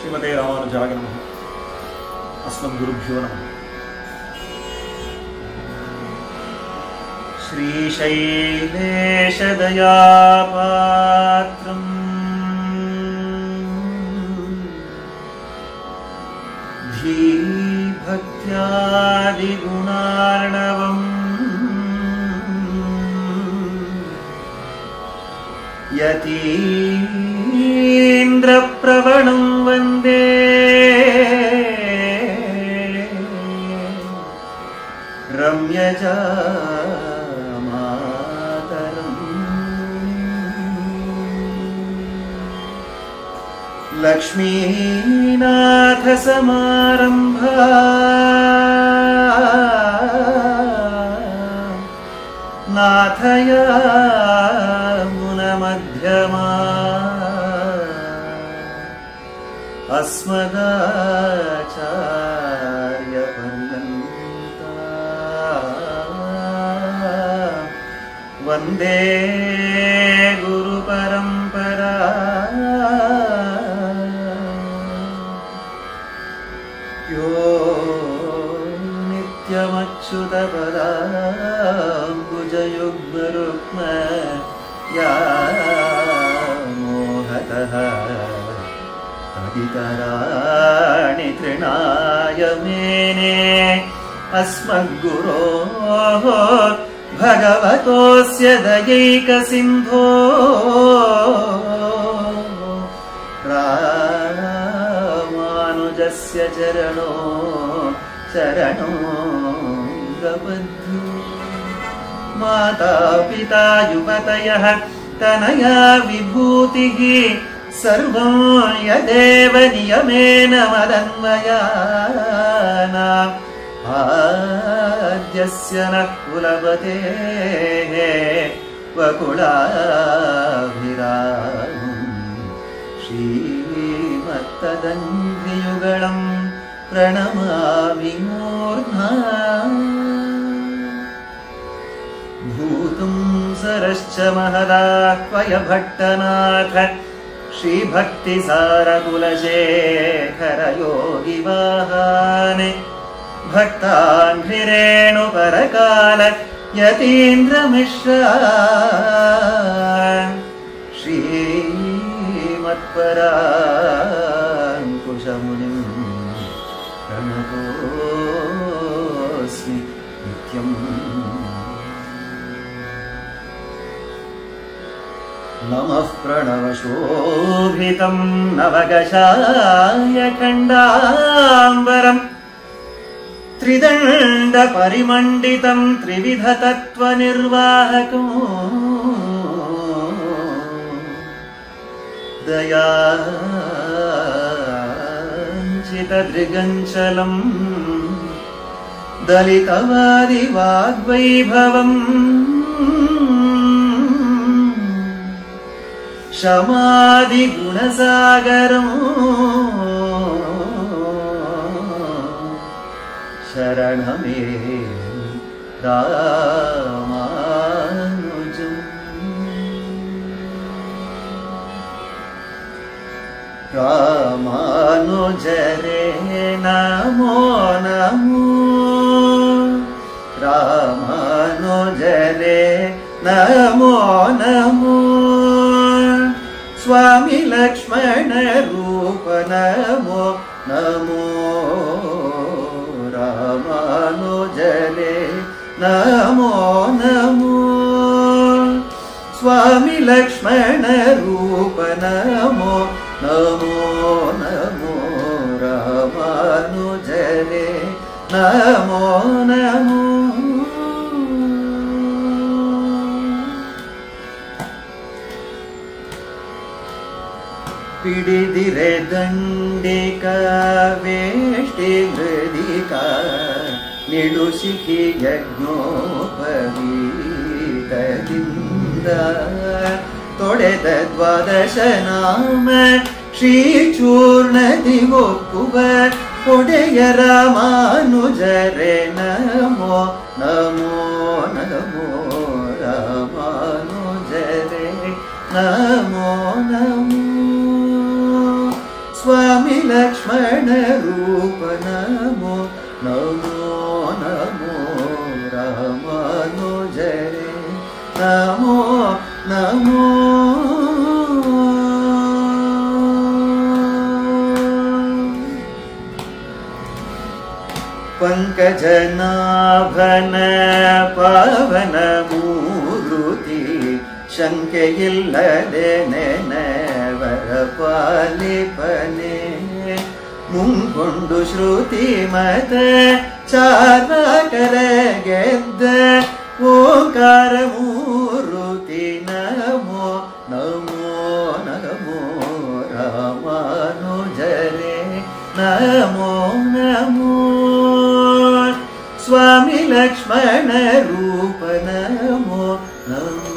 श्रीमते रामानुजाय नमः। अस्मद्गुरुभ्यो नमः। श्रीशैलेशदयापात्रम् धीभक्त्यादिगुणार्णवम् यतीन्द्रप्रवणं वन्दे रम्यजामातरम्। लक्ष्मीनाथसमारम्भा नाथयामुनमध्यमा अस्मदाचार्यपर्यन्ता वन्दे गुरुपरम्परा। यो नित्यमच्युतपदाम्बुजयुग्मरुक्म व्यामोहतः तदितराणि तृणाय मेने अस्मद्गुरोः भगवतोऽस्य दयैकसिन्धो रामानुजस्य चरणो प्रपद्ये। माता पिता युवतयः तनया विभूतिः सर्वं यदेव नियमेन मदन्वयानाम् आद्यस्य नः कुलपतेः वकुलाभिरामम् श्रीमत्तदङ्घ्रियुगळम् प्रणमामि मूर्ध्ना। भूतुं सरश्च महदाह्वय भट्टनाथ श्रीभक्तिसारकुलशेखर योगिवाहान् भक्ताङ्घ्रिरेणुपरकाल यतीन्द्रमिश्रान् श्रीमत्पराङ्कुशमुनिं प्रणतोऽस्मि नित्यम्। नमः प्रणवशोभितं नवगशाय खण्डाम्बरम् त्रिदण्डपरिमण्डितं त्रिविधतत्त्वनिर्वाहकम् दयाञ्चितदृगञ्चलम् दलितवादिवाग्वैभवम् शमादिगुणसागरम् शरणमे रामानुजम्। रामानुजरे नमो नमो रामानुजरे नमो नमो स्वामी लक्ष्मण रूप नमो नमो रामानुजरे नमो नमो स्वामी लक्ष्मण रूप नमो नमो नमो रामानुजरे नमो नमो। पिडिदिरे दण्डिका वेष्टि मृदिका निडुसिखि यज्ञोपवीतದಿಂದ ತೊಡೆದ ದ್ವಾದಶ ನಾಮ ಶ್ರೀಚೂರ್ಣದಿ ಒಕ್ಕುವ ಒಡೆಯ ರಾಮಾನುಜರೆ ನಮೋ ನಮೋ ನಮೋ ರಾಮಾನುಜರೆ ನಮೋ ನಮೋ ಸ್ವಾಮಿ ಸ್ವಾಮಿ ಲಕ್ಷ್ಮಣ ರೂಪ ನಮೋ ನಮೋ ನಮೋ ರಾಮಾನುಜರೇ ನಮೋ ನಮೋ ಪಂಕಜನಾಭನ ಪಾವನ ಮೂರುತಿ ಶಂಕೆಯಿಲ್ಲದೆ ನೆನವರ ಪಾಲಿಪನೆ ಮುಂಗೊಂಡು ಶ್ರುತಿ ಮತ ಚಾರ್ವಾಕರ ಗೆದ್ದ ಓಂಕಾರ ಮೂರುತಿ ನಮೋ ನಮೋ ನಮೋ ರಾಮಾನುಜರೇ ನಮೋ ನಮೋ ಸ್ವಾಮಿ ಲಕ್ಷ್ಮಣ ರೂಪ ನಮೋ ನಮೋ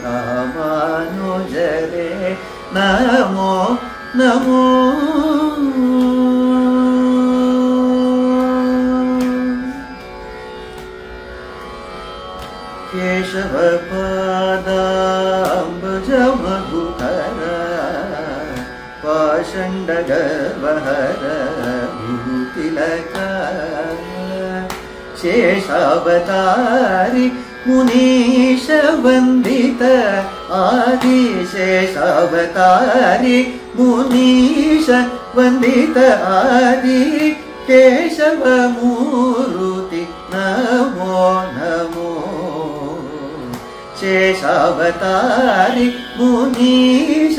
ರಾಮಾನುಜರೇ ನಮೋ ನಮೋ ಕೇಶವ ಪಾದಾಂಬುಜ ಮಧುಕರ ಪಾಷಂಡ ಗರ್ವಹರ ಗುರುತಿಲಕ ಶೇಷಾವತಾರಿ ಮುನೀಶ ವಂದಿತ ಆದಿಶೇಷಾವತಾರಿ ಮುನೀಶ ವಂದಿತ ಆದಿ ಕೇಶವ ಮೂರುತಿ ನಮೋ ನಮೋ ಶೇಷಾವತಾರಿ ಮುನೀಶ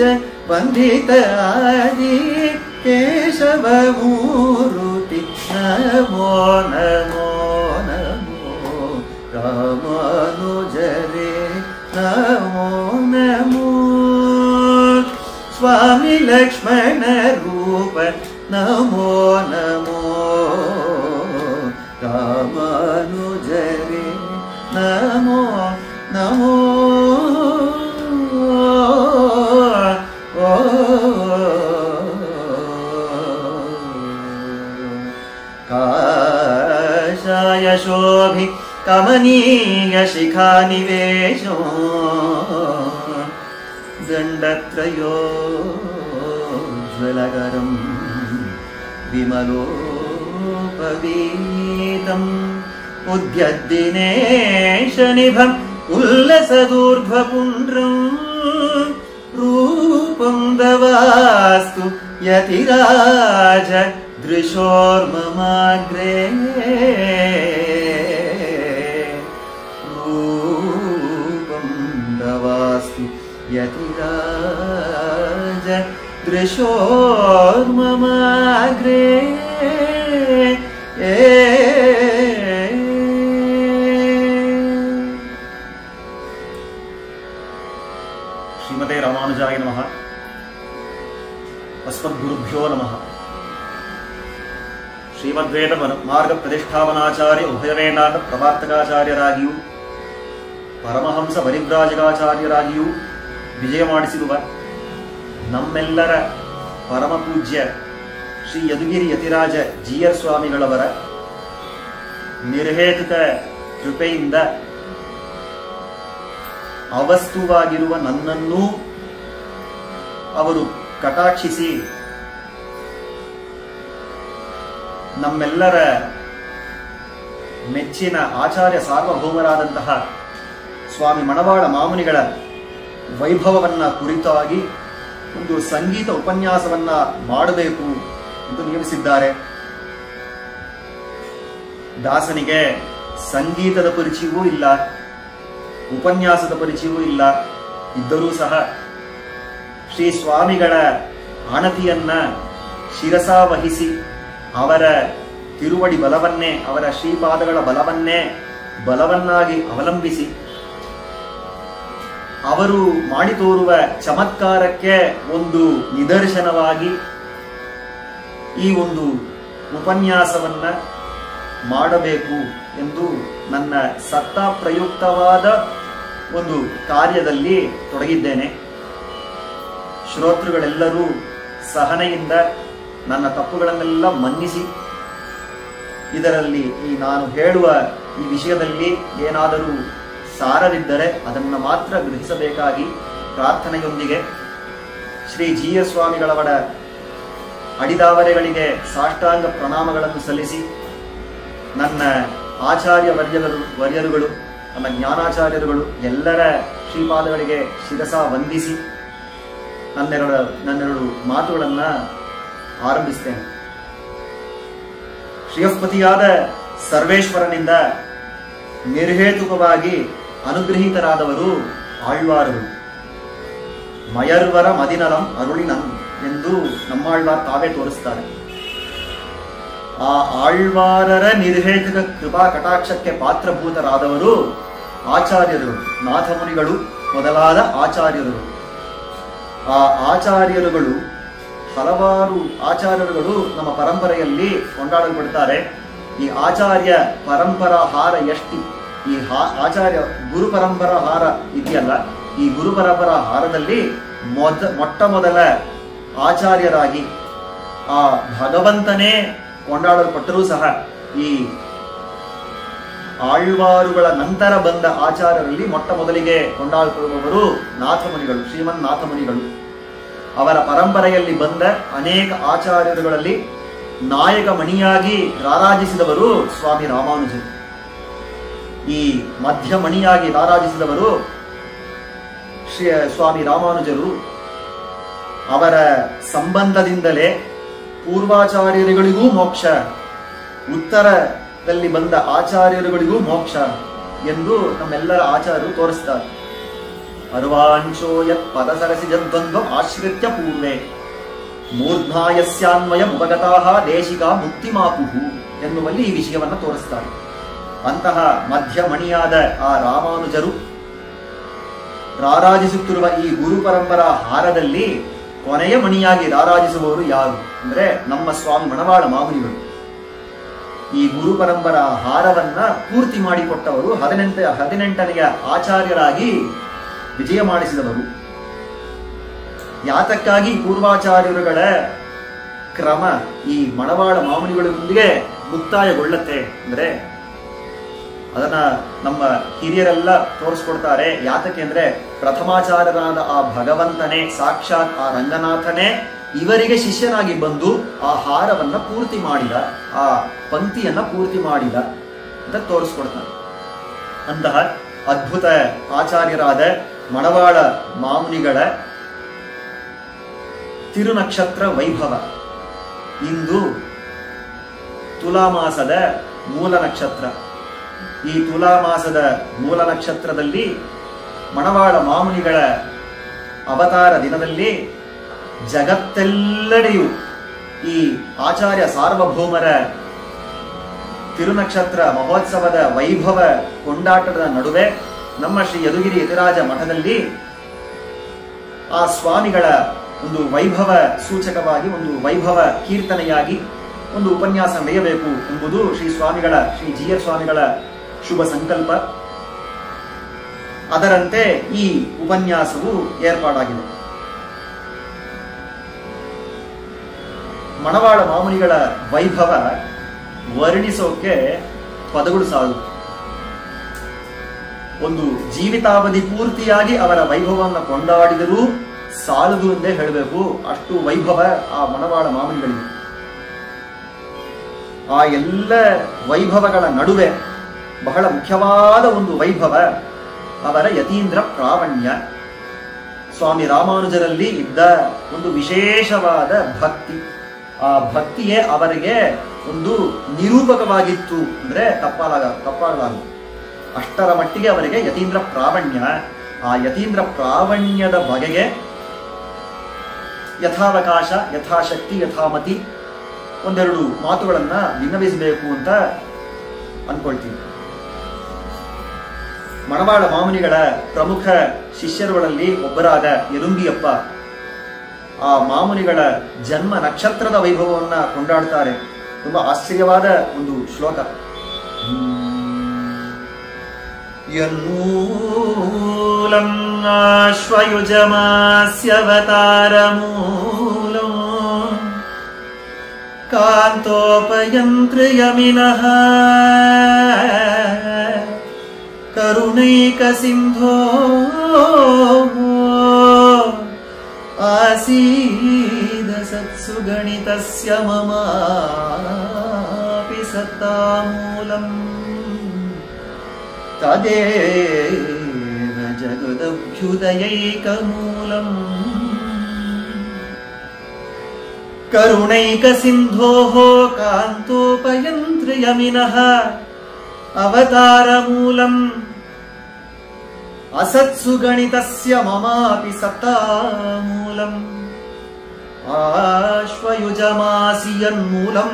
ವಂದಿತ ಆದಿ ಕೇಶವ ಮೂರುತಿ ನಮೋ ನಮೋ ನಮೋ ರಾಮಾನುಜರೇ ನಮೋ ನಮೋ ಸ್ವಾಮಿ ಲಕ್ಷ್ಮಣ ರೂಪ ನಮೋ ನಮೋ ರಾಮಾನುಜರೇ ನಮೋ ನಮೋ ಕಾಷಾಯ ಶೋಭಿ ಕಮನೀಯ ಶಿಖಾನಿವೇಶೋ ದಂಡತ್ರಯೋಜ್ವಲಕರಂ ವಿಮಲೋಪವೀತಂ ಉದ್ಯದ್ದಿನೇಶನಿಭಂ ಉಲ್ಲಸದೂರ್ಧ್ವಪುಂಡ್ರಂ ರೂಪಂ ದವಾಸ್ತು ಯತಿರಾಜ ದೃಶೋರ್ಮಮಾಗ್ರೇ ರೂಪಂ ದವಾಸ್ತು ಯತಿರಾಜ ದೃಶೋರ್ಮಮಾಗ್ರೇ ಶ್ರೀಮತೆ ರಾಮಾನುಜಾಯ ನಮಃ. ಅಸ್ಮದ್ಗುರುಭ್ಯೋ ನಮಃ. ಶ್ರೀಮದ್ವೇದ ಮಾರ್ಗ ಪ್ರತಿಷ್ಠಾಪನಾಚಾರ್ಯ ಉಭಯವೇದಾಂತ ಪ್ರವರ್ತಕಾಚಾರ್ಯರಾಗಿಯೂ ಪರಮಹಂಸ ಪರಿವ್ರಾಜಕಾಚಾರ್ಯರಾಗಿಯೂ ವಿಜಯ ಮಾಡಿಸಿರುವ ನಮ್ಮೆಲ್ಲರ ಪರಮ ಪೂಜ್ಯ ಶ್ರೀ ಯದುಗಿರಿ ಯತಿರಾಜ ಜೀಯರ್ ಸ್ವಾಮಿಗಳವರ ನಿರ್ಹೇತುಕ ಕೃಪೆಯಿಂದ ಅವಸ್ತುವಾಗಿರುವ ನನ್ನನ್ನೂ ಅವರು ಕಟಾಕ್ಷಿಸಿ ನಮ್ಮೆಲ್ಲರ ಮೆಚ್ಚಿನ ಆಚಾರ್ಯ ಸಾರ್ವಭೌಮರಾದಂತಹ ಸ್ವಾಮಿ ಮಣವಾಳ ಮಾಮುನಿಗಳ ವೈಭವವನ್ನ ಕುರಿತಾಗಿ ಒಂದು ಸಂಗೀತ ಉಪನ್ಯಾಸವನ್ನ ಮಾಡಬೇಕು ಎಂದು ನೇಮಿಸಿದ್ದಾರೆ. ದಾಸನಿಗೆ ಸಂಗೀತದ ಪರಿಚಯವೂ ಇಲ್ಲ, ಉಪನ್ಯಾಸದ ಪರಿಚಯವೂ ಇಲ್ಲ. ಇದ್ದರೂ ಸಹ ಶ್ರೀ ಸ್ವಾಮಿಗಳ ಆಣತಿಯನ್ನ ಶಿರಸಾವಹಿಸಿ ಅವರ ತಿರುವಡಿ ಬಲವನ್ನೇ, ಅವರ ಶ್ರೀಪಾದಗಳ ಬಲವನ್ನೇ ಬಲವನ್ನಾಗಿ ಅವಲಂಬಿಸಿ ಅವರು ಮಾಡಿ ತೋರುವ ಚಮತ್ಕಾರಕ್ಕೆ ಒಂದು ನಿದರ್ಶನವಾಗಿ ಈ ಒಂದು ಉಪನ್ಯಾಸವನ್ನ ಮಾಡಬೇಕು ಎಂದು ನನ್ನ ಸತ್ತಾ ಪ್ರಯುಕ್ತವಾದ ಒಂದು ಕಾರ್ಯದಲ್ಲಿ ತೊಡಗಿದ್ದೇನೆ. ಶ್ರೋತೃಗಳೆಲ್ಲರೂ ಸಹನೆಯಿಂದ ನನ್ನ ತಪ್ಪುಗಳನ್ನೆಲ್ಲ ಮನ್ನಿಸಿ ಇದರಲ್ಲಿ ನಾನು ಹೇಳುವ ಈ ವಿಷಯದಲ್ಲಿ ಏನಾದರೂ ಸಾರವಿದ್ದರೆ ಅದನ್ನು ಮಾತ್ರ ಗ್ರಹಿಸಬೇಕಾಗಿ ಪ್ರಾರ್ಥನೆಯೊಂದಿಗೆ ಶ್ರೀ ಜಿ.ಎಸ್. ಸ್ವಾಮಿಗಳವರ ಅಡಿದಾವರೆಗಳಿಗೆ ಸಾಷ್ಟಾಂಗ ಪ್ರಣಾಮಗಳನ್ನು ಸಲ್ಲಿಸಿ ನನ್ನ ಆಚಾರ್ಯ ವರ್ಯರುಗಳು ನನ್ನ ಜ್ಞಾನಾಚಾರ್ಯರುಗಳು ಎಲ್ಲರ ಶ್ರೀಪಾದಗಳಿಗೆ ಶಿರಸ ವಂದಿಸಿ ನನ್ನೆರಡು ಮಾತುಗಳನ್ನು ಆರಂಭಿಸ್ತೇನೆ. ಶ್ರೀಯಸ್ಪತಿಯಾದ ಸರ್ವೇಶ್ವರನಿಂದ ನಿರ್ಹೇತುಕವಾಗಿ ಅನುಗ್ರಹೀತರಾದವರು ಆಳ್ವಾರರು. ಮಯರ್ವರ ಮದಿನಲಂ ಅರುಳಿನಂ ಎಂದು ನಮ್ಮಾಳ್ವಾರ್ ತಾವೇ ತೋರಿಸ್ತಾರೆ. ಆ ಆಳ್ವಾರರ ನಿರ್ಹೇತುಕ ಕೃಪಾ ಕಟಾಕ್ಷಕ್ಕೆ ಪಾತ್ರಭೂತರಾದವರು ಆಚಾರ್ಯರುಗಳು, ನಾಥಮುನಿಗಳು ಮೊದಲಾದ ಆಚಾರ್ಯರುಗಳು. ಆ ಆಚಾರ್ಯರುಗಳು, ಹಲವಾರು ಆಚಾರ್ಯರುಗಳು ನಮ್ಮ ಪರಂಪರೆಯಲ್ಲಿ ಕೊಂಡಾಡಲ್ಪಡ್ತಾರೆ. ಈ ಆಚಾರ್ಯ ಪರಂಪರಾ ಹಾರ ಎಷ್ಟಿ, ಈ ಆಚಾರ್ಯ ಗುರು ಪರಂಪರಾ ಹಾರ ಇದೆಯಲ್ಲ, ಈ ಗುರು ಪರಂಪರಾ ಹಾರದಲ್ಲಿ ಮೊಟ್ಟ ಮೊದಲ ಆಚಾರ್ಯರಾಗಿ ಆ ಭಗವಂತನೇ ಕೊಂಡಾಡಲ್ಪಟ್ಟರೂ ಸಹ ಈ ಆಳ್ವಾರುಗಳ ನಂತರ ಬಂದ ಆಚಾರ್ಯರಲ್ಲಿ ಮೊಟ್ಟ ಮೊದಲಿಗೆ ಕೊಂಡಾಡಲ್ಪಡುವವರು ನಾಥಮುನಿಗಳು, ಶ್ರೀಮನ್ ನಾಥಮುನಿಗಳು. ಅವರ ಪರಂಪರೆಯಲ್ಲಿ ಬಂದ ಅನೇಕ ಆಚಾರ್ಯರುಗಳಲ್ಲಿ ನಾಯಕ ಮಣಿಯಾಗಿ ರಾರಾಜಿಸಿದವರು ಸ್ವಾಮಿ ರಾಮಾನುಜರು. ಈ ಮಧ್ಯಮಣಿಯಾಗಿ ರಾರಾಜಿಸಿದವರು ಸ್ವಾಮಿ ರಾಮಾನುಜರು. ಅವರ ಸಂಬಂಧದಿಂದಲೇ ಪೂರ್ವಾಚಾರ್ಯರುಗಳಿಗೂ ಮೋಕ್ಷ, ಉತ್ತರದಲ್ಲಿ ಬಂದ ಆಚಾರ್ಯರುಗಳಿಗೂ ಮೋಕ್ಷ ಎಂದು ನಮ್ಮೆಲ್ಲರ ಆಚಾರ್ಯರು ತೋರಿಸ್ತಾರೆ. ಅರ್ವಾಂಶೋ ಯತ್ ಪದಸರಸಿಜದ್ವಂದ್ವ ಆಶ್ರಿತ್ಯ ಪೂರ್ವೆ ಮೂರ್ಧ್ನಾಯಸ್ಯಾನ್ವಯ ಉಪಗತಾಃ ದೇಶಿಕಾ ಮುಕ್ತಿಮಾಪುಹು ಎನ್ನುವಲ್ಲಿ ಈ ವಿಷಯವನ್ನು ತೋರಿಸ್ತಾರೆ. ಅಂತಹ ಮಧ್ಯಮಣಿಯಾದ ಆ ರಾಮಾನುಜರು ರಾರಾಜಿಸುತ್ತಿರುವ ಈ ಗುರು ಪರಂಪರಾ ಹಾರದಲ್ಲಿ ಕೊನೆಯ ಮಣಿಯಾಗಿ ರಾರಾಜಿಸುವವರು ಯಾರು ಅಂದ್ರೆ ನಮ್ಮ ಸ್ವಾಮಿ ಮಣವಾಳ ಮಾಮುನಿಗಳು. ಈ ಗುರು ಪರಂಪರಾ ಹಾರವನ್ನ ಪೂರ್ತಿ ಮಾಡಿಕೊಟ್ಟವರು 18ನೆಯ ಆಚಾರ್ಯರಾಗಿ ವಿಜಯ ಮಾಡಿಸಿದವರು. ಯಾತಕ್ಕಾಗಿ ಪೂರ್ವಾಚಾರ್ಯರುಗಳ ಕ್ರಮ ಈ ಮಣವಾಳ ಮಾಮುನಿಗಳೊಂದಿಗೆ ಮುಕ್ತಾಯಗೊಳ್ಳುತ್ತೆ ಅಂದ್ರೆ ಅದನ್ನ ನಮ್ಮ ಹಿರಿಯರೆಲ್ಲ ತೋರಿಸ್ಕೊಡ್ತಾರೆ. ಯಾತಕ್ಕೆ ಅಂದ್ರೆ ಪ್ರಥಮಾಚಾರ್ಯರಾದ ಆ ಭಗವಂತನೇ, ಸಾಕ್ಷಾತ್ ಆ ರಂಗನಾಥನೇ ಇವರಿಗೆ ಶಿಷ್ಯನಾಗಿ ಬಂದು ಆ ಹಾರವನ್ನ ಪೂರ್ತಿ ಮಾಡಿದ, ಆ ಪಂಕ್ತಿಯನ್ನ ಪೂರ್ತಿ ಮಾಡಿದ ಅಂತ ತೋರಿಸ್ಕೊಡ್ತಾರೆ. ಅಂತಹ ಅದ್ಭುತ ಆಚಾರ್ಯರಾದ ಮಣವಾಳ ಮಾಮುನಿಗಳ ತಿರುನಕ್ಷತ್ರ ವೈಭವ. ಇಂದು ತುಲಾಮಾಸದ ಮೂಲ ನಕ್ಷತ್ರ. ಈ ತುಲಾಮಾಸದ ಮೂಲ ನಕ್ಷತ್ರದಲ್ಲಿ ಮಣವಾಳ ಮಾಮುನಿಗಳ ಅವತಾರ ದಿನದಲ್ಲಿ ಜಗತ್ತೆಲ್ಲೆಡೆಯೂ ಈ ಆಚಾರ್ಯ ಸಾರ್ವಭೌಮರ ತಿರುನಕ್ಷತ್ರ ಮಹೋತ್ಸವದ ವೈಭವ ಕೊಂಡಾಟದ ನಡುವೆ ನಮ್ಮ ಶ್ರೀ ಯದುಗಿರಿ ಯತಿರಾಜ ಮಠದಲ್ಲಿ ಆ ಸ್ವಾಮಿಗಳ ಒಂದು ವೈಭವ ಸೂಚಕವಾಗಿ, ಒಂದು ವೈಭವ ಕೀರ್ತನೆಯಾಗಿ ಒಂದು ಉಪನ್ಯಾಸ ನಡೆಯಬೇಕು ಎಂಬುದು ಶ್ರೀ ಜಿ.ಎಸ್. ಸ್ವಾಮಿಗಳ ಶುಭ ಸಂಕಲ್ಪ. ಅದರಂತೆ ಈ ಉಪನ್ಯಾಸವು ಏರ್ಪಾಡಾಗಿದೆ. ಮಣವಾಳ ಮಾಮುನಿಗಳ ವೈಭವ ವರ್ಣಿಸೋಕೆ ಪದಗಳು ಸಾಲದು. ಒಂದು ಜೀವಿತಾವಧಿ ಪೂರ್ತಿಯಾಗಿ ಅವರ ವೈಭವವನ್ನು ಕೊಂಡಾಡಿದರೂ ಸಾಲದು ಎಂದೇ ಹೇಳಬೇಕು. ಅಷ್ಟು ವೈಭವ ಆ ಮಣವಾಳ ಮಾಮುನಿಗಳಿಗೆ. ಆ ಎಲ್ಲ ವೈಭವಗಳ ನಡುವೆ ಬಹಳ ಮುಖ್ಯವಾದ ಒಂದು ವೈಭವ ಅವರ ಯತೀಂದ್ರ ಪ್ರಾವಣ್ಯ. ಸ್ವಾಮಿ ರಾಮಾನುಜರಲ್ಲಿ ಇದ್ದ ಒಂದು ವಿಶೇಷವಾದ ಭಕ್ತಿ. ಆ ಭಕ್ತಿಯೇ ಅವರಿಗೆ ಒಂದು ನಿರೂಪಕವಾಗಿತ್ತು ಅಂದ್ರೆ ತಪ್ಪಾಗಲಾರದು. ಅಷ್ಟರ ಮಟ್ಟಿಗೆ ಅವರಿಗೆ ಯತೀಂದ್ರ ಪ್ರಾವಣ್ಯ. ಆ ಯತೀಂದ್ರ ಪ್ರಾವಣ್ಯದ ಬಗೆಗೆ ಯಥಾವಕಾಶ, ಯಥಾಶಕ್ತಿ, ಯಥಾಮತಿ ಒಂದೆರಡು ಮಾತುಗಳನ್ನ ವಿನ್ನವಿಸಬೇಕು ಅಂತ ಅನ್ಕೊಳ್ತೀನಿ. ಮಣವಾಳ ಮಾಮುನಿಗಳ ಪ್ರಮುಖ ಶಿಷ್ಯರುಗಳಲ್ಲಿ ಒಬ್ಬರಾದ ಯಲುಂಬಿಯಪ್ಪ ಆ ಮಾಮುನಿಗಳ ಜನ್ಮ ನಕ್ಷತ್ರದ ವೈಭವವನ್ನ ಕೊಂಡಾಡ್ತಾರೆ. ತುಂಬಾ ಆಶ್ಚರ್ಯವಾದ ಒಂದು ಶ್ಲೋಕ. ಯನ್ಮೂಲಂ ಆಶ್ವಯುಜಮಾಸ್ಯವತಾರಮೂಲಂ ಕಾಂತೋಪಯಂತ್ರ್ಯಮಿನಃ ಕರುಣೈಕ ಸಿಂಧೋ ಆಸೀದ ಸತ್ಸು ಗಣಿತಸ್ಯ ಮಮಾಪಿ ಸತ್ತಾ ಮೂಲಂ ತದೇವ ಜಗದಭ್ಯುದಯೈಕಮೂಲಂ ಕರುಣೈಕ ಸಿಂಧೋಃ ಕಾಂತೋಪಯಂತ್ರ್ಯಯಮಿನಃ ಅವತಾರ ಮೂಲಂ ಅಸತ್ಸು ಗಣಿತಸ್ಯ ಮಮಾಪಿ ಸತ್ತಾ ಮೂಲಂ ಆಶ್ವಯುಜಮಾಸಿಯನ್ಮೂಲಂ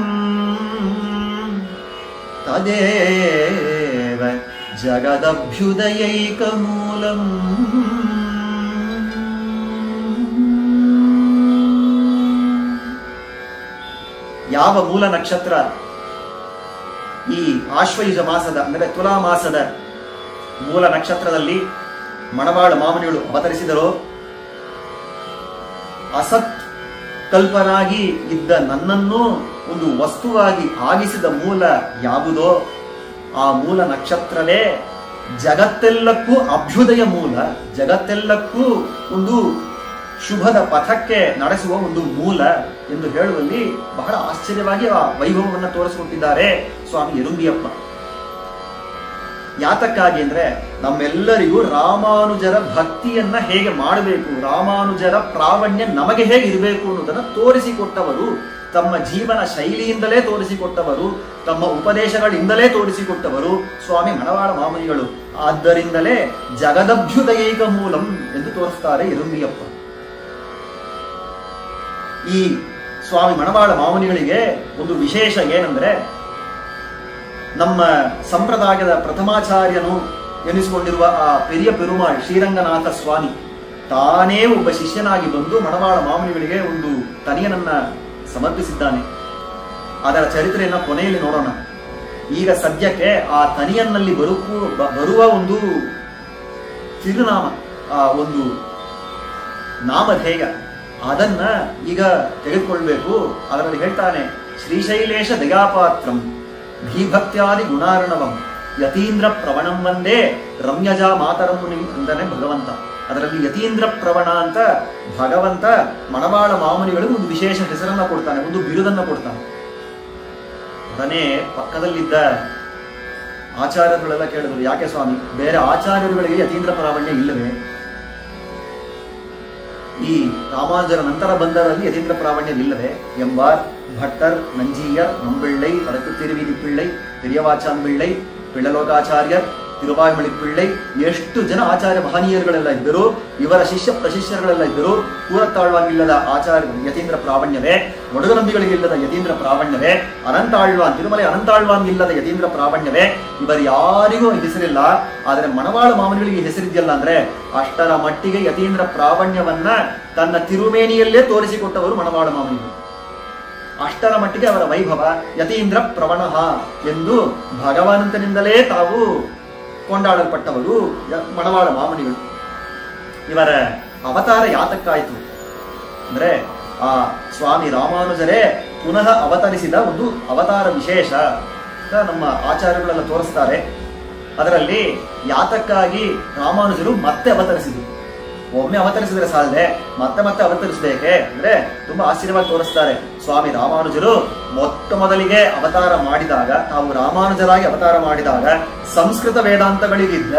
ತದೇವ ಜಗದಭ್ಯುದಯೈಕಮೂಲಂ ಯಾವ ಮೂಲ ನಕ್ಷತ್ರ ಈ ಆಶ್ವಯುಜ ಮಾಸದ ಅಂದರೆ ತುಲಾ ಮಾಸದ ಮೂಲ ನಕ್ಷತ್ರದಲ್ಲಿ ಮಣವಾಳ ಮಾಮನಿಗಳು ಅವತರಿಸಿದರೋ ಅಸತ್ ಕಲ್ಪನಾಗಿ ಇದ್ದ ನನ್ನನ್ನು ಒಂದು ವಸ್ತುವಾಗಿ ಆಗಿಸಿದ ಮೂಲ ಯಾವುದೋ ಆ ಮೂಲ ನಕ್ಷತ್ರವೇ ಜಗತ್ತೆಲ್ಲಕ್ಕೂ ಅಭ್ಯುದಯ ಮೂಲ, ಜಗತ್ತೆಲ್ಲಕ್ಕೂ ಒಂದು ಶುಭದ ಪಥಕ್ಕೆ ನಡೆಸುವ ಒಂದು ಮೂಲ ಎಂದು ಹೇಳುವಲ್ಲಿ ಬಹಳ ಆಶ್ಚರ್ಯವಾಗಿ ಆ ವೈಭವವನ್ನು ತೋರಿಸಿಕೊಟ್ಟಿದ್ದಾರೆ ಸ್ವಾಮಿ ಯರುಂಬಿಯಪ್ಪ. ಯಾತಕ್ಕಾಗಿ ಅಂದ್ರೆ ನಮ್ಮೆಲ್ಲರಿಗೂ ರಾಮಾನುಜರ ಭಕ್ತಿಯನ್ನ ಹೇಗೆ ಮಾಡಬೇಕು, ರಾಮಾನುಜರ ಪ್ರಾವಣ್ಯ ನಮಗೆ ಹೇಗೆ ಇರಬೇಕು ಅನ್ನೋದನ್ನ ತೋರಿಸಿಕೊಟ್ಟವರು, ತಮ್ಮ ಜೀವನ ಶೈಲಿಯಿಂದಲೇ ತೋರಿಸಿಕೊಟ್ಟವರು, ತಮ್ಮ ಉಪದೇಶಗಳಿಂದಲೇ ತೋರಿಸಿಕೊಟ್ಟವರು ಸ್ವಾಮಿ ಮಣವಾಳ ಮಾಮನಿಗಳು. ಆದ್ದರಿಂದಲೇ ಜಗದಭ್ಯುದಯೈಕ ಮೂಲಂ ಎಂದು ತೋರಿಸ್ತಾರೆ ಯರುಂಬಿಯಪ್ಪ. ಈ ಸ್ವಾಮಿ ಮಣವಾಳ ಮಾಮನಿಗಳಿಗೆ ಒಂದು ವಿಶೇಷ ಏನಂದ್ರೆ, ನಮ್ಮ ಸಂಪ್ರದಾಯದ ಪ್ರಥಮಾಚಾರ್ಯನು ಎನಿಸಿಕೊಂಡಿರುವ ಆ ಪೆರಿಯ ಪೆರುಮಾಳ್ ಶ್ರೀರಂಗನಾಥ ಸ್ವಾಮಿ ತಾನೇ ಒಬ್ಬ ಶಿಷ್ಯನಾಗಿ ಬಂದು ಮಣವಾಳ ಮಾಮನಿಗಳಿಗೆ ಒಂದು ತನಿಯನನ್ನ ಸಮರ್ಪಿಸಿದ್ದಾನೆ. ಅದರ ಚರಿತ್ರೆಯನ್ನ ಕೊನೆಯಲ್ಲಿ ನೋಡೋಣ. ಈಗ ಸದ್ಯಕ್ಕೆ ಆ ತನಿಯನ್ನಲ್ಲಿ ಬರುವ ಒಂದು ತಿರುನಾಮ, ಆ ಒಂದು ನಾಮಧೇಯ, ಅದನ್ನ ಈಗ ತೆಗೆದುಕೊಳ್ಬೇಕು. ಅದರಲ್ಲಿ ಹೇಳ್ತಾನೆ, ಶ್ರೀಶೈಲೇಶ ದಯಾಪಾತ್ರಂ ಭೀಭಕ್ತ್ಯಾದಿ ಗುಣಾರ್ಣವಂ ಯತೀಂದ್ರ ಪ್ರವಣಂ ವಂದೇ ರಮ್ಯಜಾ ಮಾತರಂ ಮುನಿ ಅಂತಾನೆ ಭಗವಂತ. ಅದರಲ್ಲಿ ಯತೀಂದ್ರ ಪ್ರವಣ ಅಂತ ಭಗವಂತ ಮಣವಾಳ ಮಾಮನಿಗಳಿಗೆ ಒಂದು ವಿಶೇಷ ಹೆಸರನ್ನ ಕೊಡ್ತಾನೆ, ಒಂದು ಬಿರುದನ್ನ ಕೊಡ್ತಾನೆ. ಅದನ್ನೇ ಪಕ್ಕದಲ್ಲಿದ್ದ ಆಚಾರ್ಯರುಗಳೆಲ್ಲ ಕೇಳಿದ್ರು, ಯಾಕೆ ಸ್ವಾಮಿ ಬೇರೆ ಆಚಾರ್ಯರುಗಳಿಗೆ ಯತೀಂದ್ರ ಪ್ರಾವಣ್ಯ ಇಲ್ಲವೇ? ಈ ರಾಮಾನುಜರ ನಂತರ ಬಂದವರಲ್ಲಿ ಯತೀಂದ್ರ ಪ್ರಾವಣ್ಯವಿಲ್ಲವೇ ಎಂಬಾರ್ ಭಟ್ಟರ್, ನಂಜೀಯರ್, ನಂಬಿಳ್ಳೈ, ಅದಕ್ಕೆ ತಿರುವಿದಿ ಪಿಳ್ಳೈ, ಪೆರಿಯವಾಚಾನ್ ಪಿಳ್ಳೈ, ಪಿಳ್ಳಲೋಕಾಚಾರ್ಯರ್, ತಿರುವಾಯ್ಮಳಿ ಪಿಳ್ಳೈ, ಎಷ್ಟು ಜನ ಆಚಾರ್ಯ ಮಹನೀಯರುಗಳೆಲ್ಲ ಇದ್ದರು. ಇವರ ಶಿಷ್ಯ ಪ್ರಶಿಷ್ಯರುಗಳೆಲ್ಲ ಇದ್ದರು. ಕೂರತ್ತಾಳ್ವಾಂಗಿಲ್ಲದ ಆಚಾರ್ಯ ಯತೀಂದ್ರ ಪ್ರಾವಣ್ಯವೇ, ಒಡಗನಂದಿಗಳಿಗಿಲ್ಲದ ಯತೀಂದ್ರ ಪ್ರಾವಣ್ಯವೇ, ಅನಂತಾಳ್ವಾನ್ ತಿರುಮಲೆ ಅನಂತಾಳ್ವಾನ್ಗಿಲ್ಲದ ಯತೀಂದ್ರ ಪ್ರಾವಣ್ಯವೇ, ಇವರು ಯಾರಿಗೂ ಹೆಸರಿಲ್ಲ. ಆದರೆ ಮಣವಾಳ ಮಾಮನಿಗಳಿಗೆ ಹೆಸರಿದೆಯಲ್ಲ ಅಂದ್ರೆ ಅಷ್ಟರ ಮಟ್ಟಿಗೆ ಯತೀಂದ್ರ ಪ್ರಾವಣ್ಯವನ್ನ ತನ್ನ ತಿರುಮೇನಿಯಲ್ಲೇ ತೋರಿಸಿಕೊಟ್ಟವರು ಮಣವಾಳ ಮಾಮನಿಗಳು. ಅಷ್ಟರ ಮಟ್ಟಿಗೆ ಅವರ ವೈಭವ ಯತೀಂದ್ರ ಪ್ರವಣಃ ಎಂದು ಭಗವಂತನಿಂದಲೇ ತಾವು ಕೊಂಡಾಡಲ್ಪಟ್ಟವರು ಮಣವಾಳ ಮಾಮನಿಗಳು. ಇವರ ಅವತಾರ ಯಾತಕ್ಕಾಯಿತು ಅಂದ್ರೆ, ಆ ಸ್ವಾಮಿ ರಾಮಾನುಜರೇ ಪುನಃ ಅವತರಿಸಿದ ಒಂದು ಅವತಾರ ವಿಶೇಷ ನಮ್ಮ ಆಚಾರ್ಯಗಳೆಲ್ಲ ತೋರಿಸ್ತಾರೆ. ಅದರಲ್ಲಿ ಯಾತಕ್ಕಾಗಿ ರಾಮಾನುಜರು ಮತ್ತೆ ಅವತರಿಸಿದರು. ಒಮ್ಮೆ ಅವತರಿಸಿದ್ರೆ ಸಾಲದೆ ಮತ್ತೆ ಮತ್ತೆ ಅವತರಿಸಬೇಕೆ ಅಂದ್ರೆ ತುಂಬಾ ಆಶ್ಚರ್ಯವಾಗಿ ತೋರಿಸ್ತಾರೆ. ಸ್ವಾಮಿ ರಾಮಾನುಜರು ಮೊಟ್ಟ ಮೊದಲಿಗೆ ಅವತಾರ ಮಾಡಿದಾಗ, ತಾವು ರಾಮಾನುಜರಾಗಿ ಅವತಾರ ಮಾಡಿದಾಗ ಸಂಸ್ಕೃತ ವೇದಾಂತಗಳಿಗಿದ್ದ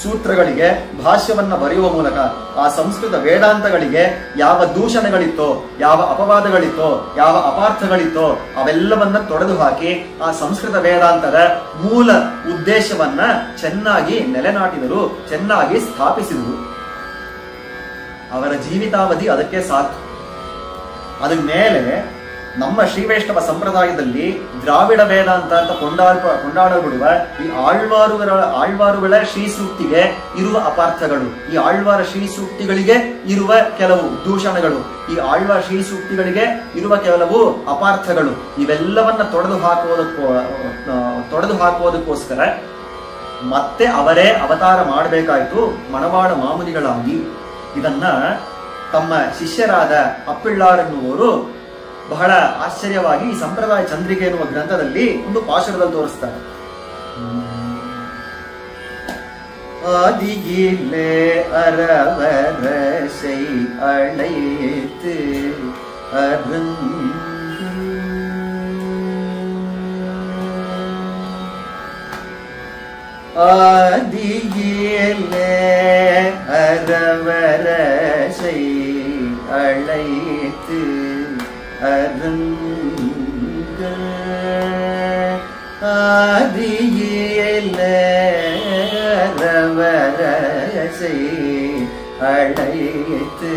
ಸೂತ್ರಗಳಿಗೆ ಭಾಷ್ಯವನ್ನ ಬರೆಯುವ ಮೂಲಕ ಆ ಸಂಸ್ಕೃತ ವೇದಾಂತಗಳಿಗೆ ಯಾವ ದೂಷಣೆಗಳಿತ್ತೋ, ಯಾವ ಅಪವಾದಗಳಿತ್ತೋ, ಯಾವ ಅಪಾರ್ಥಗಳಿತ್ತೋ ಅವೆಲ್ಲವನ್ನ ತೊಡೆದು ಹಾಕಿ ಆ ಸಂಸ್ಕೃತ ವೇದಾಂತದ ಮೂಲ ಉದ್ದೇಶವನ್ನ ಚೆನ್ನಾಗಿ ನೆಲೆನಾಟಿದರು, ಚೆನ್ನಾಗಿ ಸ್ಥಾಪಿಸಿದರು. ಅವರ ಜೀವಿತಾವಧಿ ಅದಕ್ಕೆ ಸಾಕು. ಅದ ಮೇಲೆ ನಮ್ಮ ಶ್ರೀ ವೈಷ್ಣವ ಸಂಪ್ರದಾಯದಲ್ಲಿ ದ್ರಾವಿಡ ವೇದಾಂತ ಅಂತ ಕೊಂಡಾಡಲ್ಪಡುವ ಈ ಆಳ್ವಾರುಗಳ ಶ್ರೀ ಸೂಕ್ತಿಗೆ ಇರುವ ಅಪಾರ್ಥಗಳು, ಈ ಆಳ್ವಾರ ಶ್ರೀ ಸೂಕ್ತಿಗಳಿಗೆ ಇರುವ ಕೆಲವು ದೂಷಣಗಳು, ಈ ಆಳ್ವಾರ ಶ್ರೀ ಸೂಕ್ತಿಗಳಿಗೆ ಇರುವ ಕೆಲವು ಅಪಾರ್ಥಗಳು, ಇವೆಲ್ಲವನ್ನ ತೊಡೆದು ಹಾಕುವುದಕ್ಕೋಸ್ಕರ ಮತ್ತೆ ಅವರೇ ಅವತಾರ ಮಾಡಬೇಕಾಯಿತು ಮಣವಾಳ ಮಾಮುನಿಗಳಾಗಿ. ಇದನ್ನ ತಮ್ಮ ಶಿಷ್ಯರಾದ ಅಪ್ಪಿಳ್ಳಾರೆನ್ನುವರು ಬಹಳ ಆಶ್ಚರ್ಯವಾಗಿ ಈ ಸಂಪ್ರದಾಯ ಚಂದ್ರಿಕೆ ಎನ್ನುವ ಗ್ರಂಥದಲ್ಲಿ ಒಂದು ಪಾಶುರದಲ್ಲಿ ತೋರಿಸ್ತಾರೆ. ஆதியிலே அரவரசை அழைத்து ஆதியிலே அரவரசை அழைத்து ஆதியிலே அரவரசை அழைத்து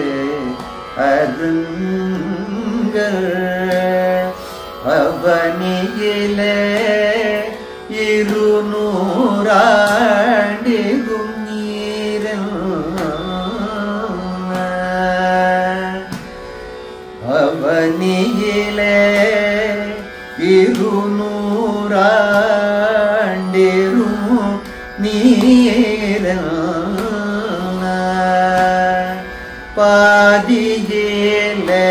அவனியிலே 200 ஆண்டிலும் அவனியிலே 200 ஆண்டிலும் பாதியிலே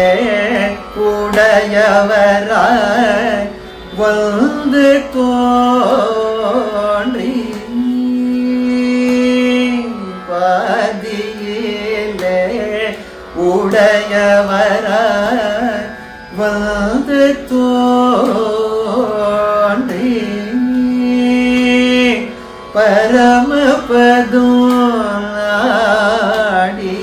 உடையவராய் வந்து தோன்றி பாதியிலே உடையவராய் வந்து தோன்றி பரமபதுநாடி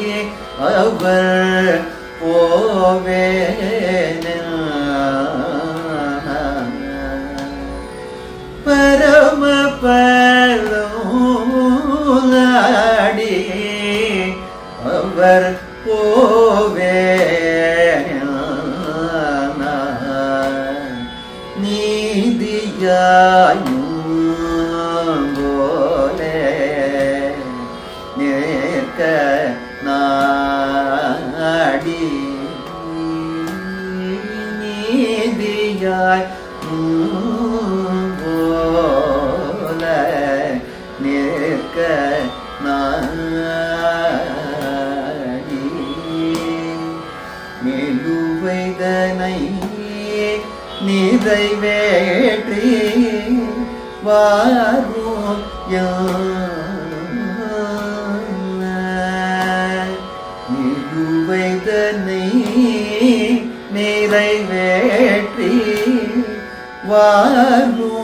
அவர் போவேன பரமபதுநாடி அவர் போவேன நீதியாயும் நாடி நீதியாய் போல நிற்க நாடி நிலுவைதனை நிறைவேற்றி வாரும் நிலுவைதனை நிறைவேற்றி வாரும்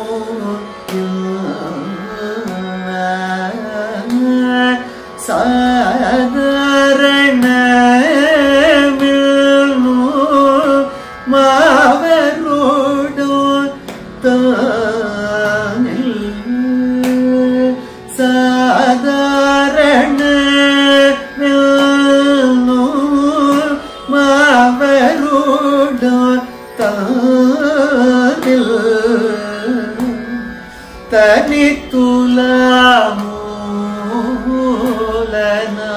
சாதாரண மாவரோடோ தானில் சாதாரண மாவரோடோ தானில்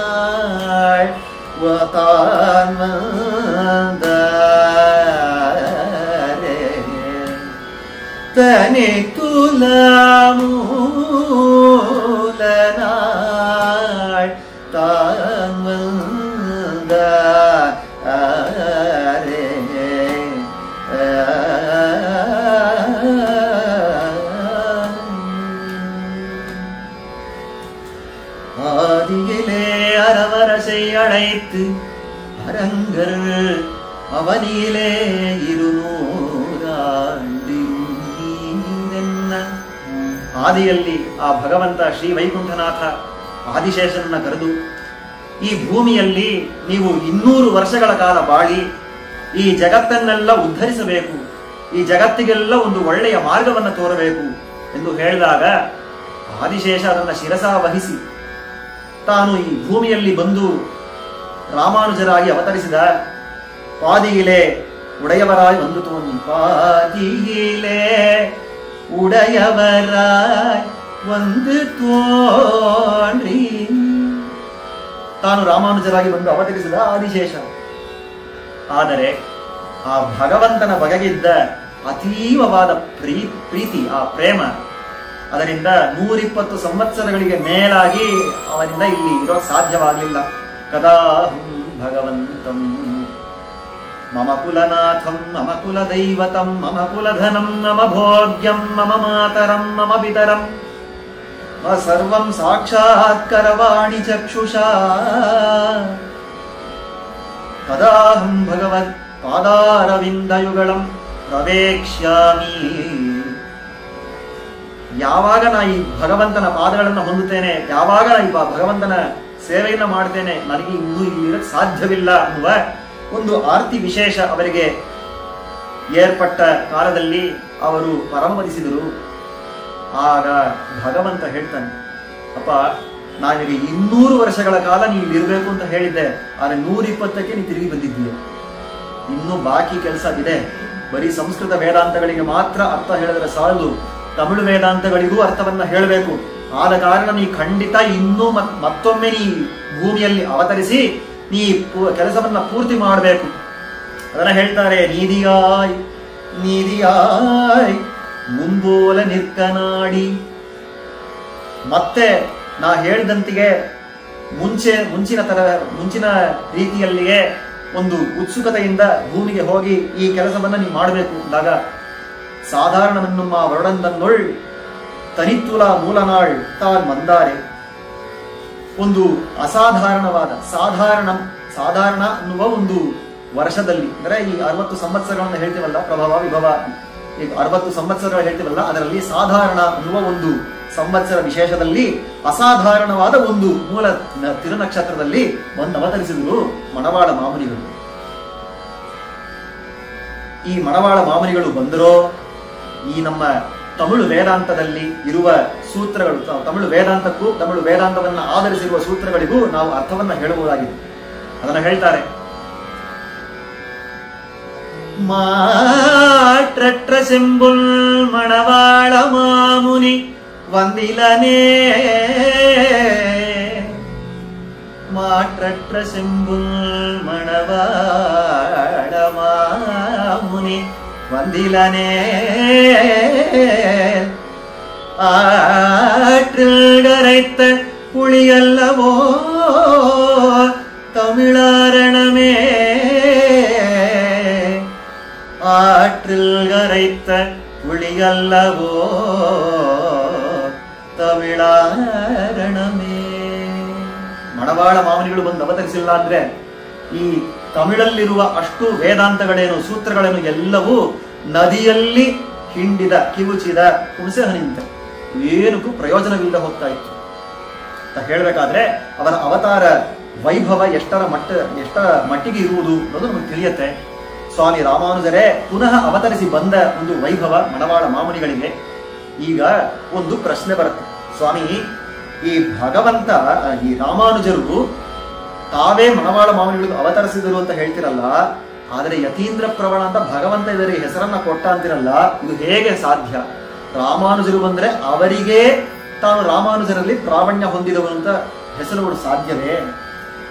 தனித்துலமூலனாய் வதான் வந்தாரே தனித்துலமூலனாய் தான் வந்தாரே ஆதியிலே அரவரசை அழைத்து அரங்கர் அவனியிலே 200 ಆಂಡಿರುನ್ನೀರೆನ್ನ. ಆದಿಯಲ್ಲಿ ಆ ಭಗವಂತ ಶ್ರೀ ವೈಕುಂಠನಾಥ ಆದಿಶೇಷನನ್ನ ಕರೆದು ಈ ಭೂಮಿಯಲ್ಲಿ ನೀವು 200 ವರ್ಷಗಳ ಕಾಲ ಬಾಳಿ ಈ ಜಗತ್ತನ್ನೆಲ್ಲ ಉದ್ಧರಿಸಬೇಕು, ಈ ಜಗತ್ತಿಗೆಲ್ಲ ಒಂದು ಒಳ್ಳೆಯ ಮಾರ್ಗವನ್ನು ತೋರಬೇಕು ಎಂದು ಹೇಳಿದಾಗ ಆದಿಶೇಷ ಅದನ್ನು ಶಿರಸಾವಹಿಸಿ ತಾನು ಈ ಭೂಮಿಯಲ್ಲಿ ಬಂದು ರಾಮಾನುಜರಾಗಿ ಅವತರಿಸಿದ. ಪಾದಿಯಿಲೆ ಉಡೆಯವರಾಯ್ ಒಂದು ತೋನಿ ಪಾದಿಯಿಲೆ ಉಡೆಯವರಾಯ್ ಒಂದು ತೋನ್ರಿ. ತಾನು ರಾಮಾನುಜರಾಗಿ ಬಂದು ಅವತರಿಸಿದ ಆದಿಶೇಷ. ಆದರೆ ಆ ಭಗವಂತನ ಬಗೆಗಿದ್ದ ಅತೀವವಾದ ಪ್ರೀತಿ, ಆ ಪ್ರೇಮ, ಅದರಿಂದ 120 ಸಂವತ್ಸರಗಳಿಗೆ ಮೇಲಾಗಿ ಅವನಿಂದ ಇಲ್ಲಿ ಇರೋ ಸಾಧ್ಯವಾಗಲಿಲ್ಲ. ಕದಾಹಂ ಭಗವಂತಂ ಮಮ ಕುಲನಾಥಂ ಮಮ ಕುಲದೈವತಂ ಮಮ ಕುಲಧನಂ ಮಮ ಭೋಗ್ಯಂ ಮಮ ಮಾತರಂ ಮಮ ಪಿತರಂ ಸರ್ವಂ ಸಾಕ್ಷಾತ್ಕರವಾಣಿ ಚಕ್ಷುಷಾ ತದಾಹಂ ಭಗವತ್ ಪಾದಾರವಿಂದಯುಗಳಂ ಪ್ರವೇಕ್ಷ್ಯಾಮಿ. ಯಾವಾಗ ನಾ ಈ ಭಗವಂತನ ಪಾದಗಳನ್ನು ಹೊಂದುತ್ತೇನೆ, ಯಾವಾಗ ನಾ ಈ ಭಗವಂತನ ಸೇವೆಯನ್ನು ಮಾಡ್ತೇನೆ, ನನಗೆ ಇನ್ನೂ ಇಲ್ಲಿರಕ್ಕೆ ಸಾಧ್ಯವಿಲ್ಲ ಅನ್ನುವ ಒಂದು ಆರ್ತಿ ವಿಶೇಷ ಅವರಿಗೆ ಏರ್ಪಟ್ಟ ಕಾಲದಲ್ಲಿ ಅವರು ಪರಮಪದಿಸಿದರು. ಆಗ ಭಗವಂತ ಹೇಳ್ತಾನೆ, ಅಪ್ಪ ನಾನಿಗೆ 200 ವರ್ಷಗಳ ಕಾಲ ನೀ ಇಲ್ಲಿರ್ಬೇಕು ಅಂತ ಹೇಳಿದ್ದೆ, ಆದ್ರೆ 120ಕ್ಕೆ ನೀ ತಿರುಗಿ ಬಂದಿದ್ದೀಯ. ಇನ್ನೂ ಬಾಕಿ ಕೆಲಸ ಇದೆ. ಬರೀ ಸಂಸ್ಕೃತ ವೇದಾಂತಗಳಿಗೆ ಮಾತ್ರ ಅರ್ಥ ಹೇಳಿದ್ರೆ ಸಾಲದು, ತಮಿಳು ವೇದಾಂತಗಳಿಗೂ ಅರ್ಥವನ್ನ ಹೇಳಬೇಕು. ಆದ ಕಾರಣ ನೀ ಖಂಡಿತ ಇನ್ನೂ ಮತ್ತೊಮ್ಮೆ ನೀ ಭೂಮಿಯಲ್ಲಿ ಅವತರಿಸಿ ನೀ ಕೆಲಸವನ್ನ ಪೂರ್ತಿ ಮಾಡಬೇಕು. ಅದನ್ನ ಹೇಳ್ತಾರೆ, ನೀದಿಯಾಯ್ ನೀದಿಯಾಯ್ ಮುಂಬೋಲ ನಿರ್ಕನಾಡಿ. ಮತ್ತೆ ನಾ ಹೇಳಿದಂತೆಯೇ ಮುಂಚಿನ ರೀತಿಯಲ್ಲಿಯೇ ಒಂದು ಉತ್ಸುಕತೆಯಿಂದ ಭೂಮಿಗೆ ಹೋಗಿ ಈ ಕೆಲಸವನ್ನ ನೀವು ಮಾಡಬೇಕು ಅಂದಾಗ, ಸಾಧಾರಣವನ್ನುಮ್ಮ ವರುಡಂದನ್ನೊಳ್ ತನಿತ್ತುಲ ಮೂಲನಾಳ್ ತಾನ್ ಮಂದಾರೆ. ಒಂದು ಅಸಾಧಾರಣವಾದ ಸಾಧಾರಣ ಅನ್ನುವ ಒಂದು ವರ್ಷದಲ್ಲಿ, ಅಂದರೆ ಈ 60 ಸಂವತ್ಸರಗಳನ್ನು ಹೇಳ್ತೀವಲ್ಲ, ಪ್ರಭವ ವಿಭವ, ಈಗ 60 ಸಂವತ್ಸರಗಳು ಹೇಳ್ತೀವಲ್ಲ, ಅದರಲ್ಲಿ ಸಾಧಾರಣ ಅನ್ನುವ ಒಂದು ಸಂವತ್ಸರ ವಿಶೇಷದಲ್ಲಿ ಅಸಾಧಾರಣವಾದ ಒಂದು ಮೂಲ ತಿರುನಕ್ಷತ್ರದಲ್ಲಿ ಒಂದು ಅವತರಿಸಿದರು ಮಣವಾಳ ಮಾಮುನಿಗಳು. ಈ ಮಣವಾಳ ಮಾಮುನಿಗಳು ಬಂದರೋ ಈ ನಮ್ಮ ತಮಿಳು ವೇದಾಂತದಲ್ಲಿ ಇರುವ ಸೂತ್ರಗಳು, ತಮಿಳು ವೇದಾಂತಕ್ಕೂ ತಮಿಳು ವೇದಾಂತವನ್ನು ಆಧರಿಸಿರುವ ಸೂತ್ರಗಳಿಗೂ ನಾವು ಅರ್ಥವನ್ನ ಹೇಳಬಹುದಾಗಿದೆ. ಅದನ್ನು ಹೇಳ್ತಾರೆ, ಮಾಟ್ರಟ್ರ ಸೆಂಬುಲ್ ಮಣವಾಳ ಮಾಮುನಿ ವಂದಿಲನೇ. ಮಾಟ್ರಟ್ರ ಸೆಂಬುಲ್ ಮಣವಾಳ ಮಾಮುನಿ ವಂದಿಲನೇ. ஆற்றில்கரைத்த புளியல்லவோ தமிழாரணமே. ஆற்றில்கரைத்த புளியல்லவோ ತಮಿಳಾರಣಮೇ. ಮಣವಾಳ ಮಾಮನಿಗಳು ಬಂದು ಅವತರಿಸಿಲ್ಲ ಅಂದ್ರೆ ಈ ತಮಿಳಲ್ಲಿರುವ ಅಷ್ಟು ವೇದಾಂತಗಳೇನು ಸೂತ್ರಗಳೇನು ಎಲ್ಲವೂ ನದಿಯಲ್ಲಿ ಹಿಂಡಿದ ಕಿವುಚಿದ ಹುಣಸೆ ಹನಿಂತೆ ಏನಕ್ಕೂ ಪ್ರಯೋಜನವಿಲ್ಲದೆ ಹೋಗ್ತಾ ಇತ್ತು ಅಂತ ಹೇಳ್ಬೇಕಾದ್ರೆ ಅವರ ಅವತಾರ ವೈಭವ ಎಷ್ಟರ ಮಟ್ಟಿಗೆ ಇರುವುದು ಅನ್ನೋದು ನಮಗೆ ತಿಳಿಯುತ್ತೆ. ಸ್ವಾಮಿ ರಾಮಾನುಜರೇ ಪುನಃ ಅವತರಿಸಿ ಬಂದ ಒಂದು ವೈಭವ ಮಣವಾಳ ಮಾಮುನಿಗಳಿಗೆ. ಈಗ ಒಂದು ಪ್ರಶ್ನೆ ಬರುತ್ತೆ, ಸ್ವಾಮಿ ಈ ಭಗವಂತ ಈ ರಾಮಾನುಜರು ತಾವೇ ಮಣವಾಳ ಮಾಮುನಿಗಳಿಗೆ ಅವತರಿಸಿದರು ಅಂತ ಹೇಳ್ತಿರಲ್ಲ, ಆದರೆ ಯತೀಂದ್ರ ಪ್ರವಣ ಅಂತ ಭಗವಂತ ಇದರಿಗೆ ಹೆಸರನ್ನ ಕೊಟ್ಟ ಅಂತಿರಲ್ಲ, ಇದು ಹೇಗೆ ಸಾಧ್ಯ? ರಾಮಾನುಜರು ಬಂದ್ರೆ ಅವರಿಗೆ ತಾನು ರಾಮಾನುಜರಲ್ಲಿ ಪ್ರಾವಣ್ಯ ಹೊಂದಿದವನು ಅಂತ ಹೆಸರುಗಳು ಸಾಧ್ಯವೇ?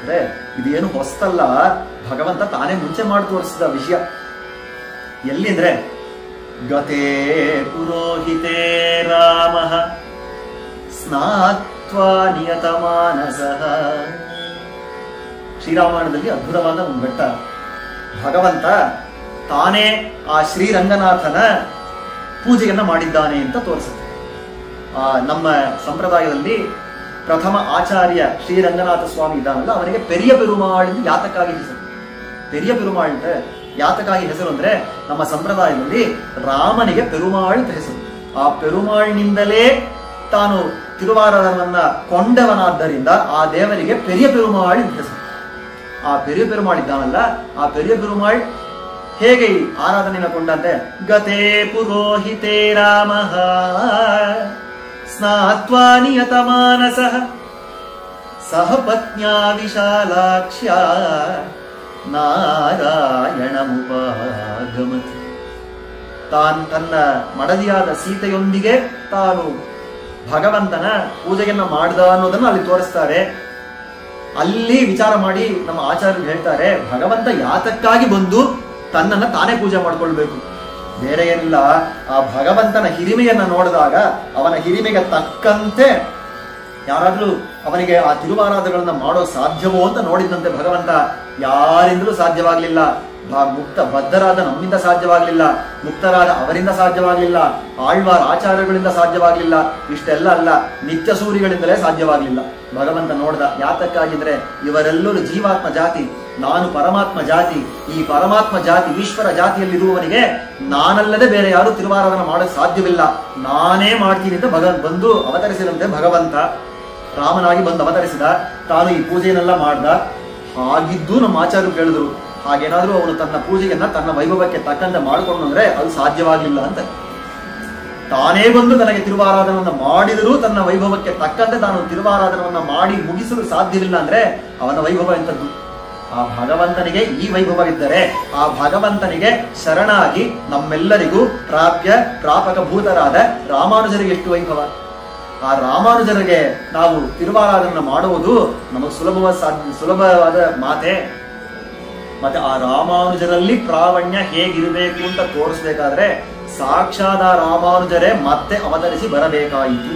ಅಂದ್ರೆ ಇದೇನು ಹೊಸ್ತಲ್ಲ, ಭಗವಂತ ತಾನೇ ಮುಂಚೆ ಮಾಡಿ ತೋರಿಸಿದ ವಿಷಯ. ಎಲ್ಲಿ ಅಂದ್ರೆ ಗತೇ ಪುರೋಹಿತೇ ರಾಮ ಸ್ನಾತ್ವಾ ನಿಯತ ಮಾನಸಃ. ಶ್ರೀರಾಮಾಯಣದಲ್ಲಿ ಅದ್ಭುತವಾದ ಒಂದು ಘಟ್ಟ. ಭಗವಂತ ತಾನೇ ಆ ಶ್ರೀರಂಗನಾಥನ ಪೂಜೆಯನ್ನ ಮಾಡಿದ್ದಾನೆ ಅಂತ ತೋರಿಸುತ್ತೆ. ನಮ್ಮ ಸಂಪ್ರದಾಯದಲ್ಲಿ ಪ್ರಥಮ ಆಚಾರ್ಯ ಶ್ರೀರಂಗನಾಥ ಸ್ವಾಮಿ ಇದ್ದಾನಲ್ಲ, ಅವನಿಗೆ ಪೆರಿಯ ಪೆರುಮಾಳ್ ಎಂದು ಯಾತಕ್ಕಾಗಿ ಹೆಸರು. ಪೆರಿಯ ಪೆರುಮಾಳ್ ಅಂತ ಯಾತಕ್ಕಾಗಿ ಹೆಸರು ಅಂದ್ರೆ ನಮ್ಮ ಸಂಪ್ರದಾಯದಲ್ಲಿ ರಾಮನಿಗೆ ಪೆರುಮಾಳ್ ಅಂತ ಹೆಸರು. ಆ ಪೆರುಮಾಳ್ನಿಂದಲೇ ತಾನು ತಿರುವಾರವನ್ನ ಕೊಂಡವನಾದ್ದರಿಂದ ಆ ದೇವರಿಗೆ ಪೆರಿಯ ಪೆರುಮಾಳ್ ಅಂತ ಹೆಸರು. ಆ ಪೆರಿಯ ಪೆರುಮಾಳ್ ಇದ್ದಾನಲ್ಲ, ಆ ಪೆರಿಯ ಪೆರುಮಾಳ್ ಹೇಗೆ ಆರಾಧನೆಯನ್ನು ಕೊಂಡಂತೆ ಗತೇ ಪುರೋಹಿತೇ ರಾಮ ಸ್ನಾತ್ವಾ ನಿಯತ ಮಾನಸಃ ಸಹ ಪತ್ನ್ಯಾ ವಿಶಾಲಾಕ್ಷ್ಯ ನಾರಾಯಣಮುಪಾಗಮತಿ. ತನ್ನ ಮಡದಿಯಾದ ಸೀತೆಯೊಂದಿಗೆ ತಾನು ಭಗವಂತನ ಪೂಜೆಯನ್ನ ಮಾಡಿದ ಅನ್ನೋದನ್ನು ಅಲ್ಲಿ ತೋರಿಸ್ತಾರೆ. ಅಲ್ಲಿ ವಿಚಾರ ಮಾಡಿ ನಮ್ಮ ಆಚಾರ್ಯರು ಹೇಳ್ತಾರೆ, ಭಗವಂತ ಯಾತಕ್ಕಾಗಿ ಬಂದು ತನ್ನನ್ನ ತಾನೇ ಪೂಜೆ ಮಾಡ್ಕೊಳ್ಬೇಕು, ಬೇರೆ ಏನಿಲ್ಲ. ಆ ಭಗವಂತನ ಹಿರಿಮೆಯನ್ನ ನೋಡಿದಾಗ ಅವನ ಹಿರಿಮೆಗೆ ತಕ್ಕಂತೆ ಯಾರಾದ್ರೂ ಅವನಿಗೆ ಆ ತಿರುವಾರಾಧಗಳನ್ನ ಮಾಡೋ ಸಾಧ್ಯವೋ ಅಂತ ನೋಡಿದಂತೆ ಭಗವಂತ ಯಾರಿಂದಲೂ ಸಾಧ್ಯವಾಗ್ಲಿಲ್ಲ. ಮುಕ್ತ ಬದ್ಧರಾದ ನಮ್ಮಿಂದ ಸಾಧ್ಯವಾಗಲಿಲ್ಲ, ಮುಕ್ತರಾದ ಅವರಿಂದ ಸಾಧ್ಯವಾಗಲಿಲ್ಲ, ಆಳ್ವಾರ ಆಚಾರ್ಯಗಳಿಂದ ಸಾಧ್ಯವಾಗಲಿಲ್ಲ, ಇಷ್ಟೆಲ್ಲ ಅಲ್ಲ, ನಿತ್ಯ ಸೂರಿಗಳಿಂದಲೇ ಸಾಧ್ಯವಾಗಲಿಲ್ಲ. ಭಗವಂತ ನೋಡ್ದ, ಯಾತಕ್ಕಾಗಿದ್ರೆ ಇವರೆಲ್ಲರೂ ಜೀವಾತ್ಮ ಜಾತಿ, ನಾನು ಪರಮಾತ್ಮ ಜಾತಿ. ಈ ಪರಮಾತ್ಮ ಜಾತಿ ಈಶ್ವರ ಜಾತಿಯಲ್ಲಿರುವವನಿಗೆ ನಾನಲ್ಲದೆ ಬೇರೆ ಯಾರು ತಿರುವಾರಾಧನ ಮಾಡಲು ಸಾಧ್ಯವಿಲ್ಲ, ನಾನೇ ಮಾಡ್ತೀನಿ ಅಂತ ಬಂದು ಅವತರಿಸಿದಂತೆ ಭಗವಂತ ರಾಮನಾಗಿ ಬಂದು ಅವತರಿಸಿದ. ತಾನು ಈ ಪೂಜೆಯನ್ನೆಲ್ಲ ಮಾಡ್ದ. ಹಾಗಿದ್ದು ನಮ್ಮ ಆಚಾರ್ಯರು ಕೇಳಿದ್ರು, ಹಾಗೇನಾದ್ರೂ ಅವನು ತನ್ನ ಪೂಜೆಯನ್ನ ತನ್ನ ವೈಭವಕ್ಕೆ ತಕ್ಕಂತೆ ಮಾಡಿಕೊಂಡು ಅಂದ್ರೆ ಅದು ಸಾಧ್ಯವಾಗಲಿಲ್ಲ ಅಂತ. ತಾನೇ ಬಂದು ತನಗೆ ತಿರುವಾರಾಧನವನ್ನ ಮಾಡಿದರೂ ತನ್ನ ವೈಭವಕ್ಕೆ ತಕ್ಕಂತೆ ತಾನು ತಿರುವಾರಾಧನವನ್ನ ಮಾಡಿ ಮುಗಿಸಲು ಸಾಧ್ಯವಿಲ್ಲ ಅಂದ್ರೆ ಅವನ ವೈಭವ ಎಂತದ್ದು? ಆ ಭಗವಂತನಿಗೆ ಈ ವೈಭವವಿದ್ದರೆ ಆ ಭಗವಂತನಿಗೆ ಶರಣಾಗಿ ನಮ್ಮೆಲ್ಲರಿಗೂ ಪ್ರಾಪಕಭೂತರಾದ ರಾಮಾನುಜರಿಗೆ ಎಷ್ಟು ವೈಭವ. ಆ ರಾಮಾನುಜರಿಗೆ ನಾವು ತಿರುವಾರಾಧನ ಮಾಡುವುದು ನಮಗೆ ಸುಲಭವಾದ ಮಾತೆ. ಮತ್ತೆ ಆ ರಾಮಾನುಜರಲ್ಲಿ ಪ್ರಾವಣ್ಯ ಹೇಗಿರಬೇಕು ಅಂತ ತೋರಿಸ್ಬೇಕಾದ್ರೆ ಸಾಕ್ಷಾತ್ ರಾಮಾನುಜರೇ ಮತ್ತೆ ಅವತರಿಸಿ ಬರಬೇಕಾಯಿತು.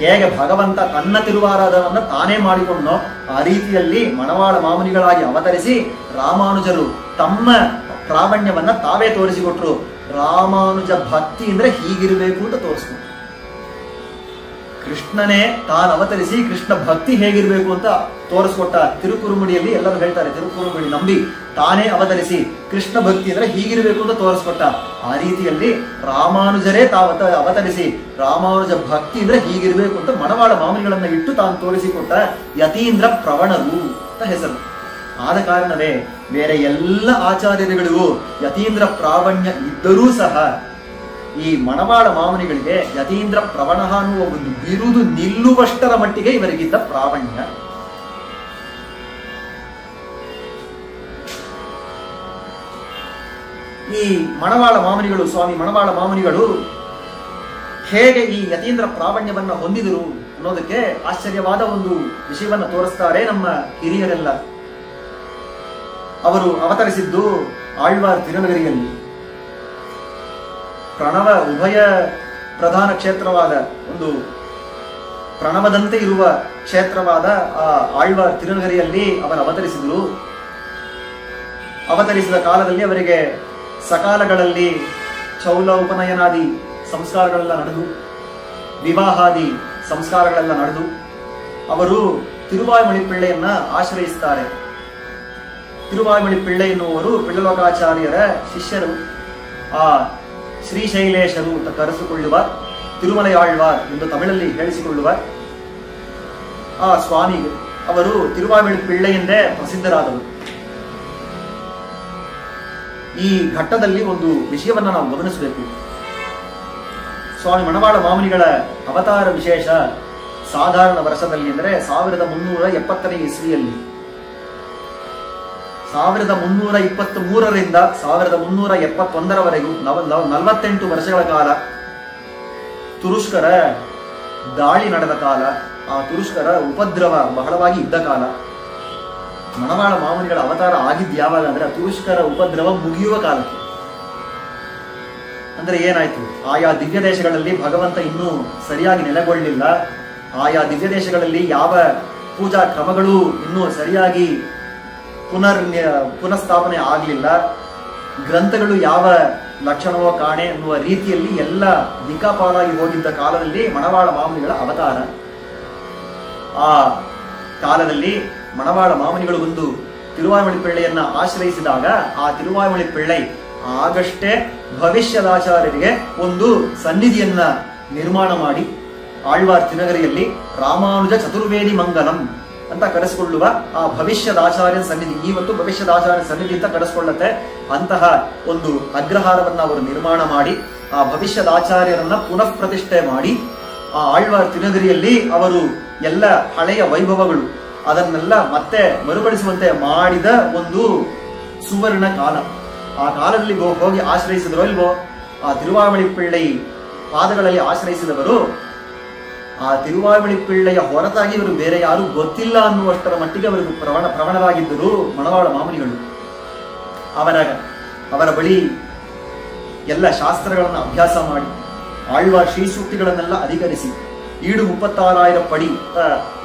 ಹೇಗೆ ಭಗವಂತ ತನ್ನ ತಿರುವಾರಾಧನವನ್ನ ತಾನೇ ಮಾಡಿಕೊಂಡೋ ಆ ರೀತಿಯಲ್ಲಿ ಮಣವಾಳ ಮಾಮುನಿಗಳಾಗಿ ಅವತರಿಸಿ ರಾಮಾನುಜರು ತಮ್ಮ ಪ್ರಾವಣ್ಯವನ್ನ ತಾವೇ ತೋರಿಸಿಕೊಟ್ರು. ರಾಮಾನುಜ ಭಕ್ತಿ ಅಂದ್ರೆ ಹೀಗಿರಬೇಕು ಅಂತ ತೋರಿಸ್ಕೊಟ್ರು. ಕೃಷ್ಣನೇ ತಾನು ಅವತರಿಸಿ ಕೃಷ್ಣ ಭಕ್ತಿ ಹೇಗಿರ್ಬೇಕು ಅಂತ ತೋರಿಸ್ಕೊಟ್ಟ. ತಿರುಕುರುಮುಡಿಯಲ್ಲಿ ಎಲ್ಲರೂ ಹೇಳ್ತಾರೆ, ತಿರುಕುರುಮುಡಿ ನಂಬಿ ತಾನೇ ಅವತರಿಸಿ ಕೃಷ್ಣ ಭಕ್ತಿ ಅಂದ್ರೆ ಹೀಗಿರ್ಬೇಕು ಅಂತ ತೋರಿಸ್ಕೊಟ್ಟ. ಆ ರೀತಿಯಲ್ಲಿ ರಾಮಾನುಜರೇ ಅವತರಿಸಿ ರಾಮಾನುಜ ಭಕ್ತಿ ಅಂದ್ರೆ ಹೀಗಿರ್ಬೇಕು ಅಂತ ಮಣವಾಳ ಮಾಮುನಿಗಳನ್ನ ಇಟ್ಟು ತಾನು ತೋರಿಸಿಕೊಟ್ಟ ಯತೀಂದ್ರ ಪ್ರವಣರು ಅಂತ ಹೆಸರು. ಆದ ಕಾರಣವೇ ಬೇರೆ ಎಲ್ಲ ಆಚಾರ್ಯರುಗಳಿಗೂ ಯತೀಂದ್ರ ಪ್ರಾವಣ್ಯ ಇದ್ದರೂ ಸಹ ಈ ಮಣವಾಳ ಮಾಮುನಿಗಳಿಗೆ ಯತೀಂದ್ರ ಪ್ರವಣ ಅನ್ನುವ ಒಂದು ಬಿರುದು ನಿಲ್ಲುವಷ್ಟರ ಮಟ್ಟಿಗೆ ಇವರಿಗಿದ್ದ ಪ್ರಾವಣ್ಯ. ಈ ಮಣವಾಳ ಮಾಮುನಿಗಳು, ಸ್ವಾಮಿ ಮಣವಾಳ ಮಾಮುನಿಗಳು ಹೇಗೆ ಈ ಯತೀಂದ್ರ ಪ್ರಾವಣ್ಯವನ್ನ ಹೊಂದಿದರು ಅನ್ನೋದಕ್ಕೆ ಆಶ್ಚರ್ಯವಾದ ಒಂದು ವಿಷಯವನ್ನ ತೋರಿಸ್ತಾರೆ ನಮ್ಮ ಹಿರಿಯರೆಲ್ಲ. ಅವರು ಅವತರಿಸಿದ್ದು ಆಳ್ವಾರ್ ತಿರುನಗರಿಯಲ್ಲಿ. ಪ್ರಣವ ಉಭಯ ಪ್ರಧಾನ ಕ್ಷೇತ್ರವಾದ ಒಂದು ಪ್ರಣವದಂತೆ ಇರುವ ಕ್ಷೇತ್ರವಾದ ಆ ಆಳ್ವಾರ್ ತಿರುನಗರಿಯಲ್ಲಿ ಅವರು ಅವತರಿಸಿದರು. ಅವತರಿಸಿದ ಕಾಲದಲ್ಲಿ ಅವರಿಗೆ ಸಕಾಲಗಳಲ್ಲಿ ಚೌಲ ಉಪನಯನಾದಿ ಸಂಸ್ಕಾರಗಳೆಲ್ಲ ನಡೆದು, ವಿವಾಹಾದಿ ಸಂಸ್ಕಾರಗಳೆಲ್ಲ ನಡೆದು ಅವರು ತಿರುವಾಯ್ಮಳಿ ಪಿಳ್ಳೆಯನ್ನ ಆಶ್ರಯಿಸುತ್ತಾರೆ. ತಿರುವಾಯ್ಮಳಿ ಪಿಳ್ಳೆ ಎನ್ನುವರು ಪಿಳ್ಳಲೋಕಾಚಾರ್ಯರ ಶಿಷ್ಯರು. ಆ ಶ್ರೀಶೈಲೇಶರು ಅಂತ ಕರೆಸಿಕೊಳ್ಳುವ ತಿರುಮಲಯಾಳ್ವಾರ್ ಎಂದು ತಮಿಳಲ್ಲಿ ಹೇಳಿಸಿಕೊಳ್ಳುವ ಆ ಸ್ವಾಮಿ ಅವರು ತಿರುವಾಯ್ಮಳಿ ಪಿಳ್ಳೆ ಎಂದೇ ಪ್ರಸಿದ್ಧರಾದವರು. ಈ ಘಟ್ಟದಲ್ಲಿ ಒಂದು ವಿಷಯವನ್ನ ನಾವು ಗಮನಿಸಬೇಕು. ಸ್ವಾಮಿ ಮಣವಾಳ ಮಾಮುನಿಗಳ ಅವತಾರ ವಿಶೇಷ ಸಾಧಾರಣ ವರ್ಷದಲ್ಲಿ ಅಂದರೆ 1370ನೇ ಇಸ್ವಿಯಲ್ಲಿ 1323ರಿಂದ 1371ರವರೆಗೂ 48 ವರ್ಷಗಳ ಕಾಲ ತುರುಷ್ಕರ ದಾಳಿ ನಡೆದ ಕಾಲ. ಆ ತುರುಷ್ಕರ ಉಪದ್ರವ ಬಹಳವಾಗಿ ಇದ್ದ ಕಾಲ. ಮಣವಾಳ ಮಾಮುನಿಗಳ ಅವತಾರ ಆಗಿದ್ದು ಯಾವಾಗ ಅಂದ್ರೆ ತುರುಷ್ಕರ ಉಪದ್ರವ ಮುಗಿಯುವ ಕಾಲಕ್ಕೆ. ಅಂದ್ರೆ ಏನಾಯ್ತು, ಆಯಾ ದಿವ್ಯ ದೇಶಗಳಲ್ಲಿ ಭಗವಂತ ಇನ್ನೂ ಸರಿಯಾಗಿ ನೆಲೆಗೊಳ್ಳಲಿಲ್ಲ. ಆಯಾ ದಿವ್ಯ ದೇಶಗಳಲ್ಲಿ ಯಾವ ಪೂಜಾ ಕ್ರಮಗಳು ಇನ್ನೂ ಸರಿಯಾಗಿ ಪುನಃಸ್ಥಾಪನೆ ಆಗಲಿಲ್ಲ. ಗ್ರಂಥಗಳು ಯಾವ ಲಕ್ಷಣವೋ ಕಾಣೆ ಎನ್ನುವ ರೀತಿಯಲ್ಲಿ ಎಲ್ಲ ದಿಕ್ಕಾಪಾಲಾಗಿ ಹೋಗಿದ್ದ ಕಾಲದಲ್ಲಿ ಮಣವಾಳ ಮಾಮುನಿಗಳ ಅವತಾರ. ಆ ಕಾಲದಲ್ಲಿ ಮಣವಾಳ ಮಾಮುನಿಗಳು ಒಂದು ತಿರುವಾಯ್ಮಳಿ ಪಿಳ್ಳೆಯನ್ನ ಆಶ್ರಯಿಸಿದಾಗ ಆ ತಿರುವಾಯ್ಮಳಿ ಪಿಳ್ಳೈ ಆಗಷ್ಟೇ ಭವಿಷ್ಯದಾಚಾರ್ಯರಿಗೆ ಒಂದು ಸನ್ನಿಧಿಯನ್ನ ನಿರ್ಮಾಣ ಮಾಡಿ ಆಳ್ವಾರ್ ತಿರುನಗರಿಯಲ್ಲಿ ರಾಮಾನುಜ ಚತುರ್ವೇದಿ ಮಂಗಲಂ ಅಂತ ಕರೆಸಿಕೊಳ್ಳುವ ಆ ಭವಿಷ್ಯದಾಚಾರ್ಯ ಸನ್ನಿಧಿ, ಇವತ್ತು ಭವಿಷ್ಯದಾಚಾರ್ಯ ಸನ್ನಿಧಿ ಅಂತ ಕರೆಸಿಕೊಳ್ಳುತ್ತೆ. ಅಂತಹ ಒಂದು ಅಗ್ರಹಾರವನ್ನ ಅವರು ನಿರ್ಮಾಣ ಮಾಡಿ ಆ ಭವಿಷ್ಯದಾಚಾರ್ಯರನ್ನ ಪುನಃ ಪ್ರತಿಷ್ಠೆ ಮಾಡಿ ಆ ಆಳ್ವಾರ್ ತಿರುನಗರಿಯಲ್ಲಿ ಅವರು ಎಲ್ಲ ಹಳೆಯ ವೈಭವಗಳು ಅದನ್ನೆಲ್ಲ ಮತ್ತೆ ಮರುಕಳಿಸುವಂತೆ ಮಾಡಿದ ಒಂದು ಸುವರ್ಣ ಕಾಲ. ಆ ಕಾಲದಲ್ಲಿ ಹೋಗಿ ಆಶ್ರಯಿಸಿದ್ರೋ ಇಲ್ವೋ, ಆ ತಿರುವಾಯ್ಮಳಿ ಪಿಳ್ಳೈ ಪಾದಗಳಲ್ಲಿ ಆಶ್ರಯಿಸಿದವರು ಆ ತಿರುವಾಯ್ಮಳಿ ಪಿಳ್ಳೆಯ ಹೊರತಾಗಿ ಇವರು ಬೇರೆ ಯಾರು ಗೊತ್ತಿಲ್ಲ ಅನ್ನುವಷ್ಟರ ಮಟ್ಟಿಗೆ ಅವರಿಗೆ ಪ್ರವಣರಾಗಿದ್ದರು ಮಣವಾಳ ಮಾಮುನಿಗಳು. ಅವರ ಬಳಿ ಎಲ್ಲ ಶಾಸ್ತ್ರಗಳನ್ನು ಅಭ್ಯಾಸ ಮಾಡಿ ಆಳ್ವಾರ್ ಶ್ರೀ ಸೂಕ್ತಿಗಳನ್ನೆಲ್ಲ ಅಧಿಕರಿಸಿ ಈಡು 36,000 ಪಡಿ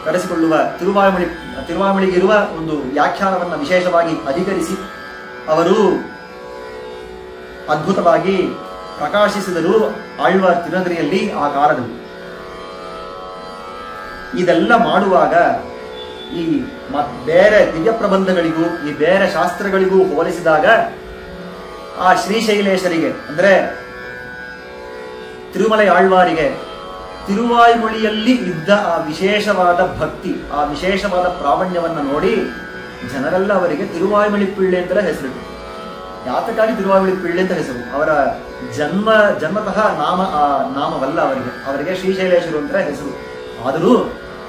ಕರೆಸಿಕೊಳ್ಳುವ ತಿರುವಾಯ್ಮಳಿಗಿರುವ ಒಂದು ವ್ಯಾಖ್ಯಾನವನ್ನ ವಿಶೇಷವಾಗಿ ಅಧಿಕರಿಸಿ ಅವರು ಅದ್ಭುತವಾಗಿ ಪ್ರಕಾಶಿಸಿದರು ಆಳ್ವಾರ್ ತಿರುನಗರಿಯಲ್ಲಿ ಆ ಕಾಲದಲ್ಲಿ. ಇದೆಲ್ಲ ಮಾಡುವಾಗ ಈ ಬೇರೆ ದಿವ್ಯ ಪ್ರಬಂಧಗಳಿಗೂ ಈ ಬೇರೆ ಶಾಸ್ತ್ರಗಳಿಗೂ ಹೋಲಿಸಿದಾಗ ಆ ಶ್ರೀಶೈಲೇಶರಿಗೆ ಅಂದ್ರೆ ತಿರುಮಲೆ ಆಳ್ವಾರಿಗೆ ತಿರುವಾಯ್ಮೊಳಿಯಲ್ಲಿ ಇದ್ದ ಆ ವಿಶೇಷವಾದ ಭಕ್ತಿ, ಆ ವಿಶೇಷವಾದ ಪ್ರಾವಣ್ಯವನ್ನ ನೋಡಿ ಜನರೆಲ್ಲ ಅವರಿಗೆ ತಿರುವಾಯ್ಮೊಳಿ ಪಿಳ್ಳೆ ಅಂತಲೇ ಹೆಸರಿಟ್ಟು. ಯಾತಕ್ಕಾಗಿ ತಿರುವಾಯ್ಮೊಳಿ ಪಿಳ್ಳೆ ಅಂತ ಹೆಸರು? ಅವರ ಜನ್ಮತಃ ನಾಮವಲ್ಲ ಅವರಿಗೆ ಶ್ರೀಶೈಲೇಶ್ವರು ಅಂತ ಹೆಸರು. ಆದರೂ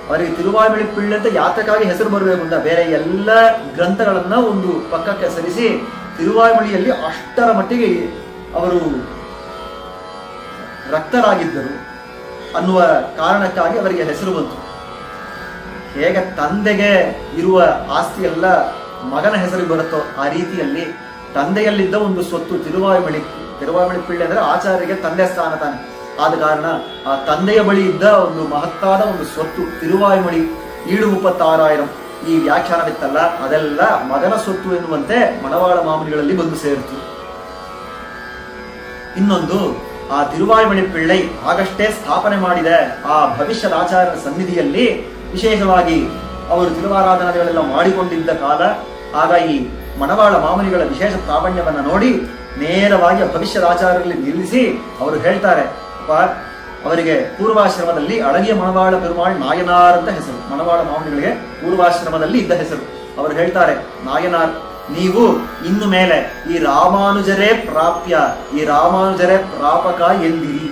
ಅವರಿಗೆ ತಿರುವಾಯ್ಮೊಳಿ ಪಿಳ್ಳೆ ಅಂತ ಯಾತಕ್ಕಾಗಿ ಹೆಸರು ಬರಬೇಕು ಅಂತ ಬೇರೆ ಎಲ್ಲ ಗ್ರಂಥಗಳನ್ನ ಒಂದು ಪಕ್ಕಕ್ಕೆ ಸರಿಸಿ ತಿರುವಾಯ್ಮೊಳಿಯಲ್ಲಿ ಅಷ್ಟರ ಮಟ್ಟಿಗೆ ಅವರು ರಕ್ತರಾಗಿದ್ದರು ಅನ್ನುವ ಕಾರಣಕ್ಕಾಗಿ ಅವರಿಗೆ ಹೆಸರು ಬಂತು. ಹೇಗೆ ತಂದೆಗೆ ಇರುವ ಆಸ್ತಿ ಎಲ್ಲ ಮಗನ ಹೆಸರಿಗೆ ಬರುತ್ತೋ ಆ ರೀತಿಯಲ್ಲಿ ತಂದೆಯಲ್ಲಿದ್ದ ಒಂದು ಸ್ವತ್ತು ತಿರುವಾಯ್ಮೊಳಿ ಪಿಳ್ಳೆ ಅಂದ್ರೆ ಆಚಾರ್ಯರಿಗೆ ತಂದೆ ಸ್ಥಾನ ತಾನೆ. ಆದ ಕಾರಣ ಆ ತಂದೆಯ ಬಳಿ ಇದ್ದ ಒಂದು ಮಹತ್ತಾದ ಒಂದು ಸ್ವತ್ತು ತಿರುವಾಯ್ಮೊಳಿ 736,000 ಈ ವ್ಯಾಖ್ಯಾನವಿತ್ತಲ್ಲ, ಅದೆಲ್ಲ ಮಗನ ಸ್ವತ್ತು ಎನ್ನುವಂತೆ ಮಣವಾಳ ಮಾಮುನಿಗಳಲ್ಲಿ ಬಂದು ಸೇರಿತು. ಇನ್ನೊಂದು, ಆ ತಿರುವಾಯ್ಮೊಳಿ ಪಿಳ್ಳೈ ಆಗಷ್ಟೇ ಸ್ಥಾಪನೆ ಮಾಡಿದ ಆ ಭವಿಷ್ಯದ ಆಚಾರ್ಯರ ಸನ್ನಿಧಿಯಲ್ಲಿ ವಿಶೇಷವಾಗಿ ಅವರು ತಿರುವಾರಾಧನೆಗಳೆಲ್ಲ ಮಾಡಿಕೊಂಡಿದ್ದ ಕಾಲ. ಆಗ ಈ ಮಣವಾಳ ಮಾಮುನಿಗಳ ವಿಶೇಷ ಪ್ರಾವಣ್ಯವನ್ನ ನೋಡಿ ನೇರವಾಗಿ ಭವಿಷ್ಯದ ಆಚಾರ್ಯರಲ್ಲಿ ನಿಲ್ಲಿಸಿ ಅವರು ಹೇಳ್ತಾರೆ, ಅವರಿಗೆ ಪೂರ್ವಾಶ್ರಮದಲ್ಲಿ ಅಳಗಿಯ ಮಣವಾಳ ಪೆರುಮಾಳ್ ನಾಯನಾರ್ ಅಂತ ಹೆಸರು. ಮಣವಾಳ ಮಾಮುನಿಗಳಿಗೆ ಪೂರ್ವಾಶ್ರಮದಲ್ಲಿ ಇದ್ದ ಹೆಸರು. ಅವರು ಹೇಳ್ತಾರೆ, ನಾಯನಾರ್, ನೀವು ಇನ್ನು ಮೇಲೆ ಈ ರಾಮಾನುಜರೇ ಪ್ರಾಪ್ಯ, ಈ ರಾಮಾನುಜರೇ ಪ್ರಾಪಕ ಎಂದಿರಿ.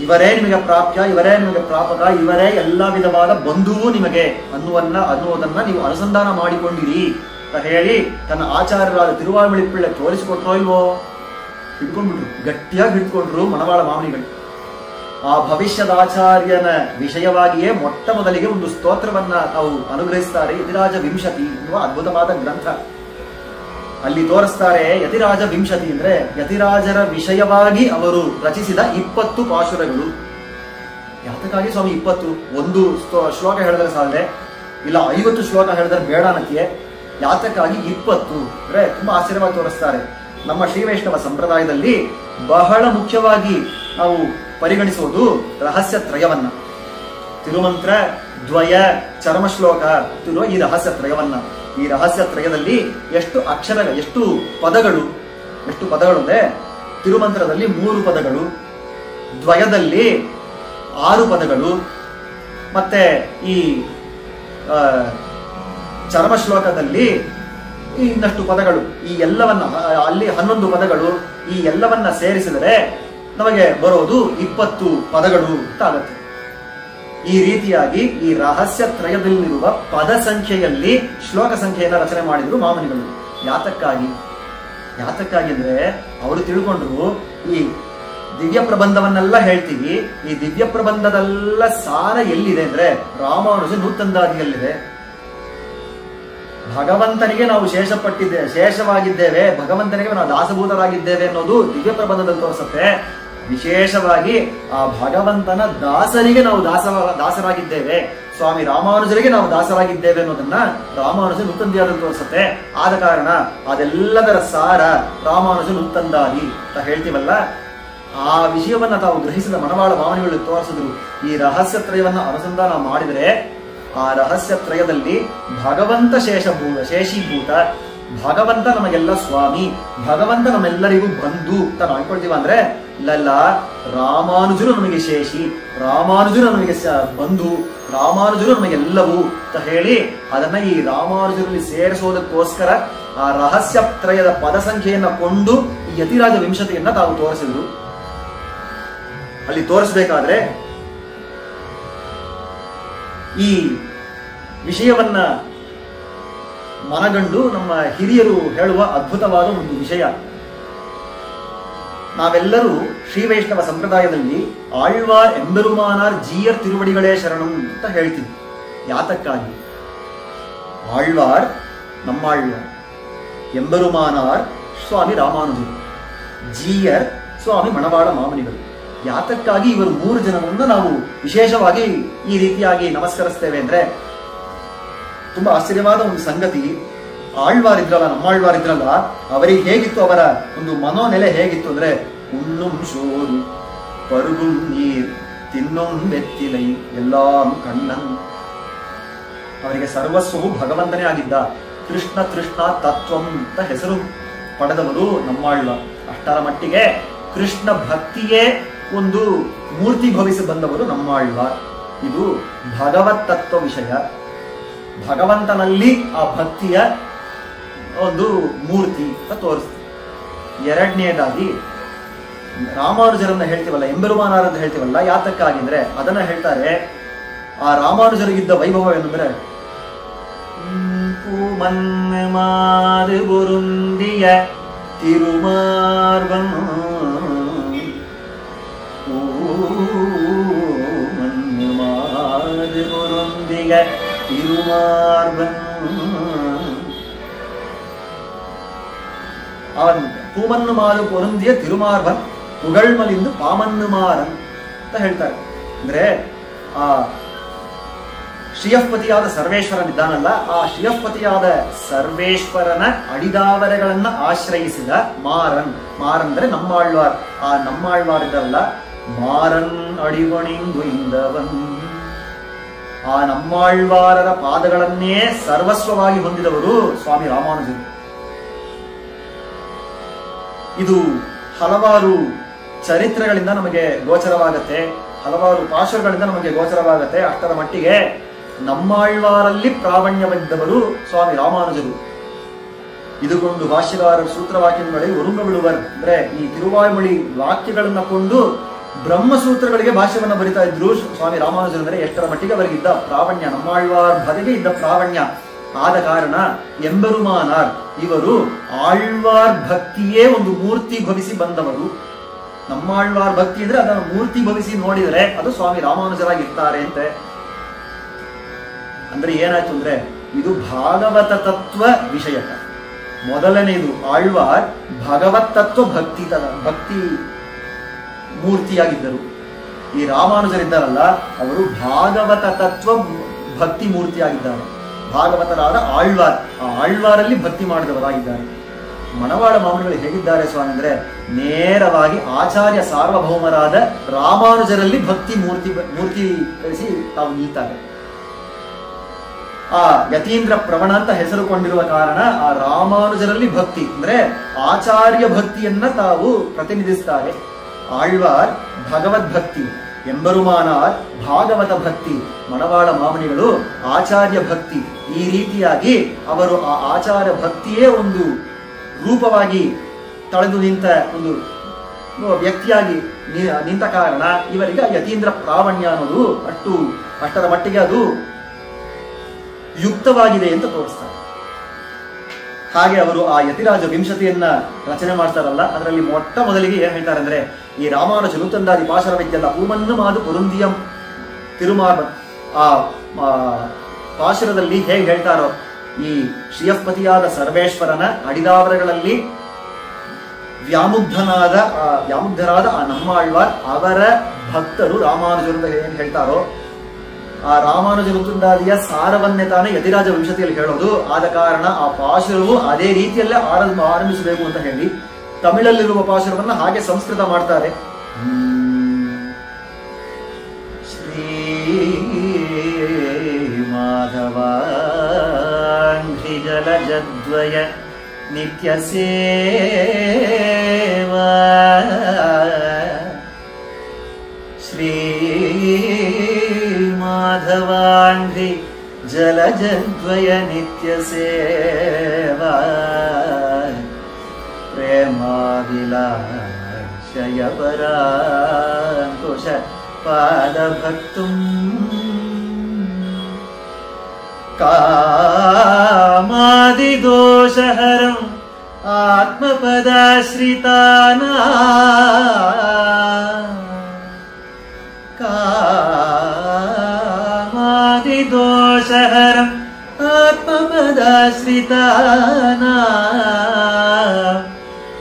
ಇವರೇ ನಿಮಗೆ ಪ್ರಾಪ್ಯ, ಇವರೇ ನಿಮಗೆ ಪ್ರಾಪಕ, ಇವರೇ ಎಲ್ಲಾ ವಿಧವಾದ ಬಂಧುವು ನಿಮಗೆ ಅನ್ನುವುದನ್ನ ನೀವು ಅನುಸಂಧಾನ ಮಾಡಿಕೊಂಡಿರಿ ಅಂತ ಹೇಳಿ ತನ್ನ ಆಚಾರ್ಯರಾದ ತಿರುವಾಯ್ಮೊಳಿ ಪಿಳ್ಳೆ ತೋರಿಸಿಕೊಟ್ರೋ ಇಲ್ವೋ? ಹಿಡ್ಕೊಂಡ್ಬಿಟ್ರು, ಗಟ್ಟಿಯಾಗಿ ಹಿಡ್ಕೊಂಡ್ರು ಮಣವಾಳ ಮಾಮುನಿಗಳು. ಆ ಭವಿಷ್ಯದ ಆಚಾರ್ಯನ ವಿಷಯವಾಗಿಯೇ ಮೊಟ್ಟ ಮೊದಲಿಗೆ ಒಂದು ಸ್ತೋತ್ರವನ್ನ ನಾವು ಅನುಗ್ರಹಿಸ್ತಾರೆ. ಯತಿರಾಜ ವಿಂಶತಿ ಎನ್ನುವ ಅದ್ಭುತವಾದ ಗ್ರಂಥ. ಅಲ್ಲಿ ತೋರಿಸ್ತಾರೆ ಯತಿರಾಜ ವಿಂಶತಿ ಅಂದ್ರೆ ಯತಿರಾಜರ ವಿಷಯವಾಗಿ ಅವರು ರಚಿಸಿದ 20 ಪಾಶುರಗಳು. ಯಾತಕ್ಕಾಗಿ ಸ್ವಾಮಿ 20? ಒಂದು ಶ್ಲೋಕ ಹೇಳಿದ್ರೆ ಸಾಲದೆ, ಇಲ್ಲ 50 ಶ್ಲೋಕ ಹೇಳಿದ್ರೆ ಬೇಡ ಅನ್ನತಿಯೇ? ಯಾತಕ್ಕಾಗಿ 20 ಅಂದ್ರೆ ತುಂಬಾ ಆಶ್ಚರ್ಯವಾಗಿ ತೋರಿಸ್ತಾರೆ. ನಮ್ಮ ಶ್ರೀ ವೈಷ್ಣವ ಸಂಪ್ರದಾಯದಲ್ಲಿ ಬಹಳ ಮುಖ್ಯವಾಗಿ ನಾವು ಪರಿಗಣಿಸುವುದು ರಹಸ್ಯ ತ್ರಯವನ್ನ. ತಿರುಮಂತ್ರ, ದ್ವಯ, ಚರ್ಮ ಶ್ಲೋಕ ಈ ರಹಸ್ಯ ತ್ರಯವನ್ನ. ಈ ರಹಸ್ಯ ತ್ರಯದಲ್ಲಿ ಎಷ್ಟು ಅಕ್ಷರಗಳು, ಎಷ್ಟು ಪದಗಳು ಅಂದ್ರೆ ತಿರುಮಂತ್ರದಲ್ಲಿ 3 ಪದಗಳು, ದ್ವಯದಲ್ಲಿ 6 ಪದಗಳು, ಮತ್ತೆ ಈ ಚರ್ಮ ಶ್ಲೋಕದಲ್ಲಿ ಇನ್ನಷ್ಟು ಪದಗಳು. ಈ ಎಲ್ಲವನ್ನ ಅಲ್ಲಿ 11 ಪದಗಳು. ಈ ಎಲ್ಲವನ್ನ ಸೇರಿಸಿದರೆ ನಮಗೆ ಬರೋದು 20 ಪದಗಳು ಅಂತ ಆಗುತ್ತೆ. ಈ ರೀತಿಯಾಗಿ ಈ ರಹಸ್ಯ ತ್ರಯದಲ್ಲಿರುವ ಪದ ಸಂಖ್ಯೆಯಲ್ಲಿ ಶ್ಲೋಕ ಸಂಖ್ಯೆಯನ್ನ ರಚನೆ ಮಾಡಿದ್ರು ಮಾಮುನಿಗಳು. ಯಾತಕ್ಕಾಗಿ ಅಂದ್ರೆ ಅವರು ತಿಳ್ಕೊಂಡ್ರು, ಈ ದಿವ್ಯ ಪ್ರಬಂಧವನ್ನೆಲ್ಲ ಹೇಳ್ತೀವಿ, ಈ ದಿವ್ಯ ಪ್ರಬಂಧದೆಲ್ಲ ಸಾರ ಎಲ್ಲಿದೆ ಅಂದ್ರೆ ರಾಮಾನುಜ ನೂತಂದಾದಿಯಲ್ಲಿದೆ. ಭಗವಂತನಿಗೆ ನಾವು ಶೇಷವಾಗಿದ್ದೇವೆ, ಭಗವಂತನಿಗೆ ನಾವು ದಾಸಭೂತರಾಗಿದ್ದೇವೆ ಅನ್ನೋದು ದಿವ್ಯ ಪ್ರಬಂಧದಲ್ಲಿ ತೋರಿಸುತ್ತೆ. ವಿಶೇಷವಾಗಿ ಆ ಭಗವಂತನ ದಾಸರಿಗೆ ನಾವು ದಾಸರಾಗಿದ್ದೇವೆ, ಸ್ವಾಮಿ ರಾಮಾನುಜರಿಗೆ ನಾವು ದಾಸರಾಗಿದ್ದೇವೆ ಅನ್ನೋದನ್ನ ರಾಮಾನುಜ ನೂತಂದಾದಿಯಲ್ಲಿ ತೋರಿಸುತ್ತೆ. ಆದ ಕಾರಣ ಅದೆಲ್ಲದರ ಸಾರ ರಾಮಾನುಜ ನೂತಂದಾದಿ ಅಂತ ಹೇಳ್ತೀವಲ್ಲ, ಆ ವಿಷಯವನ್ನ ತಾವು ಗ್ರಹಿಸಿದ ಮಣವಾಳ ಮಾಮುನಿಗಳು ತೋರಿಸಿದ್ರು. ಈ ರಹಸ್ಯ ತ್ರಯವನ್ನ ಅನುಸಂಧಾನ ಮಾಡಿದರೆ ಆ ರಹಸ್ಯ ತ್ರಯದಲ್ಲಿ ಭಗವಂತ ಶೇಷೀಭೂತ, ಭಗವಂತ ನಮಗೆಲ್ಲ ಸ್ವಾಮಿ, ಭಗವಂತ ನಮ್ಮೆಲ್ಲರಿಗೂ ಬಂಧು ಅಂತ ನಾವು ಅನ್ಕೊಳ್ತೀವ ಅಂದ್ರೆ ಇಲ್ಲಲ್ಲ, ರಾಮಾನುಜರು ನಮಗೆ ಶೇಷಿ, ರಾಮಾನುಜರು ನಮಗೆ ಬಂಧು, ರಾಮಾನುಜರು ನಮಗೆಲ್ಲವೂ ಅಂತ ಹೇಳಿ ಅದನ್ನ ಈ ರಾಮಾನುಜರಲ್ಲಿ ಸೇರಿಸೋದಕ್ಕೋಸ್ಕರ ಆ ರಹಸ್ಯ ತ್ರಯದ ಪದ ಸಂಖ್ಯೆಯನ್ನ ಕೊಂಡು ಈ ಯತಿರಾಜ ವಿಂಶತಿಯನ್ನ ತಾವು ತೋರಿಸಿದ್ರು. ಅಲ್ಲಿ ತೋರಿಸಬೇಕಾದ್ರೆ ಈ ವಿಷಯವನ್ನ ಮನಗಂಡು ನಮ್ಮ ಹಿರಿಯರು ಹೇಳುವ ಅದ್ಭುತವಾದ ಒಂದು ವಿಷಯ. ನಾವೆಲ್ಲರೂ ಶ್ರೀ ವೈಷ್ಣವ ಸಂಪ್ರದಾಯದಲ್ಲಿ ಆಳ್ವಾರ್ ಎಂಬೆರುಮಾನಾರ್ ಜೀಯರ್ ತಿರುವಡಿಗಳೇ ಶರಣಂ ಅಂತ ಹೇಳ್ತೀವಿ. ಯಾತಕ್ಕಾಗಿ? ಆಳ್ವಾರ್ ನಮ್ಮಾಳ್ವಾರ್, ಎಂಬೆರುಮಾನಾರ್ ಸ್ವಾಮಿ ರಾಮಾನುಜರು, ಜೀಯರ್ ಸ್ವಾಮಿ ಮಣವಾಳ ಮಾಮುನಿಗಳು. ಯಾತಕ್ಕಾಗಿ ಇವರು 3 ಜನರನ್ನ ನಾವು ವಿಶೇಷವಾಗಿ ಈ ರೀತಿಯಾಗಿ ನಮಸ್ಕರಿಸ್ತೇವೆ ಅಂದ್ರೆ ತುಂಬಾ ಆಶ್ಚರ್ಯವಾದ ಒಂದು ಸಂಗತಿ. ಆಳ್ವಾರಿದ್ರಲ್ಲ, ನಮ್ಮಾಳ್ವಾರಿದ್ರಲ್ಲ, ಅವರಿಗೆ ಹೇಗಿತ್ತು, ಅವರ ಒಂದು ಮನೋನೆಲೆ ಹೇಗಿತ್ತು ಅಂದ್ರೆ ಉಣ್ಣುಂ ಶೋರು ಪರುಗುಂ ನೀರ್ ತಿನ್ನೊಂ ಬೆತ್ತಿಲೈ ಎಲ್ಲಾಂ ಕಣ್ಣನ್. ಅವರಿಗೆ ಸರ್ವಸ್ವವು ಭಗವಂತನೇ ಆಗಿದ್ದ. ಕೃಷ್ಣ ಕೃಷ್ಣ ತತ್ವಂ ಅಂತ ಹೆಸರು ಪಡೆದವರು ನಮ್ಮಾಳ್ವ. ಅಷ್ಟರ ಮಟ್ಟಿಗೆ ಕೃಷ್ಣ ಭಕ್ತಿಯೇ ಒಂದು ಮೂರ್ತಿ ಭವಿಸಿ ಬಂದವರು ನಮ್ಮಾಳ್ವ. ಇದು ಭಗವತ್ ತತ್ವ ವಿಷಯ. ಭಗವಂತನಲ್ಲಿ ಆ ಭಕ್ತಿಯ ಒಂದು ಮೂರ್ತಿ ಅಂತ ತೋರಿಸ್ತೀವಿ. ಎರಡನೇದಾಗಿ ರಾಮಾನುಜರನ್ನ ಹೇಳ್ತೀವಲ್ಲ, ಎಂಬೆರುಮಾನಾರ್ ಅಂತ ಹೇಳ್ತೀವಲ್ಲ, ಯಾತಕ್ಕಾಗಿದ್ರೆ ಅದನ್ನ ಹೇಳ್ತಾರೆ. ಆ ರಾಮಾನುಜರಿಗಿದ್ದ ವೈಭವ ಏನಂದ್ರೆ பூமன்மாது பொருந்திய திருமார்பம், பூமன்மாது பொருந்திய திருமார்பம். அவன் பூமನ್ನು ಮಾರು ಪೊರುಂದಿಯ ತಿರುಮಾರ್ಬನ್ ಪುಗಳ್ಮಲಿಂದು ಪಾಮನ್ನು ಮಾರನ್ ಅಂತ ಹೇಳ್ತಾರೆ. ಅಂದ್ರೆ ಆ ಶ್ರೀಯಃಪತಿಯಾದ ಸರ್ವೇಶ್ವರನಿದ್ದಾನಲ್ಲ, ಆ ಶ್ರೀಯಃಪತಿಯಾದ ಸರ್ವೇಶ್ವರನ ಅಡಿದಾವರೆಗಳನ್ನ ಆಶ್ರಯಿಸಿದ ಮಾರನ್. ಮಾರನ್ ಅಂದ್ರೆ ನಮ್ಮಾಳ್ವಾರ್. ಆ ನಮ್ಮಾಳ್ವಾರ್ ಇದ್ದಾರಲ್ಲ, ಮಾರನ್ ಅಡಿವಣಿಂದು ಇಂದವನ್. ಆ ನಮ್ಮಾಳ್ವಾರರ ಪಾದಗಳನ್ನೇ ಸರ್ವಸ್ವವಾಗಿ ಹೊಂದಿದವರು ಸ್ವಾಮಿ ರಾಮಾನುಜರು. ಇದು ಹಲವಾರು ಚರಿತ್ರೆಗಳಿಂದ ನಮಗೆ ಗೋಚರವಾಗತ್ತೆ, ಹಲವಾರು ಪಾಶುಗಳಿಂದ ನಮಗೆ ಗೋಚರವಾಗತ್ತೆ. ಅಷ್ಟರ ಮಟ್ಟಿಗೆ ನಮ್ಮಾಳ್ವಾರಲ್ಲಿ ಪ್ರಾವಣ್ಯವಿದ್ದವರು ಸ್ವಾಮಿ ರಾಮಾನುಜರು. ಇದುಕೊಂಡು ಭಾಷ್ಯಗಾರರ ಸೂತ್ರವಾಕ್ಯಗಳಲ್ಲಿ ಒರುಂಗ ಬಿಡುವರು. ಅಂದ್ರೆ ಈ ತಿರುವಾಯ್ಮೊಳಿ ವಾಕ್ಯಗಳನ್ನ ಕೊಂಡು ಬ್ರಹ್ಮಸೂತ್ರಗಳಿಗೆ ಭಾಷ್ಯವನ್ನ ಬರಿತಾ ಇದ್ರು ಸ್ವಾಮಿ ರಾಮಾನುಜರು. ಅಂದ್ರೆ ಎಷ್ಟರ ಮಟ್ಟಿಗೆ ಅವರಿಗಿದ್ದ ಪ್ರಾವಣ್ಯ, ನಮ್ಮಾಳ್ವಾರ್ ಬದಿಗೆ ಇದ್ದ ಪ್ರಾವಣ್ಯ ಆದ ಕಾರಣ ಎಂಬೆರುಮಾನಾರ್ ಇವರು ಆಳ್ವಾರ್ ಭಕ್ತಿಯೇ ಒಂದು ಮೂರ್ತಿ ಭವಿಸಿ ಬಂದವರು. ನಮ್ಮಾಳ್ವಾರ್ ಭಕ್ತಿ ಅಂದ್ರೆ ಅದನ್ನು ಮೂರ್ತಿ ಭವಿಸಿ ನೋಡಿದರೆ ಅದು ಸ್ವಾಮಿ ರಾಮಾನುಜರಾಗಿರ್ತಾರೆ ಅಂತೆ. ಅಂದ್ರೆ ಏನಾಯ್ತು ಅಂದ್ರೆ ಇದು ಭಾಗವತ ತತ್ವ ವಿಷಯಕ. ಮೊದಲನೇದು ಆಳ್ವಾರ್ ಭಗವತ್ ತತ್ವ ಭಕ್ತಿ ಮೂರ್ತಿಯಾಗಿದ್ದರು. ಈ ರಾಮಾನುಜರಿದ್ದಾರಲ್ಲ, ಅವರು ಭಾಗವತ ತತ್ವ ಭಕ್ತಿ ಮೂರ್ತಿಯಾಗಿದ್ದಾರೆ. ಭಾಗವತರಾದ ಆಳ್ವಾರ್, ಆ ಆಳ್ವಾರಲ್ಲಿ ಭಕ್ತಿ ಮಾಡಿದವರಾಗಿದ್ದಾರೆ. ಮಣವಾಳ ಮಾಮನಿಗಳು ಹೇಗಿದ್ದಾರೆ ಸ್ವಾಮಿ ಅಂದ್ರೆ ನೇರವಾಗಿ ಆಚಾರ್ಯ ಸಾರ್ವಭೌಮರಾದ ರಾಮಾನುಜರಲ್ಲಿ ಭಕ್ತಿ ಮೂರ್ತಿಸಿ ತಾವು ನಿಲ್ತಾರೆ. ಆ ಯತೀಂದ್ರ ಪ್ರವಣ ಅಂತ ಹೆಸರುಕೊಂಡಿರುವ ಕಾರಣ ಆ ರಾಮಾನುಜರಲ್ಲಿ ಭಕ್ತಿ ಅಂದ್ರೆ ಆಚಾರ್ಯ ಭಕ್ತಿಯನ್ನ ತಾವು ಪ್ರತಿನಿಧಿಸ್ತಾರೆ. ಆಳ್ವಾರ್ ಭಗವದ್ಭಕ್ತಿ, ಎಂಬೆರುಮಾನಾರ್ ಭಾಗವತ ಭಕ್ತಿ, ಮಣವಾಳ ಮಾಮನಿಗಳು ಆಚಾರ್ಯ ಭಕ್ತಿ. ಈ ರೀತಿಯಾಗಿ ಅವರು ಆ ಆಚಾರ್ಯ ಭಕ್ತಿಯೇ ಒಂದು ರೂಪವಾಗಿ ತಳೆದು ನಿಂತ ಒಂದು ವ್ಯಕ್ತಿಯಾಗಿ ನಿಂತ ಕಾರಣ ಇವರಿಗೆ ಯತೀಂದ್ರ ಪ್ರಾವಣ್ಯ ಅನ್ನೋದು ಅಷ್ಟರ ಮಟ್ಟಿಗೆ ಅದು ಯುಕ್ತವಾಗಿದೆ ಅಂತ ತೋರಿಸ್ತಾರೆ. ಹಾಗೆ ಅವರು ಆ ಯತಿರಾಜ ವಿಂಶತಿಯನ್ನ ರಚನೆ ಮಾಡ್ತಾರಲ್ಲ, ಅದರಲ್ಲಿ ಮೊಟ್ಟ ಮೊದಲಿಗೆ ಏನ್ ಹೇಳ್ತಾರೆ ಅಂದ್ರೆ ಈ ರಾಮಾನುಜರು ತಂದಾದಿ ಪಾಶರ ವಿದ್ಯಲ್ಲ ಹೂಮನ್ನು ಮಾದು ಪೊರುಂದಿಯಂ ತಿರುಮಾರ್ಬನ್. ಆ ಪಾಶುರದಲ್ಲಿ ಹೇಗೆ ಹೇಳ್ತಾರೋ, ಈ ಶ್ರೀಯಃಪತಿಯಾದ ಸರ್ವೇಶ್ವರನ ಅಡಿದಾವರಗಳಲ್ಲಿ ವ್ಯಾಮುಗ್ಧರಾದ ಆ ನಮ್ಮಾಳ್ವಾರ್ ಅವರ ಭಕ್ತರು ರಾಮಾನುಜರು ಏನ್ ಹೇಳ್ತಾರೋ ಆ ರಾಮಾನುಜರು ತುಂದಾದಿಯ ಸಾರವನ್ನೇ ತಾನೇ ಯತಿರಾಜ ವಿಂಶತಿಯಲ್ಲಿ ಹೇಳೋದು. ಆದ ಕಾರಣ ಆ ಪಾಶುರವು ಅದೇ ರೀತಿಯಲ್ಲೇ ಆರಂಭಿಸಬೇಕು ಅಂತ ಹೇಳಿ ತಮಿಳಲ್ಲಿರುವ ಪಾಶುರವನ್ನ ಹಾಗೆ ಸಂಸ್ಕೃತ ಮಾಡ್ತಾರೆ. ಶ್ರೀ ಮಾಧವಾಂಘ್ರಿ ಜಲಜದ್ವಯ ನಿತ್ಯ ಸೇವಾ, ಶ್ರೀ ಮಾಧವಾಂಘ್ರಿ ಜಲಜದ್ವಯ ನಿತ್ಯ ಸೇವಾ, ಪ್ರೇಮಾವಿಲಾಶಯ ಪರಾಂಕುಶ ಪಾದಭಕ್ತುಂ, ಕಾಮಾದಿದೋಷಹರಂ ಆತ್ಮಪದಾಶ್ರಿತಾನಾ, ಕಾಮಾದಿದೋಷಹರಂ ಆತ್ಮಪದಾಶ್ರಿತಾನಾ,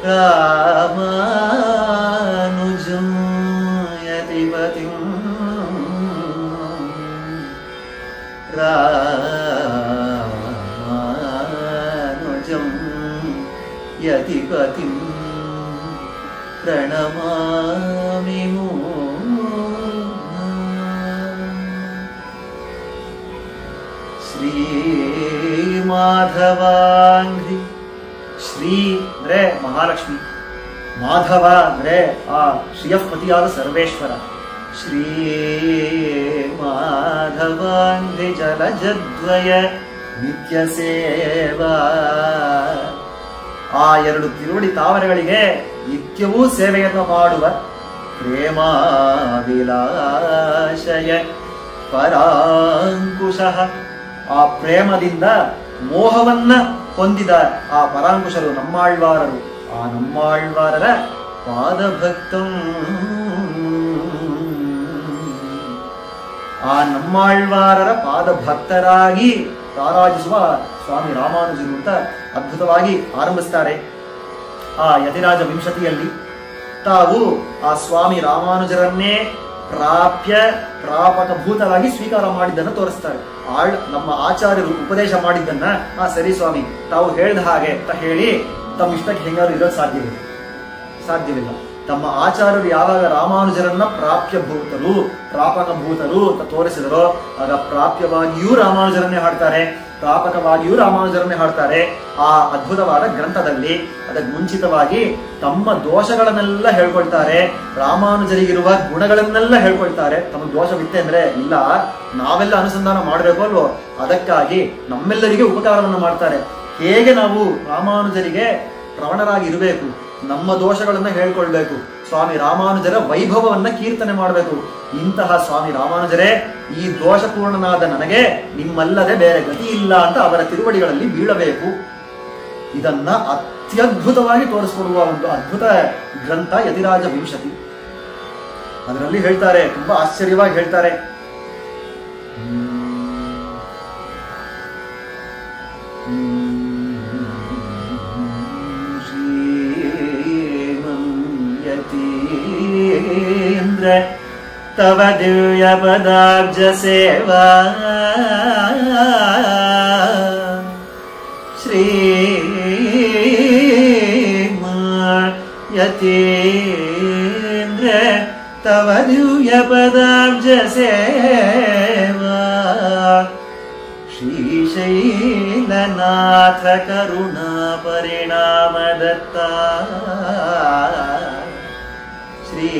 ರಾಮಾನುಜಂ ಯತಿಪತಿಂ, ರಾಮಾನುಜಂ ಯತಿಪತಿಂ ಪ್ರಣಮಾಮಿ ಶ್ರೀ ಮಾಧವಾಂಘ್ರಿ. ಶ್ರೀ ಅಂದ್ರೆ ಮಹಾಲಕ್ಷ್ಮಿ, ಮಾಧವ ಅಂದ್ರೆ ಆ ಶ್ರೀಯಪತಿಯಾದ ಸರ್ವೇಶ್ವರ. ಶ್ರೀ ಮಾಧವಾಂಘ್ರಿ ಜಲಜದ್ವಯ ನಿತ್ಯ ಸೇವಾ. ಆ ಎರಡು ತಿರುವಡಿ ತಾವರೆಗಳಿಗೆ ನಿತ್ಯವೂ ಸೇವೆಯನ್ನು ಮಾಡುವ ಪ್ರೇಮಾವಿಲಾಶಯ ಪರಾಂಕುಶಃ. ಆ ಪ್ರೇಮದಿಂದ ಮೋಹವನ್ನ ಹೊಂದಿದ ಆ ಪರಾಂಕುಶರು ನಮ್ಮಾಳ್ವಾರರು. ಆ ನಮ್ಮಾಳ್ವಾರರ ಪಾದಭಕ್ತಂ. ಆ ನಮ್ಮಾಳ್ವಾರರ ಪಾದಭಕ್ತರಾಗಿ ತಾರಾಜಿಸುವ ಸ್ವಾಮಿ ರಾಮಾನುಜರು ಅಂತ ಅದ್ಭುತವಾಗಿ ಆರಂಭಿಸ್ತಾರೆ. ಆ ಯತಿರಾಜ ವಿಂಶತಿಯಲ್ಲಿ ತಾವು ಆ ಸ್ವಾಮಿ ರಾಮಾನುಜರನ್ನೇ ಪ್ರಾಪಕಭೂತರಾಗಿ ಸ್ವೀಕಾರ ಮಾಡಿದ್ದನ್ನು ತೋರಿಸ್ತಾರೆ. ನಮ್ಮ ಆಚಾರ್ಯರು ಉಪದೇಶ ಮಾಡಿದ್ದನ್ನ ಸರಿ ಸ್ವಾಮಿ ತಾವು ಹೇಳಿದ ಹಾಗೆ ಅಂತ ಹೇಳಿ ತಮ್ಮ ಇಷ್ಟಕ್ಕೆ ಹೆಂಗಾರು ಇರೋದು ಸಾಧ್ಯವಿಲ್ಲ. ತಮ್ಮ ಆಚಾರ್ಯರು ಯಾವಾಗ ರಾಮಾನುಜರನ್ನ ಪ್ರಾಪ್ಯಭೂತರು ಪ್ರಾಪಕಭೂತರು ಅಂತ ತೋರಿಸಿದರೋ ಆಗ ಪ್ರಾಪ್ಯವಾಗಿಯೂ ರಾಮಾನುಜರನ್ನೇ ಹಾಡ್ತಾರೆ, ಪ್ರಾಪಕವಾಗಿಯೂ ರಾಮಾನುಜರನ್ನೇ ಹಾಡ್ತಾರೆ. ಆ ಅದ್ಭುತವಾದ ಗ್ರಂಥದಲ್ಲಿ ಅದಕ್ಕೆ ಮುಂಚಿತವಾಗಿ ತಮ್ಮ ದೋಷಗಳನ್ನೆಲ್ಲ ಹೇಳ್ಕೊಳ್ತಾರೆ, ರಾಮಾನುಜರಿಗಿರುವ ಗುಣಗಳನ್ನೆಲ್ಲ ಹೇಳ್ಕೊಳ್ತಾರೆ. ತಮಗೆ ದೋಷವಿತ್ತೆ ಅಂದ್ರೆ ಇಲ್ಲ, ನಾವೆಲ್ಲ ಅನುಸಂಧಾನ ಮಾಡಬೇಕು ಅಲ್ವೋ, ಅದಕ್ಕಾಗಿ ನಮ್ಮೆಲ್ಲರಿಗೆ ಉಪಕಾರವನ್ನು ಮಾಡ್ತಾರೆ. ಹೇಗೆ ನಾವು ರಾಮಾನುಜರಿಗೆ ಪ್ರವಣರಾಗಿ ಇರಬೇಕು, ನಮ್ಮ ದೋಷಗಳನ್ನ ಹೇಳ್ಕೊಳ್ಬೇಕು, ಸ್ವಾಮಿ ರಾಮಾನುಜರ ವೈಭವವನ್ನ ಕೀರ್ತನೆ ಮಾಡಬೇಕು. ಇಂತಹ ಸ್ವಾಮಿ ರಾಮಾನುಜರೇ, ಈ ದೋಷಪೂರ್ಣನಾದ ನನಗೆ ನಿಮ್ಮಲ್ಲದೆ ಬೇರೆ ಗತಿ ಇಲ್ಲ ಅಂತ ಅವರ ತಿರುವಡಿಗಳಲ್ಲಿ ಬೀಳಬೇಕು. ಇದನ್ನ ಅತ್ಯದ್ಭುತವಾಗಿ ತೋರಿಸಿಕೊಡುವ ಒಂದು ಅದ್ಭುತ ಗ್ರಂಥ ಯತಿರಾಜ ವಿಂಶತಿ. ಅದರಲ್ಲಿ ಹೇಳ್ತಾರೆ, ತುಂಬಾ ಆಶ್ಚರ್ಯವಾಗಿ ಹೇಳ್ತಾರೆ, ತವ ದಿವ್ಯ ಪದಾಬ್ಜ ಸೇವಾ ಶ್ರೀ ಯತೀಂದ್ರ ತವ ದಿವ್ಯ ಪದಾಬ್ಜ ಸೇವಾ ಶ್ರೀಶೈಲನಾಥ ಕರುಣಾ ಪರಿಣಾಮ ದತ್ತ ಶ್ರೀ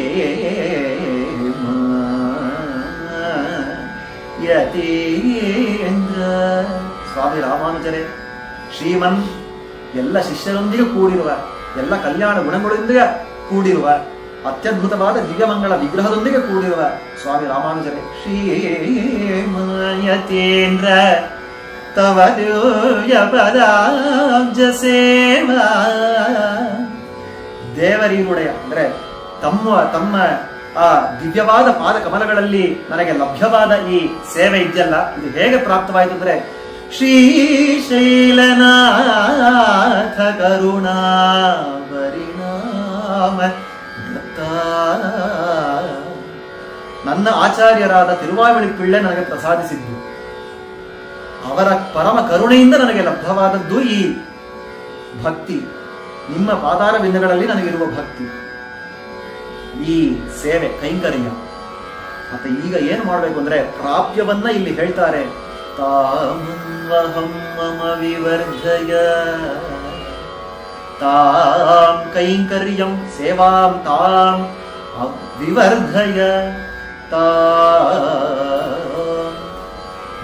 ಯತೀಂದ್ರ. ಸ್ವಾಮಿ ರಾಮಾನುಜರೇ ಶ್ರೀಮನ್, ಎಲ್ಲ ಶಿಷ್ಯರೊಂದಿಗೆ ಕೂಡಿರುವ, ಎಲ್ಲ ಕಲ್ಯಾಣ ಗುಣಗಳೊಂದಿಗೆ ಕೂಡಿರುವ, ಅತ್ಯದ್ಭುತವಾದ ದಿವ್ಯಮಂಗಳ ವಿಗ್ರಹದೊಂದಿಗೆ ಕೂಡಿರುವ ಸ್ವಾಮಿ ರಾಮಾನುಜರೇ ಶ್ರೀಯತೀಂದ್ರ ತವ ದಿವ್ಯ ಪದಾಬ್ಜ ಸೇವಾ. ದೇವರೀನುಡೆಯ ಅಂದ್ರೆ ತಮ್ಮ ಆ ದಿವ್ಯವಾದ ಪಾದ ಕಮಲಗಳಲ್ಲಿ ನನಗೆ ಲಭ್ಯವಾದ ಈ ಸೇವೆ ಇದೆಯಲ್ಲ, ಇದು ಹೇಗೆ ಪ್ರಾಪ್ತವಾಯಿತು ಅಂದ್ರೆ ಶ್ರೀಶೈಲನಾಥ ಕರುಣಾ ಪರಿಣಾಮ ದತ್ತ. ನನ್ನ ಆಚಾರ್ಯರಾದ ತಿರುವಾವಳಿ ಪಿಳ್ಳೆ ನನಗೆ ಪ್ರಸಾದಿಸಿದ್ದು, ಅವರ ಪರಮ ಕರುಣೆಯಿಂದ ನನಗೆ ಲಭ್ಯವಾದದ್ದು ಈ ಭಕ್ತಿ. ನಿಮ್ಮ ಪಾದಾರ ಬಿಂದುಗಳಲ್ಲಿ ನನಗಿರುವ ಭಕ್ತಿ, ಈ ಸೇವೆ ಕೈಂಕರ್ಯ. ಮತ್ತೆ ಈಗ ಏನು ಮಾಡಬೇಕು ಅಂದ್ರೆ ಪ್ರಾಪ್ಯವನ್ನ ಇಲ್ಲಿ ಹೇಳ್ತಾರೆ, ತಾಮನ್ವಹಂ ಮಮ ವಿವರ್ಧಯ ತಾಂ ಕೈಂಕರ್ಯಂ ಸೇವಾಂ ತಾಂ ವಿವರ್ಧಯ ತಾಂ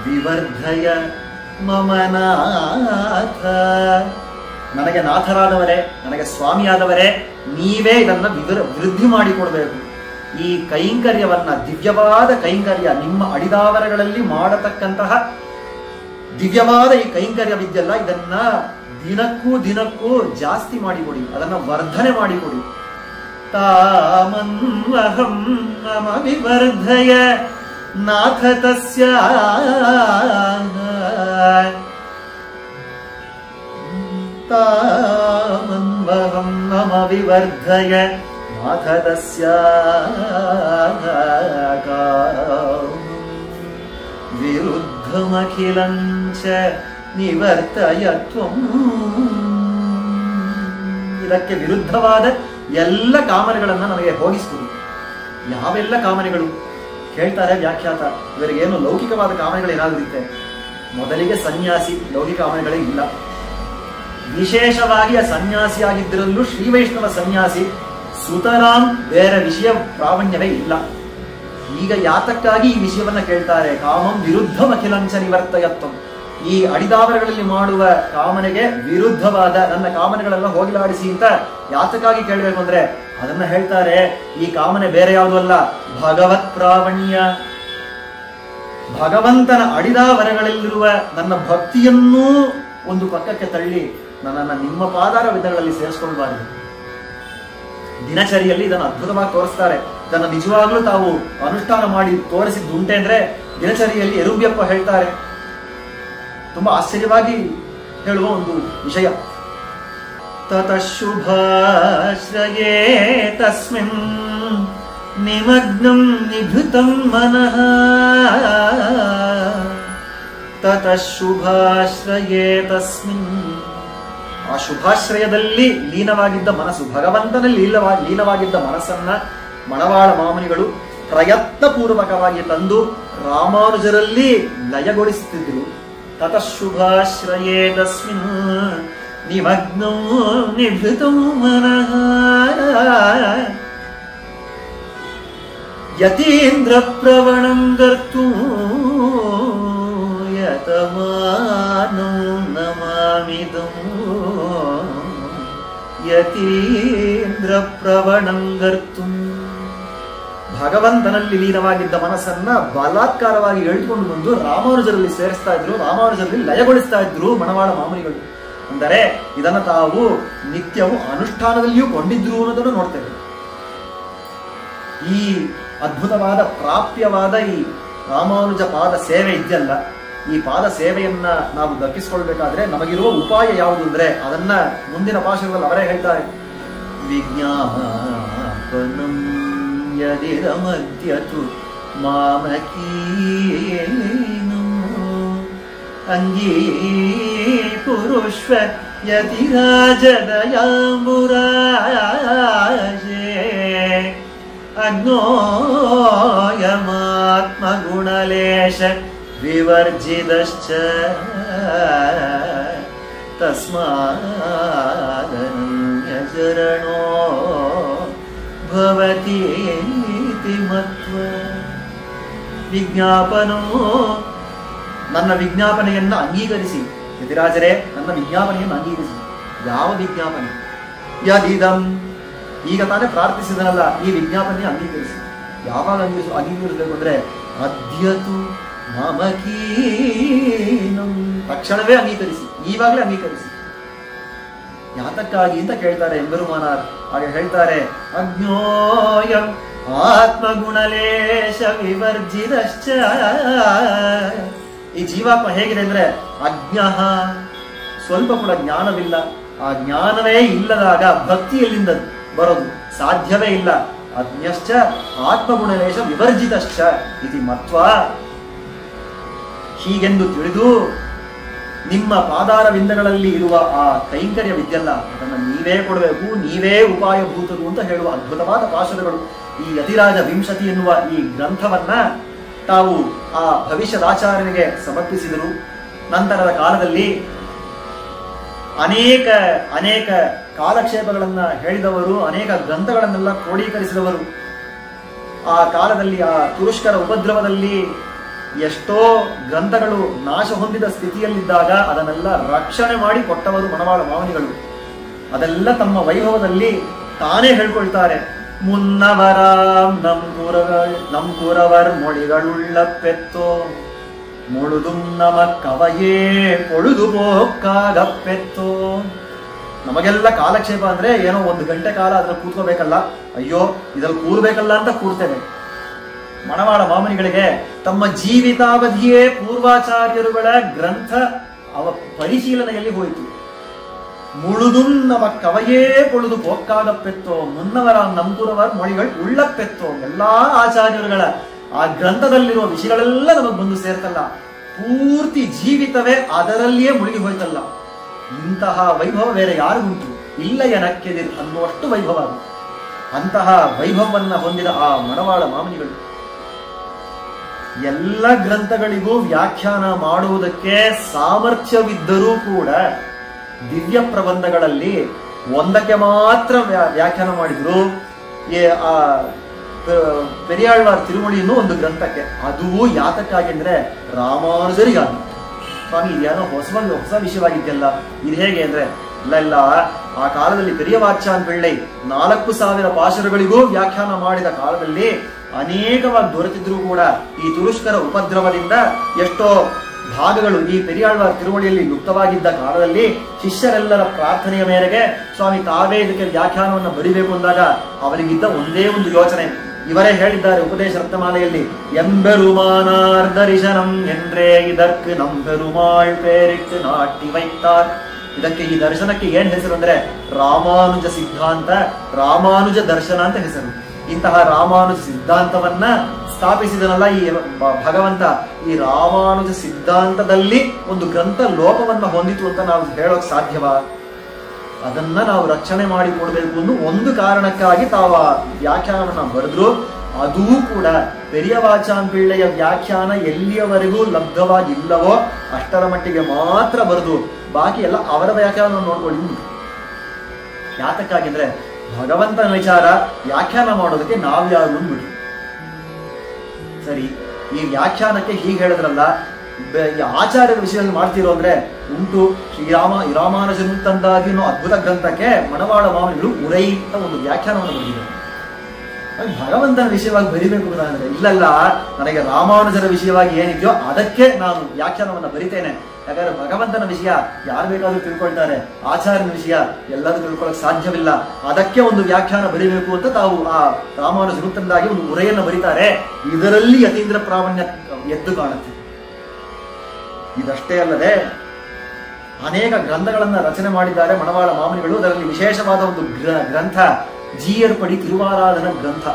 ವಿವರ್ಧಯ ಮಮ ನಾಥ. ನನಗೆ ನಾಥರಾದವರೇ, ನನಗೆ ಸ್ವಾಮಿಯಾದವರೇ, ನೀವೇ ಇದನ್ನ ವೃದ್ಧಿ ಮಾಡಿಕೊಡ್ಬೇಕು. ಈ ಕೈಂಕರ್ಯವನ್ನ, ದಿವ್ಯವಾದ ಕೈಂಕರ್ಯ, ನಿಮ್ಮ ಅಡಿದಾವರಗಳಲ್ಲಿ ಮಾಡತಕ್ಕಂತಹ ದಿವ್ಯವಾದ ಈ ಕೈಂಕರ್ಯವಿದ್ಯಲ್ಲ, ಇದನ್ನ ದಿನಕ್ಕೂ ದಿನಕ್ಕೂ ಜಾಸ್ತಿ ಮಾಡಿಕೊಡಿ, ಅದನ್ನ ವರ್ಧನೆ ಮಾಡಿಕೊಡಿ. ತಾಮನ್ವಹಂ ಮಮ ವಿವರ್ಧಯ ನಾಥ ತಸ್ಯ ತಾಮನ್ವಹಂ ಮಮ ವಿವರ್ಧಯ ನಾಥ ತಸ್ಯ ವಿರುದ್ಧಮಖಿಲಂ ಚ ನಿವರ್ತಯ ತ್ವಂ. ಇದಕ್ಕೆ ವಿರುದ್ಧವಾದ ಎಲ್ಲ ಕಾಮನೆಗಳನ್ನ ನನಗೆ ಹೋಗಿಸ್ಕೊಡಿ. ಯಾವೆಲ್ಲ ಕಾಮನೆಗಳು ಹೇಳ್ತಾರೆ ವ್ಯಾಖ್ಯಾತ. ಇವರಿಗೇನು ಲೌಕಿಕವಾದ ಕಾಮನೆಗಳು ಏನಾದರೂ ಇರುತ್ತೆ? ಮೊದಲಿಗೆ ಸನ್ಯಾಸಿ, ಲೌಕಿಕ ಕಾಮನೆಗಳೇ ಇಲ್ಲ. ವಿಶೇಷವಾಗಿ ಆ ಸನ್ಯಾಸಿಯಾಗಿದ್ದರಲ್ಲೂ ಶ್ರೀ ವೈಷ್ಣವ ಸನ್ಯಾಸಿ ಸುತರಾಂ ಬೇರೆ ವಿಷಯ ಪ್ರಾವಣ್ಯವೇ ಇಲ್ಲ. ಈಗ ಯಾತಕ್ಕಾಗಿ ಈ ವಿಷಯವನ್ನ ಕೇಳ್ತಾರೆ? ಕಾಮಂ ವಿರುದ್ಧಂ ಅಖಿಲಂಚ ನಿವರ್ತಯತ್ವಂ. ಈ ಅಡಿದಾವರಗಳಲ್ಲಿ ಮಾಡುವ ಕಾಮನೆಗೆ ವಿರುದ್ಧವಾದ ನನ್ನ ಕಾಮನೆಗಳೆಲ್ಲ ಹೋಗಿಲಾಡಿಸಿ ಅಂತ ಯಾತಕ್ಕಾಗಿ ಕೇಳಬೇಕು ಅಂದ್ರೆ ಅದನ್ನ ಹೇಳ್ತಾರೆ. ಈ ಕಾಮನೆ ಬೇರೆ ಯಾವುದೂ ಅಲ್ಲ, ಭಗವತ್ ಪ್ರಾವಣ್ಯ. ಭಗವಂತನ ಅಡಿದಾವರಗಳಲ್ಲಿರುವ ನನ್ನ ಭಕ್ತಿಯನ್ನೂ ಒಂದು ಪಕ್ಕಕ್ಕೆ ತಳ್ಳಿ ನನ್ನನ್ನು ನಿಮ್ಮ ಪಾದಾರ ವಿಧಗಳಲ್ಲಿ ಸೇರಿಸ್ಕೊಳ್ಬಾರ್ದು. ದಿನಚರಿಯಲ್ಲಿ ಇದನ್ನು ಅದ್ಭುತವಾಗಿ ತೋರಿಸ್ತಾರೆ. ಇದನ್ನು ನಿಜವಾಗ್ಲೂ ತಾವು ಅನುಷ್ಠಾನ ಮಾಡಿ ತೋರಿಸಿದ್ದುಂಟೆ ಅಂದ್ರೆ ದಿನಚರಿಯಲ್ಲಿ ಎರುಬ್ಯಪ್ಪ ಹೇಳ್ತಾರೆ. ತುಂಬಾ ಆಶ್ಚರ್ಯವಾಗಿ ಹೇಳುವ ಒಂದು ವಿಷಯ. ತತಃ ಶುಭಾಶ್ರಯೇ ತಸ್ಮಿನ್ ನಿಮಗ್ನಂ ನಿಭೃತಂ ಮನಃ. ತತಃ ಶುಭಾಶ್ರಯೇ ತಸ್ಮಿನ್, ಆ ಶುಭಾಶ್ರಯದಲ್ಲಿ ಲೀನವಾಗಿದ್ದ ಮನಸ್ಸು, ಭಗವಂತನಲ್ಲಿ ಲೀನವಾಗಿದ್ದ ಮನಸ್ಸನ್ನ ಮಣವಾಳ ಮಾಮುನಿಗಳು ಪ್ರಯತ್ನ ಪೂರ್ವಕವಾಗಿ ತಂದು ರಾಮಾನುಜರಲ್ಲಿ ಲಯಗೊಳಿಸುತ್ತಿದ್ದರು. ತತಃ ಶುಭಾಶ್ರಯೇ ತಸ್ಮಿನ್ ನಿಮಗ್ನೋ ನಿಭೃತಂ ಮನಃ. ಯತೀಂದ್ರ ಪ್ರವಣಂ ಗರ್ತು ಯತಮಾನೋ ನಮಾಮಿದಂ. ಯತೀಂದ್ರ ಪ್ರವಣಂ ಗರ್ತು, ಭಗವಂತನಲ್ಲಿ ಲೀನವಾಗಿದ್ದ ಮನಸ್ಸನ್ನ ಬಲಾತ್ಕಾರವಾಗಿ ಎಳೆದುಕೊಂಡು ಬಂದು ರಾಮಾನುಜರಲ್ಲಿ ಸೇರಿಸ್ತಾ ಇದ್ರು, ರಾಮಾನುಜರಲ್ಲಿ ಲಯಗೊಳಿಸ್ತಾ ಇದ್ರು ಮಣವಾಳ ಮಾಮುನಿಗಳು. ಅಂದರೆ ಇದನ್ನು ತಾವು ನಿತ್ಯವೂ ಅನುಷ್ಠಾನದಲ್ಲಿಯೂ ಕೊಂಡಿದ್ರು ಅನ್ನೋದನ್ನು ನೋಡ್ತೇವೆ. ಈ ಅದ್ಭುತವಾದ ಪ್ರಾಪ್ಯವಾದ ಈ ರಾಮಾನುಜ ಪಾದ ಸೇವೆ ಇದೆಯಲ್ಲ, ಈ ಪಾದ ಸೇವೆಯನ್ನ ನಾವು ದಕ್ಕಿಸಿಕೊಳ್ಬೇಕಾದ್ರೆ ನಮಗಿರುವ ಉಪಾಯ ಯಾವುದು ಅಂದ್ರೆ ಅದನ್ನ ಮುಂದಿನ ಪಾಶಗಳಲ್ಲಿ ಅವರೇ ಹೇಳ್ತಾರೆ. ವಿಜ್ಞಾಪನಂ ಯದಿರಮದ್ಯತು ಮಾಮಕೀನು ಅಂಗೀಕುರುಷ್ವ ಯತಿರಾಜದಯಾಂಬುರಾಜೇ ಅಗ್ನೋಯಮಾತ್ಮಗುಣಲೇಶ ವಿವರ್ಜಿತಶ್ಚ ತಸ್ಮಾದನ್ಯಚರಣೋ ಭವತೀತಿ ಮತ್ವ. ವಿಜ್ಞಾಪನೋ, ನನ್ನ ವಿಜ್ಞಾಪನೆಯನ್ನ ಅಂಗೀಕರಿಸಿ. ಯತಿರಾಜರೇ, ನನ್ನ ವಿಜ್ಞಾಪನೆಯನ್ನು ಅಂಗೀಕರಿಸಿ. ಯಾವ ವಿಜ್ಞಾಪನೆ? ಯದಿದಂ, ಈಗ ತಾನೇ ಪ್ರಾರ್ಥಿಸಿದನಲ್ಲ, ಈ ವಿಜ್ಞಾಪನೆ ಅಂಗೀಕರಿಸಿ. ಯಾವಾಗ ಅಂಗೀಕರಿಸಬೇಕು ಅಂದ್ರೆ ಅದ್ಯತು ಮಮಕೀನಂ, ತಕ್ಷಣವೇ ಅಂಗೀಕರಿಸಿ, ಈವಾಗಲೇ ಅಂಗೀಕರಿಸಿ. ಯಾತಕ್ಕಾಗಿ ಅಂತ ಕೇಳ್ತಾರೆ ಎಂಬೆರುಮಾನಾರ್. ಹಾಗೆ ಹೇಳ್ತಾರೆ, ಅಜ್ಞೋಯಂ ಆತ್ಮಗುಣಲೇಶ ವಿವರ್ಜಿತಶ್ಚ. ಈ ಜೀವಾತ್ಮ ಹೇಗಿದೆ ಅಂದ್ರೆ ಅಜ್ಞಃ, ಸ್ವಲ್ಪ ಕೂಡ ಜ್ಞಾನವಿಲ್ಲ. ಆ ಜ್ಞಾನವೇ ಇಲ್ಲದಾಗ ಭಕ್ತಿ ಎಲ್ಲಿಂದ ಬರೋದು? ಸಾಧ್ಯವೇ ಇಲ್ಲ. ಅಜ್ಞಶ್ಚ ಆತ್ಮಗುಣಲೇಶ ವಿವರ್ಜಿತಶ್ಚ ಇತಿ ಮತ್ವಾ. ಹೀಗೆಂದು ತಿಳಿದು ನಿಮ್ಮ ಪಾದಾರವಿಂದಗಳಲ್ಲಿ ಇರುವ ಆ ಕೈಂಕರ್ಯವಿದ್ಯಲ್ಲ, ಅದನ್ನು ನೀವೇ ಕೊಡಬೇಕು, ನೀವೇ ಉಪಾಯಭೂತರು ಅಂತ ಹೇಳುವ ಅದ್ಭುತವಾದ ಪಾಶುರಗಳು ಈ ಯತಿರಾಜ ವಿಂಶತಿ ಎನ್ನುವ ಈ ಗ್ರಂಥವನ್ನ ತಾವು ಆ ಭವಿಷ್ಯದಾಚಾರ್ಯನಿಗೆ ಸಮರ್ಪಿಸಿದರು. ನಂತರದ ಕಾಲದಲ್ಲಿ ಅನೇಕ ಅನೇಕ ಕಾಲಕ್ಷೇಪಗಳನ್ನ ಹೇಳಿದವರು, ಅನೇಕ ಗ್ರಂಥಗಳನ್ನೆಲ್ಲ ಕ್ರೋಢೀಕರಿಸಿದವರು. ಆ ಕಾಲದಲ್ಲಿ ಆ ತುರುಷ್ಕರ ಉಪದ್ರವದಲ್ಲಿ ಎಷ್ಟೋ ಗ್ರಂಥಗಳು ನಾಶ ಹೊಂದಿದ ಸ್ಥಿತಿಯಲ್ಲಿದ್ದಾಗ ಅದನ್ನೆಲ್ಲ ರಕ್ಷಣೆ ಮಾಡಿ ಕೊಟ್ಟವರು ಮಣವಾಳ ಮಾಮುನಿಗಳು. ಅದೆಲ್ಲ ತಮ್ಮ ವೈಭವದಲ್ಲಿ ತಾನೇ ಹೇಳ್ಕೊಳ್ತಾರೆ. ಮುನ್ನವರಾಂ ನಮ್ ಕೂರವರ್ ಮೊಳಿಗಳುಳ್ಳ ಪೆತ್ತೋ ಮುಳುದುಂ ನಮ ಕವಯೇ ಕೊಳುದು ಪೋಕ್ಕಾಗಪ್ಪೆತ್ತೋ. ನಮಗೆಲ್ಲ ಕಾಲಕ್ಷೇಪ ಅಂದ್ರೆ ಏನೋ 1 ಗಂಟೆ ಕಾಲ ಅದ್ರಲ್ಲಿ ಕೂತ್ಕೋಬೇಕಲ್ಲ, ಅಯ್ಯೋ ಇದ್ರಲ್ಲಿ ಕೂರ್ಬೇಕಲ್ಲ ಅಂತ ಕೂರ್ತೇವೆ. ಮಣವಾಳ ಮಾಮುನಿಗಳಿಗೆ ತಮ್ಮ ಜೀವಿತಾವಧಿಯೇ ಪೂರ್ವಾಚಾರ್ಯರುಗಳ ಗ್ರಂಥ ಪರಿಶೀಲನೆಯಲ್ಲಿ ಹೋಯಿತು. ಮುಳುದುಂ ನಮ ಕವಯೇ ಕೊಳುದು ಪೋಕ್ಕಾಗಪ್ಪೆತ್ತೋ ಮುನ್ನವರ ನಂಬುರವರ್ ಮೊಳಿಗಳು ಉಳ್ಳಪ್ಪೆತ್ತೋ. ಎಲ್ಲಾ ಆಚಾರ್ಯರುಗಳ ಆ ಗ್ರಂಥದಲ್ಲಿರುವ ವಿಷಯಗಳೆಲ್ಲ ನಮಗೆ ಬಂದು ಸೇರ್ತಲ್ಲ, ಪೂರ್ತಿ ಜೀವಿತವೇ ಅದರಲ್ಲಿಯೇ ಮುಳುಗಿ ಹೋಯ್ತಲ್ಲ. ಇಂತಹ ವೈಭವ ಬೇರೆ ಯಾರಿಗುಂಟು? ಇಲ್ಲ ಎನಕ್ಕೆದಿರ್ ಅನ್ನುವಷ್ಟು ವೈಭವ. ಅಂತಹ ವೈಭವವನ್ನ ಹೊಂದಿದ ಆ ಮಣವಾಳ ಮಾಮನಿಗಳು ಎಲ್ಲ ಗ್ರಂಥಗಳಿಗೂ ವ್ಯಾಖ್ಯಾನ ಮಾಡುವುದಕ್ಕೆ ಸಾಮರ್ಥ್ಯವಿದ್ದರೂ ಕೂಡ ದಿವ್ಯ ಪ್ರಬಂಧಗಳಲ್ಲಿ ಒಂದಕ್ಕೆ ಮಾತ್ರ ವ್ಯಾಖ್ಯಾನ ಮಾಡಿದ್ರು. ಆ ಪೆರಿಯಾಳ್ವಾರ್ ತಿರುಮುಳಿಯನ್ನು ಒಂದು ಗ್ರಂಥಕ್ಕೆ, ಅದು ಯಾತಕ್ಕಾಗಿ ಅಂದ್ರೆ ರಾಮಾನುಜರಿಗಾಗಿ. ಸ್ವಾಮಿ ಇದೇನೋ ಹೊಸ ವಿಷಯವಾಗಿದ್ದೆಲ್ಲ, ಇದು ಹೇಗೆ ಅಂದ್ರೆ ಇಲ್ಲ ಆ ಕಾಲದಲ್ಲಿ ಪೆರಿಯವಾಚಾನ್ ಪಿಳ್ಳೈ 4,000 ಪಾಶುರಗಳಿಗೂ ವ್ಯಾಖ್ಯಾನ ಮಾಡಿದ ಕಾಲದಲ್ಲಿ ಅನೇಕವಾಗಿ ದೊರೆತಿದ್ರು ಕೂಡ ಈ ತುರುಷ್ಕರ ಉಪದ್ರವದಿಂದ ಎಷ್ಟೋ ಭಾಗಗಳು ಈ ಪೆರಿಯಾಳ್ವಾರ್ ತಿರುವಳಿಯಲ್ಲಿ ಲುಪ್ತವಾಗಿದ್ದ ಕಾಲದಲ್ಲಿ ಶಿಷ್ಯರೆಲ್ಲರ ಪ್ರಾರ್ಥನೆಯ ಮೇರೆಗೆ ಸ್ವಾಮಿ ತಾವೇ ಇದಕ್ಕೆ ವ್ಯಾಖ್ಯಾನವನ್ನು ಬರಿಬೇಕು ಅಂದಾಗ ಅವರಿಗಿದ್ದ ಒಂದೇ ಒಂದು ಯೋಚನೆ. ಇವರೇ ಹೇಳಿದ್ದಾರೆ ಉಪದೇಶ ರತ್ನಮಾಲೆಯಲ್ಲಿ, ಎಂಬೆರುಮಾನಾರ್ದರಿಶನಂ ಎಂದ್ರೆ ಇದಕ್ಕೆ ನಂಬೆರುಮಾಳ್ ಪೇರಿಟ್ಟು ನಾಟಿ ವೈತಾರ್. ಇದಕ್ಕೆ ಈ ದರ್ಶನಕ್ಕೆ ಏನ್ ಹೆಸರು ಅಂದ್ರೆ ರಾಮಾನುಜ ಸಿದ್ಧಾಂತ, ರಾಮಾನುಜ ದರ್ಶನ ಅಂತ ಹೆಸರು. ಇಂತಹ ರಾಮಾನುಜ ಸಿದ್ಧಾಂತವನ್ನ ಸ್ಥಾಪಿಸಿದನಲ್ಲ ಈ ಭಗವಂತ, ಈ ರಾಮಾನುಜ ಸಿದ್ಧಾಂತದಲ್ಲಿ ಒಂದು ಗ್ರಂಥ ಲೋಪವನ್ನ ಹೊಂದಿತು ಅಂತ ನಾವು ಹೇಳೋಕ್ ಸಾಧ್ಯವಾ? ಅದನ್ನ ನಾವು ರಕ್ಷಣೆ ಮಾಡಿಕೊಡ್ಬೇಕು ಅನ್ನೋ ಒಂದು ಕಾರಣಕ್ಕಾಗಿ ತಾವು ಆ ವ್ಯಾಖ್ಯಾನವನ್ನ ಬರೆದ್ರು. ಅದೂ ಕೂಡ ಪೆರಿಯವಾಚಾನ್ ಪಿಳ್ಳೆಯ ವ್ಯಾಖ್ಯಾನ ಎಲ್ಲಿಯವರೆಗೂ ಲಬ್ಧವಾಗಿಲ್ಲವೋ ಅಷ್ಟರ ಮಟ್ಟಿಗೆ ಮಾತ್ರ ಬರೆದು ಬಾಕಿ ಎಲ್ಲ ಅವರ ವ್ಯಾಖ್ಯಾನ ನೋಡ್ಕೊಳ್ಳಿ. ಯಾತಕ್ಕಾಗಿ ಅಂದ್ರೆ ಭಗವಂತನ ವಿಚಾರ ವ್ಯಾಖ್ಯಾನ ಮಾಡೋದಕ್ಕೆ ನಾವ್ಯಾರು ಅಂದ್ಬಿಟ್ರು. ಸರಿ, ಈ ವ್ಯಾಖ್ಯಾನಕ್ಕೆ ಹೀಗೆ ಹೇಳಿದ್ರಲ್ಲ, ಆಚಾರ್ಯರ ವಿಷಯದಲ್ಲಿ ಮಾಡ್ತಿರೋ ಅಂದ್ರೆ ಉಂಟು. ರಾಮಾನುಜನು ತಂದಾಗಿ ಅದ್ಭುತ ಗ್ರಂಥಕ್ಕೆ ಮಣವಾಳ ಮಾಮನಿಗಳು ಉರೈ ಅಂತ ಒಂದು ವ್ಯಾಖ್ಯಾನವನ್ನು ಬರೆದಿದ್ದಾರೆ. ಭಗವಂತನ ವಿಷಯವಾಗಿ ಬರಿಬೇಕು ಅಂದ್ರೆ ಇಲ್ಲಲ್ಲ, ನನಗೆ ರಾಮಾನುಜರ ವಿಷಯವಾಗಿ ಏನಿದೆಯೋ ಅದಕ್ಕೆ ನಾನು ವ್ಯಾಖ್ಯಾನವನ್ನ ಬರಿತೇನೆ. ಯಾಕಂದ್ರೆ ಭಗವಂತನ ವಿಷಯ ಯಾರು ಬೇಕಾದ್ರೂ ತಿಳ್ಕೊಳ್ತಾರೆ, ಆಚಾರ್ಯನ ವಿಷಯ ಎಲ್ಲರೂ ತಿಳ್ಕೊಳ್ಳೋಕೆ ಸಾಧ್ಯವಿಲ್ಲ. ಅದಕ್ಕೆ ಒಂದು ವ್ಯಾಖ್ಯಾನ ಬರಿಬೇಕು ಅಂತ ತಾವು ಆ ರಾಮಾನುಜರು ತಂದಾಗಿ ಒಂದು ಉರೆಯನ್ನು ಬರೀತಾರೆ. ಇದರಲ್ಲಿ ಯತೀಂದ್ರ ಪ್ರಾವಣ್ಯ ಎದ್ದು ಕಾಣುತ್ತೆ. ಇದಷ್ಟೇ ಅಲ್ಲದೆ ಅನೇಕ ಗ್ರಂಥಗಳನ್ನ ರಚನೆ ಮಾಡಿದ್ದಾರೆ ಮಣವಾಳ ಮಾಮನಿಗಳು. ಅದರಲ್ಲಿ ವಿಶೇಷವಾದ ಒಂದು ಗ್ರಂಥ ಜೀಯರ್ಪಡಿ ತಿರುವಾರಾಧನ ಗ್ರಂಥ.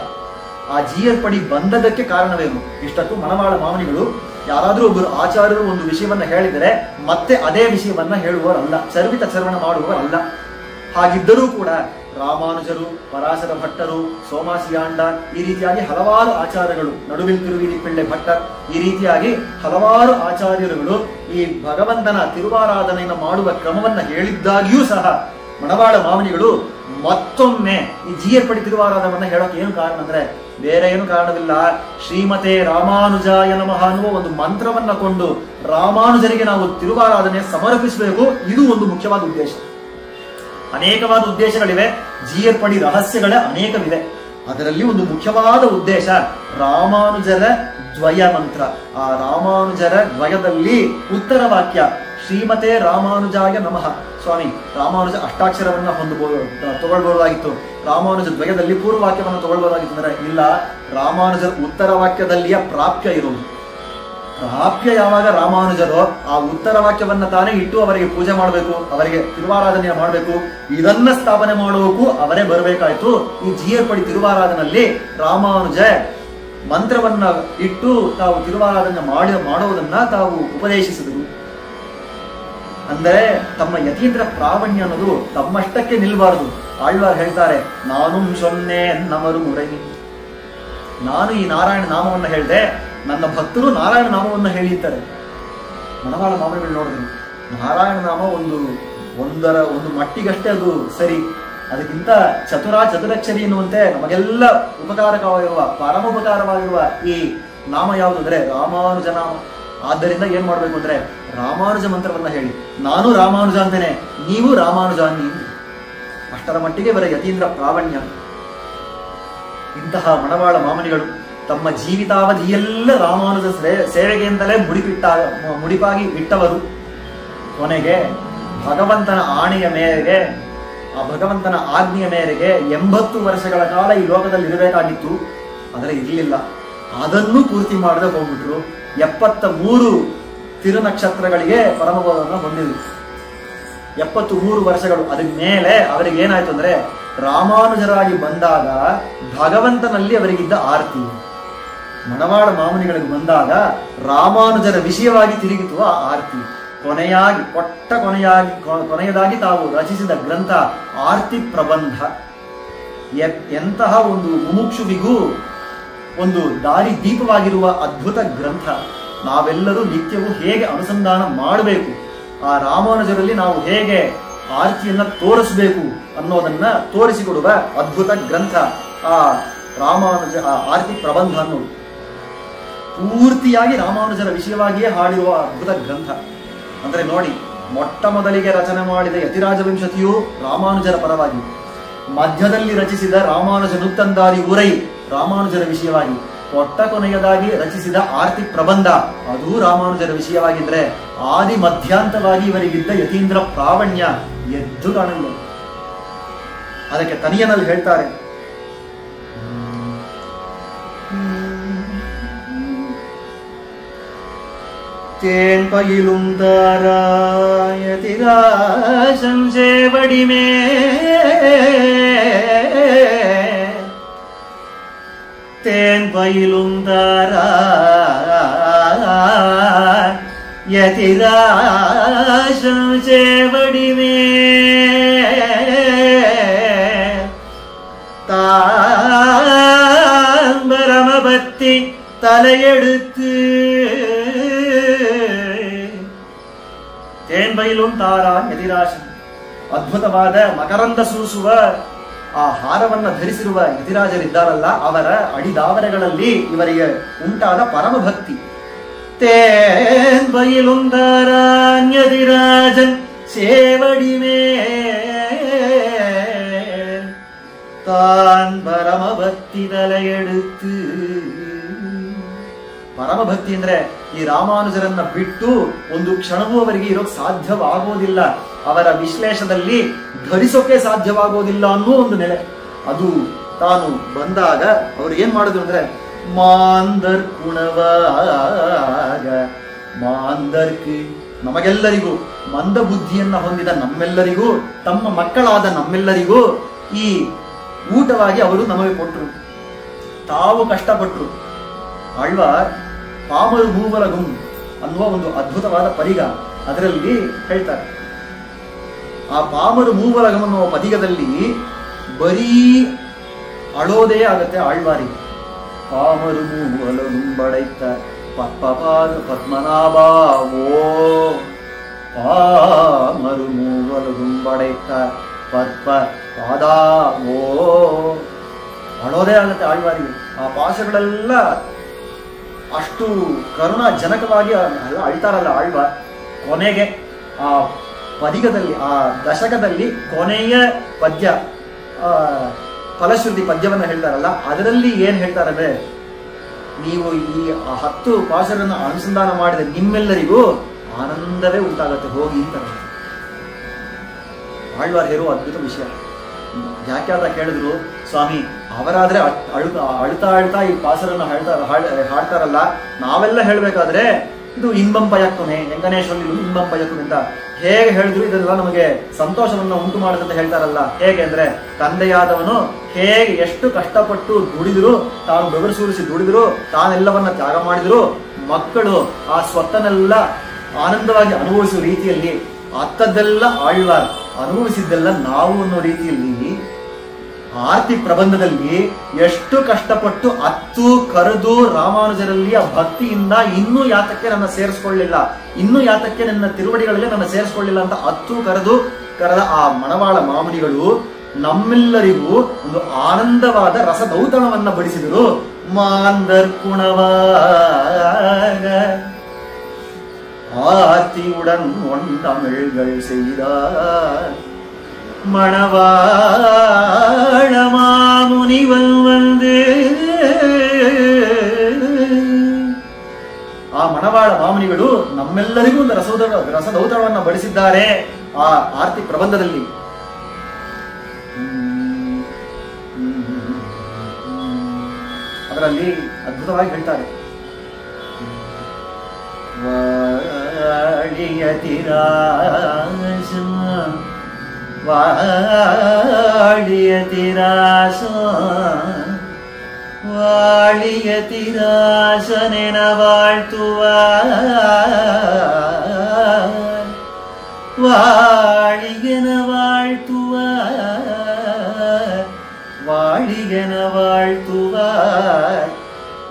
ಆ ಜೀಯರ್ಪಡಿ ಬಂದದಕ್ಕೆ ಕಾರಣವೇನು? ಇಷ್ಟಕ್ಕೂ ಮಣವಾಳ ಮಾಮನಿಗಳು ಯಾರಾದ್ರೂ ಒಬ್ಬರು ಆಚಾರ್ಯರು ಒಂದು ವಿಷಯವನ್ನ ಹೇಳಿದರೆ ಮತ್ತೆ ಅದೇ ವಿಷಯವನ್ನ ಹೇಳುವವರಲ್ಲ, ಚರ್ವಿತ ಚರ್ವಣ ಮಾಡುವವರಲ್ಲ. ಹಾಗಿದ್ದರೂ ಕೂಡ ರಾಮಾನುಜರು, ಪರಾಶರ ಭಟ್ಟರು, ಸೋಮಾಸಿಯಾಂಡ, ಈ ರೀತಿಯಾಗಿ ಹಲವಾರು ಆಚಾರ್ಯಗಳು, ನಡುವಿಲ್ ತಿರುವಿಲಿ ಪಿಳ್ಳೆ ಭಟ್ಟರ್, ಈ ರೀತಿಯಾಗಿ ಹಲವಾರು ಆಚಾರ್ಯರುಗಳು ಈ ಭಗವಂತನ ತಿರುವಾರಾಧನೆಯನ್ನು ಮಾಡುವ ಕ್ರಮವನ್ನ ಹೇಳಿದ್ದಾಗಿಯೂ ಸಹ ಮಣವಾಳ ಮಾಮನಿಗಳು ಮತ್ತೊಮ್ಮೆ ಈ ಜೀಯರ್ಪಡಿ ತಿರುವಾರಾಧನವನ್ನ ಹೇಳೋಕೆ ಏನು ಕಾರಣ ಅಂದ್ರೆ ಬೇರೆ ಏನು ಕಾರಣವಿಲ್ಲ. ಶ್ರೀಮತೆ ರಾಮಾನುಜಾಯ ನಮಃ ಅನ್ನುವ ಒಂದು ಮಂತ್ರವನ್ನ ಕೊಂಡು ರಾಮಾನುಜರಿಗೆ ನಾವು ತಿರುವಾರಾಧನೆ ಸಮರ್ಪಿಸಬೇಕು. ಇದು ಒಂದು ಮುಖ್ಯವಾದ ಉದ್ದೇಶ. ಅನೇಕವಾದ ಉದ್ದೇಶಗಳಿವೆ, ಜೀಯರ್ಪಡಿ ರಹಸ್ಯಗಳ ಅನೇಕವಿವೆ. ಅದರಲ್ಲಿ ಒಂದು ಮುಖ್ಯವಾದ ಉದ್ದೇಶ ರಾಮಾನುಜರ ದ್ವಯ ಮಂತ್ರ. ಆ ರಾಮಾನುಜರ ದ್ವಯದಲ್ಲಿ ಉತ್ತರ ವಾಕ್ಯ ಶ್ರೀಮತೆ ರಾಮಾನುಜಾಯ ನಮಃ. ಸ್ವಾಮಿ ರಾಮಾನುಜ ಅಷ್ಟಾಕ್ಷರವನ್ನ ತಗೊಳ್ಬಹುದಾಗಿತ್ತು, ರಾಮಾನುಜ ದ್ವಯದಲ್ಲಿ ಪೂರ್ವವಾಕ್ಯವನ್ನು ತಗೊಳ್ಬಹುದಾಗಿತ್ತು ಅಂದ್ರೆ ಇಲ್ಲ, ರಾಮಾನುಜರ ಉತ್ತರ ವಾಕ್ಯದಲ್ಲಿಯ ಪ್ರಾಪ್ಯ ಇರುವುದು. ಪ್ರಾಪ್ಯ ಯಾವಾಗ ರಾಮಾನುಜರು ಆ ಉತ್ತರ ವಾಕ್ಯವನ್ನ ತಾನೇ ಇಟ್ಟು ಅವರಿಗೆ ಪೂಜೆ ಮಾಡಬೇಕು, ಅವರಿಗೆ ತಿರುವಾರಾಧನೆಯ ಮಾಡಬೇಕು, ಇದನ್ನ ಸ್ಥಾಪನೆ ಮಾಡುವಕ್ಕೂ ಅವರೇ ಬರಬೇಕಾಯ್ತು. ಈ ಜೀಯರ್ಪಡಿ ತಿರುವಾರಾಧನಲ್ಲಿ ರಾಮಾನುಜ ಮಂತ್ರವನ್ನ ಇಟ್ಟು ತಾವು ತಿರುವಾರಾಧನೆ ಮಾಡುವುದನ್ನ ತಾವು ಉಪದೇಶಿಸಿದರು. ಅಂದ್ರೆ ತಮ್ಮ ಯತೀಂದ್ರ ಪ್ರಾವಣ್ಯ ಅನ್ನೋದು ತಮ್ಮಷ್ಟಕ್ಕೆ ನಿಲ್ಬಾರದು. ಆಳ್ವಾರ್ ಹೇಳ್ತಾರೆ, ನಾನು ಸೊನ್ನೆ ನಮರು ಮುರೈ. ನಾನು ಈ ನಾರಾಯಣ ನಾಮವನ್ನ ಹೇಳಿದೆ, ನನ್ನ ಭಕ್ತರು ನಾರಾಯಣ ನಾಮವನ್ನು ಹೇಳಿರ್ತಾರೆ. ಮಣವಾಳ ಮಾಮನಿಗಳು ನೋಡಿದ್ರು, ನಾರಾಯಣ ನಾಮ ಒಂದು ಮಟ್ಟಿಗಷ್ಟೇ ಅದು ಸರಿ, ಅದಕ್ಕಿಂತ ಚತುರಾಕ್ಷರಿ ಎನ್ನುವಂತೆ ನಮಗೆಲ್ಲ ಉಪಕಾರಕವಾಗಿರುವ ಪರಮೋಪಕಾರವಾಗಿರುವ ಈ ನಾಮ ಯಾವುದು ಅಂದ್ರೆ ರಾಮಾನುಜ ನಾಮ. ಆದ್ದರಿಂದ ಏನ್ ಮಾಡ್ಬೇಕು ಅಂದ್ರೆ ರಾಮಾನುಜ ಮಂತ್ರವನ್ನ ಹೇಳಿ, ನಾನು ರಾಮಾನುಜ ಅಂತೇನೆ, ನೀವು ರಾಮಾನುಜ ಅನ್ನಿ. ಅಷ್ಟರ ಮಟ್ಟಿಗೆ ಇವರ ಯತೀಂದ್ರ ಪ್ರಾವಣ್ಯ. ಇಂತಹ ಮಣವಾಳ ಮಾಮನಿಗಳು ತಮ್ಮ ಜೀವಿತಾವಧಿಯೆಲ್ಲ ರಾಮಾನುಜ ಸೇವೆಗೆಂದಲೇ ಮುಡಿಪಾಗಿ ಇಟ್ಟವರು. ಕೊನೆಗೆ ಭಗವಂತನ ಆಣೆಯ ಮೇರೆಗೆ, ಆ ಭಗವಂತನ ಆಜ್ಞೆಯ ಮೇರೆಗೆ 80 ವರ್ಷಗಳ ಕಾಲ ಈ ಲೋಕದಲ್ಲಿ ಇರಬೇಕಾಗಿತ್ತು, ಆದರೆ ಇರಲಿಲ್ಲ. ಅದನ್ನು ಪೂರ್ತಿ ಮಾಡದೆ ಹೋಗ್ಬಿಟ್ರು. 73 ತಿರುನಕ್ಷತ್ರಗಳಿಗೆ ಪರಮಪದವನ್ನು ಹೊಂದಿದ್ರು. 73 ವರ್ಷಗಳು ಅದ್ರ ಮೇಲೆ ಅವರಿಗೆ ಏನಾಯ್ತು ಅಂದ್ರೆ ರಾಮಾನುಜರಾಗಿ ಬಂದಾಗ ಭಗವಂತನಲ್ಲಿ ಅವರಿಗಿದ್ದ ಆರ್ತಿ, ಮಣವಾಳ ಮಾಮನಿಗಳಿಗೆ ಬಂದಾಗ ರಾಮಾನುಜರ ವಿಷಯವಾಗಿ ತಿರುಗಿತು ಆ ಆರ್ತಿ. ಕೊನೆಯದಾಗಿ ತಾವು ರಚಿಸಿದ ಗ್ರಂಥ ಆರ್ತಿ ಪ್ರಬಂಧ. ಎಂತಹ ಒಂದು ಮುಮುಕ್ಷುವಿಗೂ ಒಂದು ದಾರಿ ದೀಪವಾಗಿರುವ ಅದ್ಭುತ ಗ್ರಂಥ. ನಾವೆಲ್ಲರೂ ನಿತ್ಯವೂ ಹೇಗೆ ಅನುಸಂಧಾನ ಮಾಡಬೇಕು, ಆ ರಾಮಾನುಜರಲ್ಲಿ ನಾವು ಹೇಗೆ ಆರ್ತಿಯನ್ನ ತೋರಿಸಬೇಕು ಅನ್ನೋದನ್ನ ತೋರಿಸಿಕೊಡುವ ಅದ್ಭುತ ಗ್ರಂಥ ಆ ರಾಮಾನುಜ ಆರ್ತಿ ಪ್ರಬಂಧ ಅನ್ನೋದು. ಪೂರ್ತಿಯಾಗಿ ರಾಮಾನುಜರ ವಿಷಯವಾಗಿಯೇ ಹಾಡಿರುವ ಅದ್ಭುತ ಗ್ರಂಥ. ಅಂದ್ರೆ ನೋಡಿ, ಮೊಟ್ಟ ಮೊದಲಿಗೆ ರಚನೆ ಮಾಡಿದ ಯತಿರಾಜ ವಿಂಶತಿಯು ರಾಮಾನುಜರ ಪರವಾಗಿ, ಮಧ್ಯದಲ್ಲಿ ರಚಿಸಿದ ರಾಮಾನುಜ ನುತ್ತಂದಾರಿ ಉರೈ ರಾಮಾನುಜರ ವಿಷಯವಾಗಿ, ಕೊನೆಯದಾಗಿ ರಚಿಸಿದ ಆರ್ತಿ ಪ್ರಬಂಧ ಅದು ರಾಮಾನುಜರ ವಿಷಯವಾಗಿದ್ರೆ ಆದಿ ಮಧ್ಯಾಂತವಾಗಿ ಇವರಿಗಿದ್ದ ಯತೀಂದ್ರ ಪ್ರಾವಣ್ಯ ಎದ್ದು ಕಾಣಲ್ಲ. ಅದಕ್ಕೆ ತನಿಯನಲ್ಲಿ ಹೇಳ್ತಾರೆ, தேன் பயிலும் தாராயதிராசம் சேவடிமே தேன் பயிலும் தாராயதிராசம் சேவடிமே தாம்பரமபத்தி தலையெடுத்து ತೇನ್ ಬೈಲುಂ ತಾರಾ ಯತಿರಾಜನ್. ಅದ್ಭುತವಾದ ಮಕರಂದ ಸೂಸುವ ಆ ಹಾರವನ್ನ ಧರಿಸಿರುವ ಯತಿರಾಜರಿದ್ದಾರಲ್ಲ, ಅವರ ಅಡಿದಾವರೆಗಳಲ್ಲಿ ಇವರಿಗೆ ಉಂಟಾದ ಪರಮ ಭಕ್ತಿ. ತೇನ್ ಬೈಲುಂ ತಾರಾ ಯತಿರಾಜನ್ ಸೇವಡಿಮೇ ತಾನ್ ಪರಮ ಭಕ್ತಿ ತಲೆಯೆಡುತ್ತು. ಪರಮಭಕ್ತಿ ಅಂದ್ರೆ ಈ ರಾಮಾನುಜರನ್ನ ಬಿಟ್ಟು ಒಂದು ಕ್ಷಣವೂ ಅವರಿಗೆ ಇರೋಕ್ ಸಾಧ್ಯವಾಗೋದಿಲ್ಲ, ಅವರ ವಿಶ್ಲೇಷದಲ್ಲಿ ಧರಿಸೋಕೆ ಸಾಧ್ಯವಾಗೋದಿಲ್ಲ ಅನ್ನೋ ಒಂದು ನೆಲೆ. ಅದು ತಾನು ಬಂದಾಗ ಅವ್ರು ಏನ್ ಮಾಡಿದ್ರು ಅಂದ್ರೆ, ಮಾಂದರ್ ಕುಣವಾಗ ಮಾಂದರ್ಕಿ, ನಮಗೆಲ್ಲರಿಗೂ ಮಂದ ಬುದ್ಧಿಯನ್ನ ಹೊಂದಿದ ನಮ್ಮೆಲ್ಲರಿಗೂ, ತಮ್ಮ ಮಕ್ಕಳಾದ ನಮ್ಮೆಲ್ಲರಿಗೂ ಈ ಊಟವಾಗಿ ಅವರು ನಮಗೆ ಕೊಟ್ಟರು. ತಾವು ಕಷ್ಟಪಟ್ಟರು. ಆಳ್ವಾರ್ ಪಾಮರು ಮೂವಲಗುಂ ಅನ್ನುವ ಒಂದು ಅದ್ಭುತವಾದ ಪರಿಗ ಅದರಲ್ಲಿ ಹೇಳ್ತಾರೆ. ಆ ಪಾಮರು ಮೂವಲಗಂ ಅನ್ನುವ ಪದಿಗದಲ್ಲಿ ಬರೀ ಅಳೋದೇ ಆಗತ್ತೆ ಆಳ್ವಾರಿಗೆ. ಪಾಮರು ಮೂವಲಗುಂ ಬಡೈತ ಪದ್ಮಪಾದ ಪದ್ಮನಾಭಾವೋ, ಪಾಮರು ಮೂವಲಗುಂ ಬಡೈತ ಪದ್ಮ ಪಾದಾವೋ, ಅಳೋದೇ ಆಗತ್ತೆ ಆಳ್ವಾರಿಗೆ. ಆ ಪಾಶಗಳೆಲ್ಲ ಅಷ್ಟು ಕರುಣಾಜನಕವಾಗಿ ಅಳ್ತಾರಲ್ಲ ಆಳ್ವಾರ್. ಕೊನೆಗೆ ಆ ಪದಿಗದಲ್ಲಿ, ಆ ದಶಕದಲ್ಲಿ ಕೊನೆಯ ಪದ್ಯ, ಫಲಶ್ರುತಿ ಪದ್ಯವನ್ನ ಹೇಳ್ತಾರಲ್ಲ, ಅದರಲ್ಲಿ ಏನ್ ಹೇಳ್ತಾರಂದ್ರೆ, ನೀವು ಈ 10 ಪಾಶರನ್ನು ಅನುಸಂಧಾನ ಮಾಡಿದ ನಿಮ್ಮೆಲ್ಲರಿಗೂ ಆನಂದವೇ ಉಂಟಾಗತ್ತೆ ಹೋಗಿ ಅಂತ ಆಳ್ವಾರ್ ಹೇರುವ ಅದ್ಭುತ ವಿಷಯ. ಯಾಕೆ ಅಂತ ಕೇಳಿದ್ರು, ಸ್ವಾಮಿ ಅವರಾದ್ರೆ ಅಳ್ತಾ ಅಳ್ತಾ ಈ ಪಾಸರನ್ನ ಹಾಡ್ತಾರಲ್ಲ, ನಾವೆಲ್ಲ ಹೇಳ್ಬೇಕಾದ್ರೆ ಇದು ಇನ್ಬಂ ಪಯಕ್ಕುನೆ ಹೆಂಗನೇಶ್ವರಿ ಇನ್ಬಂ ಪಯಕ್ಕುನೆ ಅಂತ ಹೇಗೆ ಹೇಳಿದ್ರು ಇದೆಲ್ಲ ನಮಗೆ ಸಂತೋಷವನ್ನ ಉಂಟು ಮಾಡುತ್ತೆ ಹೇಳ್ತಾರಲ್ಲ. ಹೇಗೆ ಅಂದ್ರೆ, ತಂದೆಯಾದವನು ಹೇಗೆ ಎಷ್ಟು ಕಷ್ಟಪಟ್ಟು ದುಡಿದ್ರು, ತಾನು ಬೆವರು ಸುರಿಸಿ ದುಡಿದ್ರು, ತಾನೆಲ್ಲವನ್ನ ತ್ಯಾಗ ಮಾಡಿದ್ರು, ಮಕ್ಕಳು ಆ ಸ್ವತ್ತನ್ನೆಲ್ಲ ಆನಂದವಾಗಿ ಅನುಭವಿಸುವ ರೀತಿಯಲ್ಲಿ ಅತ್ತದ್ದೆಲ್ಲ ಆಳ್ವಾರ್ ಅನುಭವಿಸಿದ್ದೆಲ್ಲ ನಾವು ಅನ್ನೋ ರೀತಿಯಲ್ಲಿ ಆರ್ತಿ ಪ್ರಬಂಧದಲ್ಲಿ ಎಷ್ಟು ಕಷ್ಟಪಟ್ಟು ಅತ್ತು ಕರೆದು ರಾಮಾನುಜರಲ್ಲಿ ಆ ಭಕ್ತಿಯಿಂದ ಇನ್ನೂ ಯಾತಕ್ಕೆ ನನ್ನ ಸೇರಿಸ್ಕೊಳ್ಳಿಲ್ಲ, ಇನ್ನೂ ಯಾತಕ್ಕೆ ನನ್ನ ತಿರುವಡಿಗಳಲ್ಲಿ ನನ್ನ ಸೇರಿಸ್ಕೊಳ್ಳಿಲ್ಲ ಅಂತ ಅತ್ತು ಕರೆದ ಆ ಮಣವಾಳ ಮಾಮುನಿಗಳು ನಮ್ಮೆಲ್ಲರಿಗೂ ಒಂದು ಆನಂದವಾದ ರಸದೌತಣವನ್ನ ಬಡಿಸಿದರು. ಮಾಂದರ್ ಕುಣವಾಗ ஆர்த்தியுடன் ஒண்டமிழ்கள் செய்தார் மணவாழ மாமுனிவன் வந்து. ಆ ಮಣವಾಳ ಮಾಮುನಿಗಳು ನಮ್ಮೆಲ್ಲರಿಗೂ ಒಂದು ರಸದೌತಣವನ್ನ ಬಡಿಸಿದ್ದಾರೆ ಆ ಆರ್ತಿ ಪ್ರಬಂಧದಲ್ಲಿ. ಅದರಲ್ಲಿ ಅದ್ಭುತವಾಗಿ ಹೇಳ್ತಾರೆ, ವಾಳಿಯತಿರಾಸನೆನ வாழ்த்துவார் என வாழ்த்துவாய்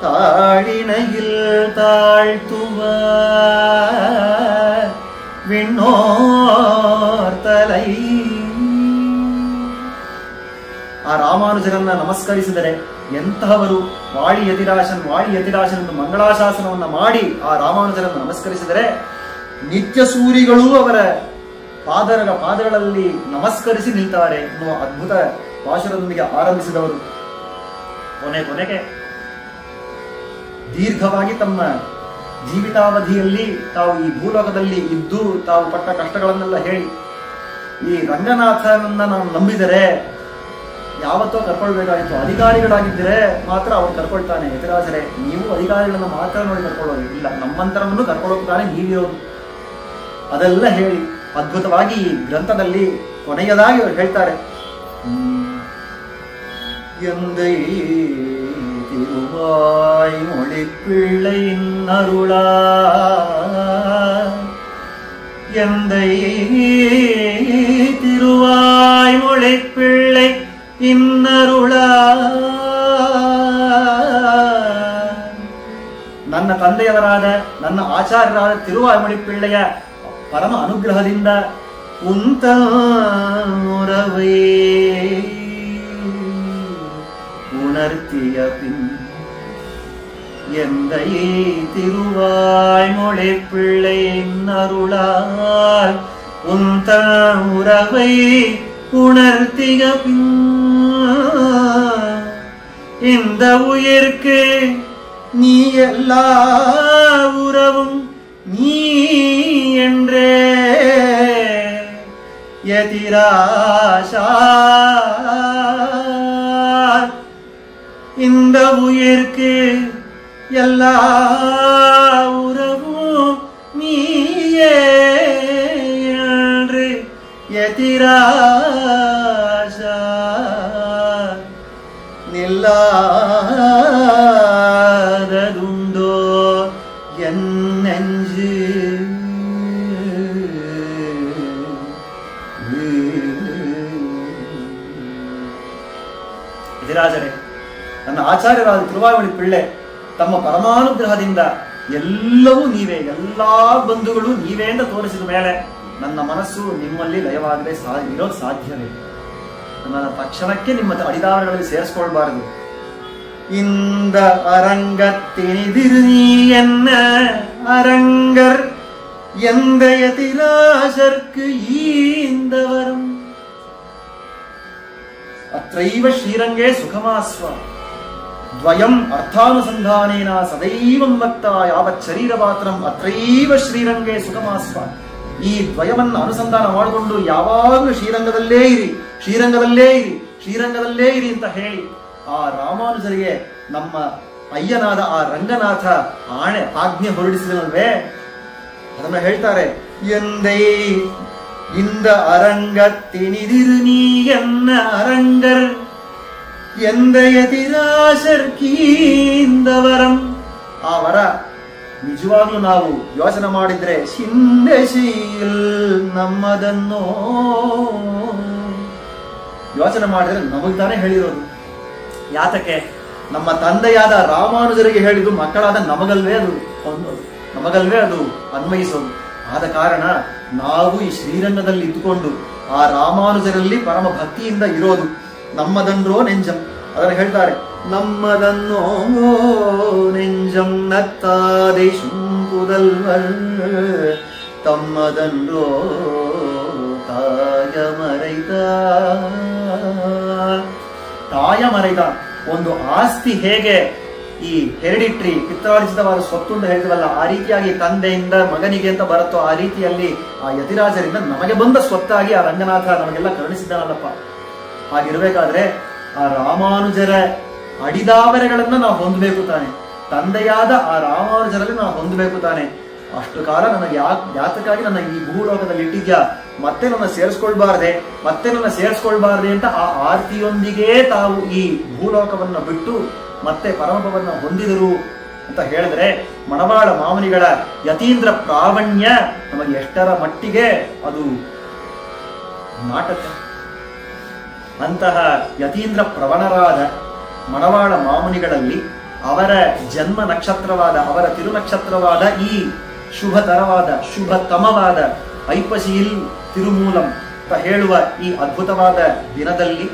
தாழினையில் தாழ்த்துவாய் ವಿಣ್ಣೋರ್ ತಲೈ. ಆ ರಾಮಾನುಜರನ್ನ ನಮಸ್ಕರಿಸಿದರೆ ಎಂತಹವರು ವಾಳಿ ಯತಿರಾಶನನ್ನು ಮಂಗಳಾಶಾಸನವನ್ನ ಮಾಡಿ ಆ ರಾಮಾನುಜರನ್ನು ನಮಸ್ಕರಿಸಿದರೆ ನಿತ್ಯ ಸೂರಿಗಳೂ ಅವರ ಪಾದಗಳಲ್ಲಿ ನಮಸ್ಕರಿಸಿ ನಿಲ್ತಾರೆ ಎನ್ನುವ ಅದ್ಭುತ ಭಾಷಣದೊಂದಿಗೆ ಆರಂಭಿಸಿದವರು ಕೊನೆಗೆ ದೀರ್ಘವಾಗಿ ತಮ್ಮ ಜೀವಿತಾವಧಿಯಲ್ಲಿ ತಾವು ಈ ಭೂಲೋಕದಲ್ಲಿ ಇದ್ದು ತಾವು ಪಟ್ಟ ಕಷ್ಟಗಳನ್ನೆಲ್ಲ ಹೇಳಿ ಈ ರಂಗನಾಥನನ್ನ ನಾವು ನಂಬಿದರೆ ಯಾವತ್ತೋ ಕರ್ಕೊಳ್ಬೇಕಾಗಿತ್ತು. ಅಧಿಕಾರಿಗಳಾಗಿದ್ದರೆ ಮಾತ್ರ ಅವ್ರು ಕರ್ಕೊಳ್ತಾನೆ. ಯತಿರಾಜರೇ, ನೀವು ಅಧಿಕಾರಿಗಳನ್ನ ಮಾತ್ರ ನೋಡಿ ಕರ್ಕೊಳ್ಳೋದು ಇಲ್ಲ, ನಮ್ಮಂತರವನ್ನು ಕರ್ಕೊಳ್ಳೋಕೆ ನೀವಿರೋದು. ಅದೆಲ್ಲ ಹೇಳಿ ಅದ್ಭುತವಾಗಿ ಈ ಗ್ರಂಥದಲ್ಲಿ ಕೊನೆಯದಾಗಿ ಅವರು ಹೇಳ್ತಾರೆ, ಎಂದೈ ತಿರುವಾಯ್ ಮೊಳಿ ಪಿಳ್ಳೈ ಇನ್ನರುಳ ಎಂದೈ ತಿರುವಾಯ್ ಮೊಳಿ ಪಿಳ್ಳೈ ಇನ್ನರುಳ. ನನ್ನ ತಂದೆಯವರಾದ ನನ್ನ ಆಚಾರ್ಯರಾದ ತಿರುವಾಯ್ಮೊಳಿ ಪಿಳ್ಳೆಯ ಪರಮ ಅನುಗ್ರಹದಿಂದ ಉಂತರವೇ ಉಣರ್ತಿಯ ಪಿನ್ ಎಂದೈ ತಿರುವಾಯ್ಮೊಳಿ ಪಿಳ್ಳೆ ಇನ್ನರುಳಾಲ್ உந்தமுறவை உணர்த்திய பின் இந்த உயிர்க்கு நீ எல்லா உறவும் நீ என்றே எதிராஷா இந்த உயிர்க்கு எல்லா உறவும் நீயே என்று எதிராஷா நில்லாததுண்டோ என் நெஞ்சு. ಯತಿರಾಜರೇ, ನನ್ನ ಆಚಾರ್ಯರಾದ ತಿರುವಾಯ್ಮೊಳಿ ಪಿಳ್ಳೆ ತಮ್ಮ ಪರಮಾನುಗ್ರಹದಿಂದ ಎಲ್ಲವೂ ನೀವೇ, ಎಲ್ಲಾ ಬಂಧುಗಳು ನೀವೇ ಅಂತ ತೋರಿಸಿದ ಮೇಲೆ ನನ್ನ ಮನಸ್ಸು ನಿಮ್ಮಲ್ಲಿ ಲಯವಾಗದೆ ಇರೋದು ಸಾಧ್ಯವೇ? ನನ್ನ ತಕ್ಷಣಕ್ಕೆ ನಿಮ್ಮ ಅಡಿದಾರಗಳಲ್ಲಿ ಸೇರಿಸ್ಕೊಳ್ಬಾರದು. இந்த அரங்கத்தினிதிரு நீ என்ன அரங்கர் எந்த யதிராஜர்க்கு ஈந்தவரும் ಅತ್ರೈವ ಶ್ರೀರಂಗೇ ಸುಖಮಾಸ್ವ ದ್ವಯಂ ಅರ್ಥಾನುಸಂಧಾನೇನ ಸದೈವಂ ವಕ್ತ ಯಾವತ್ ಶರೀರಪಾತ್ರಂ ಅತ್ರೈವ ಶ್ರೀರಂಗೇ ಸುಖಮಾಸ್ವ. ಈ ದ್ವಯವನ್ನು ಅನುಸಂಧಾನ ಮಾಡಿಕೊಂಡು ಯಾವಾಗಲೂ ಶ್ರೀರಂಗದಲ್ಲೇ ಇರಿ, ಶ್ರೀರಂಗದಲ್ಲೇ ಇರಿ, ಶ್ರೀರಂಗದಲ್ಲೇ ಇರಿ ಅಂತ ಹೇಳಿ ಆ ರಾಮಾನುಜರಿಗೆ ನಮ್ಮ ಅಯ್ಯನಾದ ಆ ರಂಗನಾಥ ಆಜ್ಞೆ ಹೊರಡಿಸಿದನಲ್ವೇ, ಅದನ್ನ ಹೇಳ್ತಾರೆ. ಎಂದೈ இந்த அரங்கத்தினிதிரு நீ என்ன அரங்கர் எந்த ಯತಿರಾಶರ್ಕೀಂದವರಂ. ಆ ವರ ನಿಜವಾಗ್ಲೂ ನಾವು ಯೋಚನೆ ಮಾಡಿದ್ರೆ ಶಿಂದಶೀಲ್ ನಮ್ಮದನ್ನೋ ಯೋಚನೆ ಮಾಡಿದ್ರೆ ನಮಗ್ ತಾನೇ ಹೇಳಿರೋದು. ಯಾತಕ್ಕೆ? ನಮ್ಮ ತಂದೆಯಾದ ರಾಮಾನುಜರಿಗೆ ಹೇಳಿದ್ದು ಮಕ್ಕಳಾದ ನಮಗಲ್ವೇ ಅದು ಅನ್ವಯಿಸೋದು. ಆದ ಕಾರಣ ನಾವು ಈ ಶ್ರೀರಂಗದಲ್ಲಿ ಇದ್ದುಕೊಂಡು ಆ ರಾಮಾನುಜರಲ್ಲಿ ಪರಮ ಭಕ್ತಿಯಿಂದ ಇರೋದು. ನಮ್ಮದನ್ರೋ ನೆಂಜಂ, ಅದನ್ನು ಹೇಳ್ತಾರೆ. ನಮ್ಮದನ್ನೋ ನೆಂಜಂ ನತ್ತಾದೆ ಶುಂಪುದಲ್ವರ್ ತಮ್ಮದನ್ರೋ ತಾಯ ಮರೈತ. ಒಂದು ಆಸ್ತಿ ಹೇಗೆ ಈ ಹೆರಿಡಿಟ್ರಿ ಪಿತ್ರಾರ್ಜಿತವಾದ ಸ್ವತ್ತು ಅಂತ ಹೇಳ್ತೀವಲ್ಲ, ಆ ರೀತಿಯಾಗಿ ತಂದೆಯಿಂದ ಮಗನಿಗೆ ಅಂತ ಬರುತ್ತೋ ಆ ರೀತಿಯಲ್ಲಿ ಆ ಯತಿರಾಜರಿಂದ ನಮಗೆ ಬಂದ ಸ್ವತ್ತಾಗಿ ಆ ರಂಗನಾಥ ನಮಗೆಲ್ಲ ಕರುಣಿಸಿದ್ದಾನಲ್ಲಪ್ಪ. ಹಾಗಿರ್ಬೇಕಾದ್ರೆ ಆ ರಾಮಾನುಜರ ಅಡಿದಾವರೆಗಳನ್ನ ನಾವು ಹೊಂದಬೇಕು ತಾನೆ, ತಂದೆಯಾದ ಆ ರಾಮಾನುಜರಲ್ಲಿ ನಾವು ಹೊಂದಬೇಕು ತಾನೆ. ಅಷ್ಟು ಕಾಲ ನನಗೆ ಯಾತಕ್ಕಾಗಿ ನನ್ನ ಈ ಭೂಲೋಕದಲ್ಲಿ ಇಟ್ಟಿದ್ಯಾ, ಮತ್ತೆ ನನ್ನ ಸೇರಿಸ್ಕೊಳ್ಬಾರ್ದೆ ಅಂತ ಆ ಆರ್ತಿಯೊಂದಿಗೆ ತಾವು ಈ ಭೂಲೋಕವನ್ನ ಬಿಟ್ಟು ಮತ್ತೆ ಪರಮಪವನ್ನ ಹೊಂದಿದರು ಅಂತ ಹೇಳಿದ್ರೆ ಮಣವಾಳ ಮಾಮನಿಗಳ ಯತೀಂದ್ರ ಪ್ರಾವಣ್ಯ ನಮಗೆ ಎಷ್ಟರ ಮಟ್ಟಿಗೆ ಅದು ನಾಟಕ. ಅಂತಹ ಯತೀಂದ್ರ ಪ್ರವಣರಾದ ಮಣವಾಳ ಮಾಮುನಿಗಳಲ್ಲಿ ಅವರ ಜನ್ಮ ನಕ್ಷತ್ರವಾದ, ಅವರ ತಿರುನಕ್ಷತ್ರವಾದ ಈ ಶುಭತಮವಾದ ಐಪಶಿಯಿಲ್ ತಿರುಮೂಲಂ ಅಂತ ಹೇಳುವ ಈ ಅದ್ಭುತವಾದ ದಿನದಲ್ಲಿ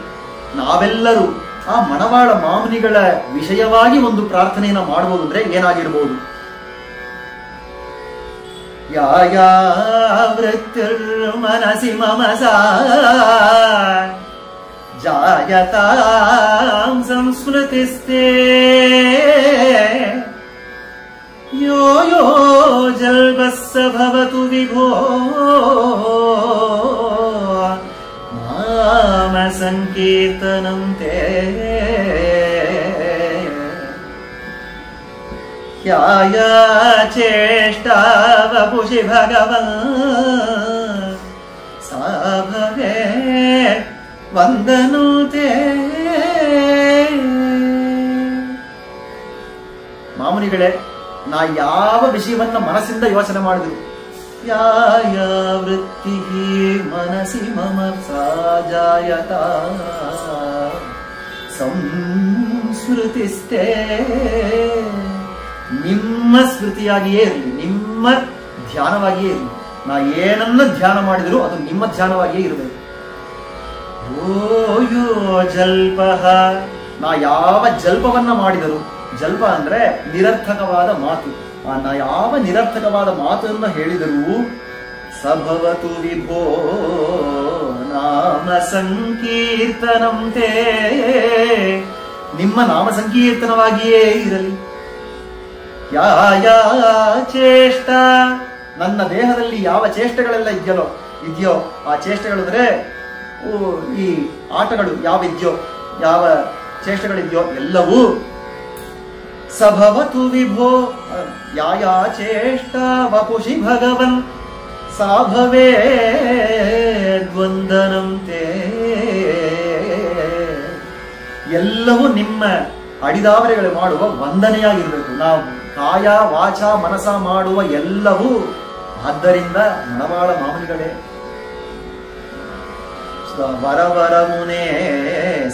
ನಾವೆಲ್ಲರೂ ಆ ಮಣವಾಳ ಮಾಮುನಿಗಳ ವಿಷಯವಾಗಿ ಒಂದು ಪ್ರಾರ್ಥನೆಯನ್ನು ಮಾಡಬಹುದು. ಅಂದ್ರೆ ಏನಾಗಿರ್ಬೋದು? ಯಾಯಾ ವೃತ್ತಿರ್ಮನಸಿ ಮಮ ಸಾ ಜಾಯತಾಂ ಸಂಸ್ಮೃತಿಸ್ತೆ ಯೋ ಯೋ ಜಲ್ಬಸ್ಸ ಭವತು ವಿಭೋ ನಾಮ ಸಂಕೀರ್ತನಂತೆ ಯಾಯಾ ಚೇಷ್ಟಾ ವಪುಷಿ ಭಗವನ್ ಸಾ ಭವೇ ವಂದನುತೆ. ಮಾಮುನಿಗಳೇ, ನಾ ಯಾವ ವಿಷಯವನ್ನ ಮನಸ್ಸಿಂದ ಯೋಚನೆ ಮಾಡಿದ್ರು, ಯಾಯ ವೃತ್ತಿ ಮನಸಿ ಮಮ ಸಾ ಜಾಯತಾ ಸಂಸ್ಮೃತಿಸ್ತೆ. ನಿಮ್ಮ ಸ್ಮೃತಿಯಾಗಿಯೇ ಇರಲಿ, ನಿಮ್ಮ ಧ್ಯಾನವಾಗಿಯೇ ಇರಲಿ. ನಾ ಏನನ್ನ ಧ್ಯಾನ ಮಾಡಿದ್ರು ಅದು ನಿಮ್ಮ ಧ್ಯಾನವಾಗಿಯೇ ಇರಬೇಕು. ಯೋ ಜಲ್ಪ, ನಾ ಯಾವ ಜಲ್ಪವನ್ನ ಮಾಡಿದರು, ಜಲ್ಪ ಅಂದ್ರೆ ನಿರರ್ಥಕವಾದ ಮಾತು, ನಾ ಯಾವ ನಿರರ್ಥಕವಾದ ಮಾತನ್ನು ಹೇಳಿದರೂ ಸಭವತು ವಿಭೋ ನಾಮ ಸಂಕೀರ್ತನಂತೆ, ನಿಮ್ಮ ನಾಮ ಸಂಕೀರ್ತನವಾಗಿಯೇ ಇರಲಿ. ಯಾ ಚೇಷ್ಟ, ನನ್ನ ದೇಹದಲ್ಲಿ ಯಾವ ಚೇಷ್ಟೆಗಳೆಲ್ಲ ಇದೆಯೋ ಆ ಚೇಷ್ಟೆಗಳಿದ್ರೆ ಈ ಆಟಗಳು ಯಾವ ಚೇಷ್ಟೆಗಳಿದೆಯೋ ಎಲ್ಲವೂ ಸಭವತು ವಿಭೋ ಯಾ ಚೇಷ್ಟ ವಪುಷಿ ಭಗವನ್ ಸಾ ಭವೇ ದ್ವಂದನಂತೆ. ಎಲ್ಲವೂ ನಿಮ್ಮ ಅಡಿದಾವರೆಗಳು ಮಾಡುವ ವಂದನೆಯಾಗಿರ್ಬೇಕು. ನಾವು ಕಾಯ ವಾಚ ಮನಸ ಮಾಡುವ ಎಲ್ಲವೂ ಆದ್ದರಿಂದ ಮಣವಾಳ ಮಾಮುನಿಗಳೇ. ವರವರ ಮುನೇ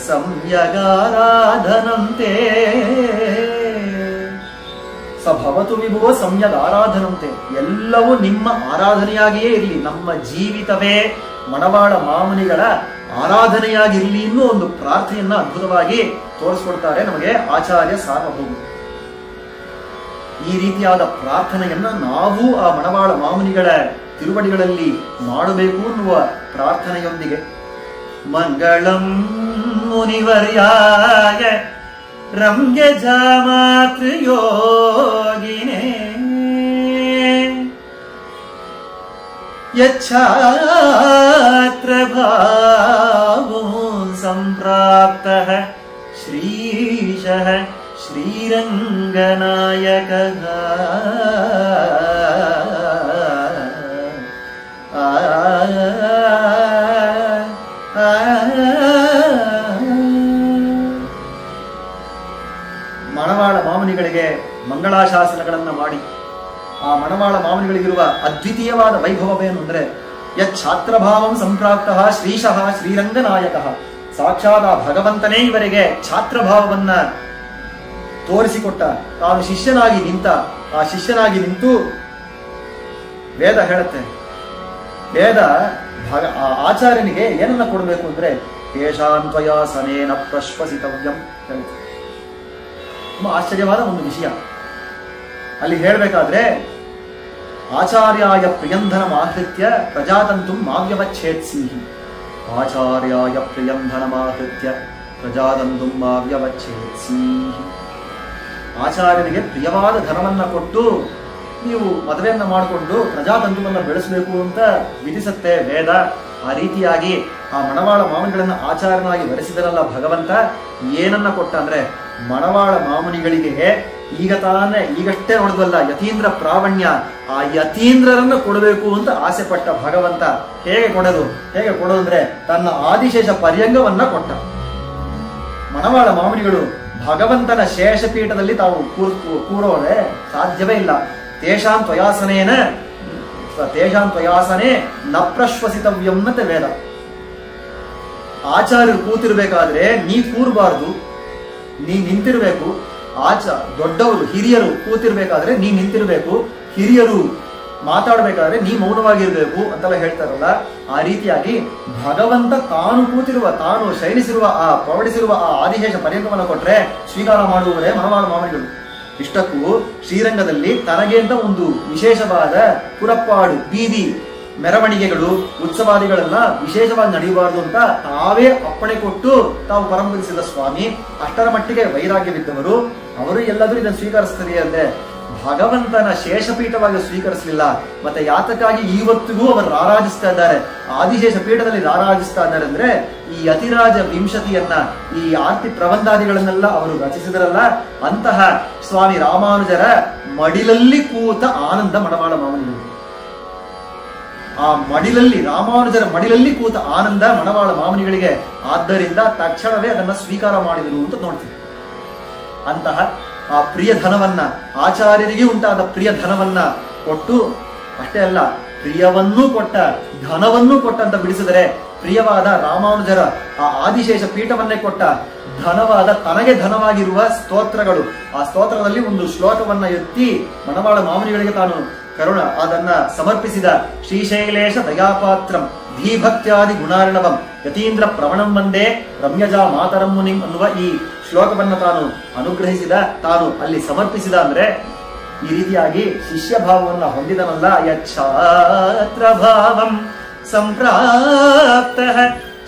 ಸಂಯಗಾರಾಧನಂತೆ ಸಭವತು ವಿಭೋ ಸಂಯಗಾರಾಧನಂತೆ, ಎಲ್ಲವೂ ನಿಮ್ಮ ಆರಾಧನೆಯಾಗಿಯೇ ಇರಲಿ. ನಮ್ಮ ಜೀವಿತವೇ ಮಣವಾಳ ಮಾಮುನಿಗಳ ಆರಾಧನೆಯಾಗಿರಲಿ ಅನ್ನೋ ಒಂದು ಪ್ರಾರ್ಥನೆಯನ್ನ ಅದ್ಭುತವಾಗಿ ತೋರಿಸ್ಕೊಡ್ತಾರೆ ನಮಗೆ ಆಚಾರ್ಯ ಸಾರ್ವಭೌಮರು. ಈ ರೀತಿಯಾದ ಪ್ರಾರ್ಥನೆಯನ್ನ ನಾವು ಆ ಮಣವಾಳ ಮಾಮುನಿಗಳ ತಿರುವಡಿಗಳಲ್ಲಿ ಮಾಡಬೇಕು ಅನ್ನುವ ಪ್ರಾರ್ಥನೆಯೊಂದಿಗೆ ಮಂಗಳಂ ಮುನಿವರ್ಯಾಯ ರಮ್ಯ ಜಾಮಾತೃ ಯೋಗಿನೇ ಯಚ್ಛಾತ್ರ ಭಾವೋ ಸಂಪ್ರಾಪ್ತಃ ಶ್ರೀಶಃ ಶ್ರೀರಂಗನಾಯಕಃ. ಮಣವಾಳ ಮಾಮುನಿಗಳಿಗೆ ಮಂಗಳಾಶಾಸನಗಳನ್ನ ಮಾಡಿ ಆ ಮಣವಾಳ ಮಾಮುನಿಗಳಿಗಿರುವ ಅದ್ವಿತೀಯವಾದ ವೈಭವವೇನು ಅಂದ್ರೆ ಯಚ್ಛಾತ್ರಭಾವಂ ಸಂಪ್ರಾಪ್ತಃ ಶ್ರೀಶಃ ಶ್ರೀರಂಗನಾಯಕಃ, ಸಾಕ್ಷಾತ್ ಆ ಭಗವಂತನೇ ಇವರಿಗೆ ಛಾತ್ರಭಾವವನ್ನ ತೋರಿಸಿಕೊಟ್ಟ. ತಾನು ಶಿಷ್ಯನಾಗಿ ನಿಂತು ವೇದ ಹೇಳುತ್ತೆ. ವೇದ ಆಚಾರ್ಯನಿಗೆ ಏನನ್ನ ಕೊಡಬೇಕು ಅಂದ್ರೆ ತೇಷಾಂತ್ವಯಾಸನೇನ ಪ್ರಶ್ವಸಿತವ್ಯಂ ಹೇಳುತ್ತೆ. ತುಂಬಾ ಆಶ್ಚರ್ಯವಾದ ಒಂದು ವಿಷಯ ಅಲ್ಲಿ ಹೇಳಬೇಕಾದ್ರೆ, ಆಚಾರ್ಯಾಯ ಪ್ರಿಯಂಧನಮಾಹೃತ್ಯ ಪ್ರಜಾತಂತು ಮಾವ್ಯವಚ್ಛೇತ್ಸೀಹಿ. ಆಚಾರ್ಯಾಯ ಪ್ರಿಯಂಧನಮಾಹೃತ್ಯ ಪ್ರಜಾತಂತು ಮಾವ್ಯವಚ್ಛೇತ್ಸೀಹಿ. ಆಚಾರ್ಯನಿಗೆ ಪ್ರಿಯವಾದ ಧನವನ್ನ ಕೊಟ್ಟು ನೀವು ಮದುವೆಯನ್ನ ಮಾಡಿಕೊಂಡು ಪ್ರಜಾತಂತುವನ್ನ ಬೆಳೆಸಬೇಕು ಅಂತ ವಿಧಿಸುತ್ತೆ ವೇದ. ಆ ರೀತಿಯಾಗಿ ಆ ಮಣವಾಳ ಮಾಮುನಿಗಳನ್ನ ಆಚಾರ್ಯನಾಗಿ ವರಿಸಿದರಲ್ಲ ಭಗವಂತ. ಏನನ್ನ ಕೊಟ್ಟ ಅಂದ್ರೆ ಮಣವಾಳ ಮಾಮುನಿಗಳಿಗೆ ಈಗಷ್ಟೇ ನೋಡಿದ್ವಲ್ಲ ಯತೀಂದ್ರ ಪ್ರಾವಣ್ಯ, ಆ ಯತೀಂದ್ರರನ್ನು ಕೊಡಬೇಕು ಅಂತ ಆಸೆ ಪಟ್ಟ ಭಗವಂತ. ಹೇಗೆ ಕೊಡೋದು ಅಂದ್ರೆ ತನ್ನ ಆದಿಶೇಷ ಪರ್ಯಂಗವನ್ನ ಕೊಟ್ಟ. ಮಣವಾಳ ಮಾಮುನಿಗಳು ಭಗವಂತನ ಶೇಷಪೀಠದಲ್ಲಿ ತಾವು ಕೂರೋದೆ ಸಾಧ್ಯವೇ ಇಲ್ಲ. ತೇಷಾಂ ತ್ವಯಾಸನೆ ನ ಪ್ರಶ್ವಸಿತವ್ಯಂನತೆ ವೇದ. ಆಚಾರ್ಯರು ಕೂತಿರ್ಬೇಕಾದ್ರೆ ನೀ ಕೂರಬಾರ್ದು, ನೀ ನಿಂತಿರ್ಬೇಕು. ದೊಡ್ಡವರು ಹಿರಿಯರು ಕೂತಿರ್ಬೇಕಾದ್ರೆ ನೀ ನಿಂತಿರ್ಬೇಕು, ಹಿರಿಯರು ಮಾತಾಡ್ಬೇಕಾದ್ರೆ ನೀ ಮೌನವಾಗಿರ್ಬೇಕು ಅಂತೆಲ್ಲ ಹೇಳ್ತಾರಲ್ಲ, ಆ ರೀತಿಯಾಗಿ ಭಗವಂತ ತಾನು ಕೂತಿರುವ, ತಾನು ಶಯನಿಸಿರುವ, ಪ್ರವಡಿಸಿರುವ ಆ ಆದಿಶೇಷ ಪರ್ಯಂತವನ್ನು ಕೊಟ್ರೆ ಸ್ವೀಕಾರ ಮಾಡುವವರೇ ಮನವಾಳ ಮಾಮನಿಗಳು. ಇಷ್ಟಕ್ಕೂ ಶ್ರೀರಂಗದಲ್ಲಿ ತನಗೆ ಅಂತ ಒಂದು ವಿಶೇಷವಾದ ಪುರಪ್ಪಾಡು, ಬೀದಿ ಮೆರವಣಿಗೆಗಳು, ಉತ್ಸವಾದಿಗಳೆಲ್ಲ ವಿಶೇಷವಾಗಿ ನಡೆಯಬಾರದು ಅಂತ ತಾವೇ ಅಪ್ಪಣೆ ಕೊಟ್ಟು ತಾವು ಪರಂಪರಿಸಿದ ಸ್ವಾಮಿ. ಅಷ್ಟರ ಮಟ್ಟಿಗೆ ವೈರಾಗ್ಯವಿದ್ದವರು. ಅವರು ಎಲ್ಲಾದ್ರೂ ಇದನ್ನು ಸ್ವೀಕರಿಸ್ತಾರೆ ಅಂದ್ರೆ ಭಗವಂತನ ಶೇಷಪೀಠವಾಗಿ ಸ್ವೀಕರಿಸಲಿಲ್ಲ. ಮತ್ತೆ ಯಾತಕ್ಕಾಗಿ ಇವತ್ತಿಗೂ ಅವರು ರಾರಾಜಿಸ್ತಾ ಇದ್ದಾರೆ, ಆದಿಶೇಷ ಪೀಠದಲ್ಲಿ ರಾರಾಜಿಸ್ತಾ ಇದ್ದಾರೆ ಅಂದ್ರೆ ಈ ಅತಿರಾಜ ವಿಂಶತಿಯನ್ನ, ಈ ಆರ್ತಿ ಪ್ರಬಂಧಾದಿಗಳನ್ನೆಲ್ಲ ಅವರು ರಚಿಸಿದರಲ್ಲ, ಅಂತಹ ಸ್ವಾಮಿ ರಾಮಾನುಜರ ಮಡಿಲಲ್ಲಿ ಕೂತ ಆನಂದ ಮಣವಾಳ ಮಾಮನಿಗಳು. ಆ ಮಡಿಲಲ್ಲಿ, ರಾಮಾನುಜರ ಮಡಿಲಲ್ಲಿ ಕೂತ ಆನಂದ ಮಣವಾಳ ಮಾಮನಿಗಳಿಗೆ. ಆದ್ದರಿಂದ ತಕ್ಷಣವೇ ಅದನ್ನ ಸ್ವೀಕಾರ ಮಾಡಿದರು ಅಂತ ನೋಡ್ತೀವಿ. ಅಂತಹ ಆ ಪ್ರಿಯ ಧನವನ್ನ, ಆಚಾರ್ಯರಿಗೆ ಉಂಟಾದ ಪ್ರಿಯ ಧನವನ್ನ ಕೊಟ್ಟು, ಅಷ್ಟೇ ಅಲ್ಲ ಪ್ರಿಯವನ್ನೂ ಕೊಟ್ಟ, ಧನವನ್ನೂ ಕೊಟ್ಟ ಅಂತ ಬಿಡಿಸಿದರೆ, ಪ್ರಿಯವಾದ ರಾಮಾನುಜರ ಆ ಆದಿಶೇಷ ಪೀಠವನ್ನೇ ಕೊಟ್ಟ, ಧನವಾದ ತನಗೆ ಧನವಾಗಿರುವ ಸ್ತೋತ್ರಗಳು, ಆ ಸ್ತೋತ್ರದಲ್ಲಿ ಒಂದು ಶ್ಲೋಕವನ್ನ ಎತ್ತಿ ಮಣವಾಳ ಮಾಮನಿಗಳಿಗೆ ತಾನು ಅದನ್ನ ಸಮರ್ಪಿಸಿದ. ಶ್ರೀಶೈಲೇಶ ದಯಾಪಾತ್ರಂ ಧೀಭಕ್ತ್ಯಾದಿ ಗುಣಾರ್ಣವಂ ಯತೀಂದ್ರ ಪ್ರವಣಂ ವಂದೇ ರಮ್ಯಜಾ ಮಾತರಂ ಮುನಿಂ ಅನ್ನುವ ಈ ಶ್ಲೋಕವನ್ನ ತಾನು ಅನುಗ್ರಹಿಸಿದ, ತಾನು ಅಲ್ಲಿ ಸಮರ್ಪಿಸಿದ. ಅಂದ್ರೆ ಈ ರೀತಿಯಾಗಿ ಶಿಷ್ಯ ಭಾವವನ್ನ ಹೊಂದಿದನಲ್ಲ. ಯಚ್ಛಾತ್ರ ಭಾವಂ ಸಂಪ್ರಾಪ್ತ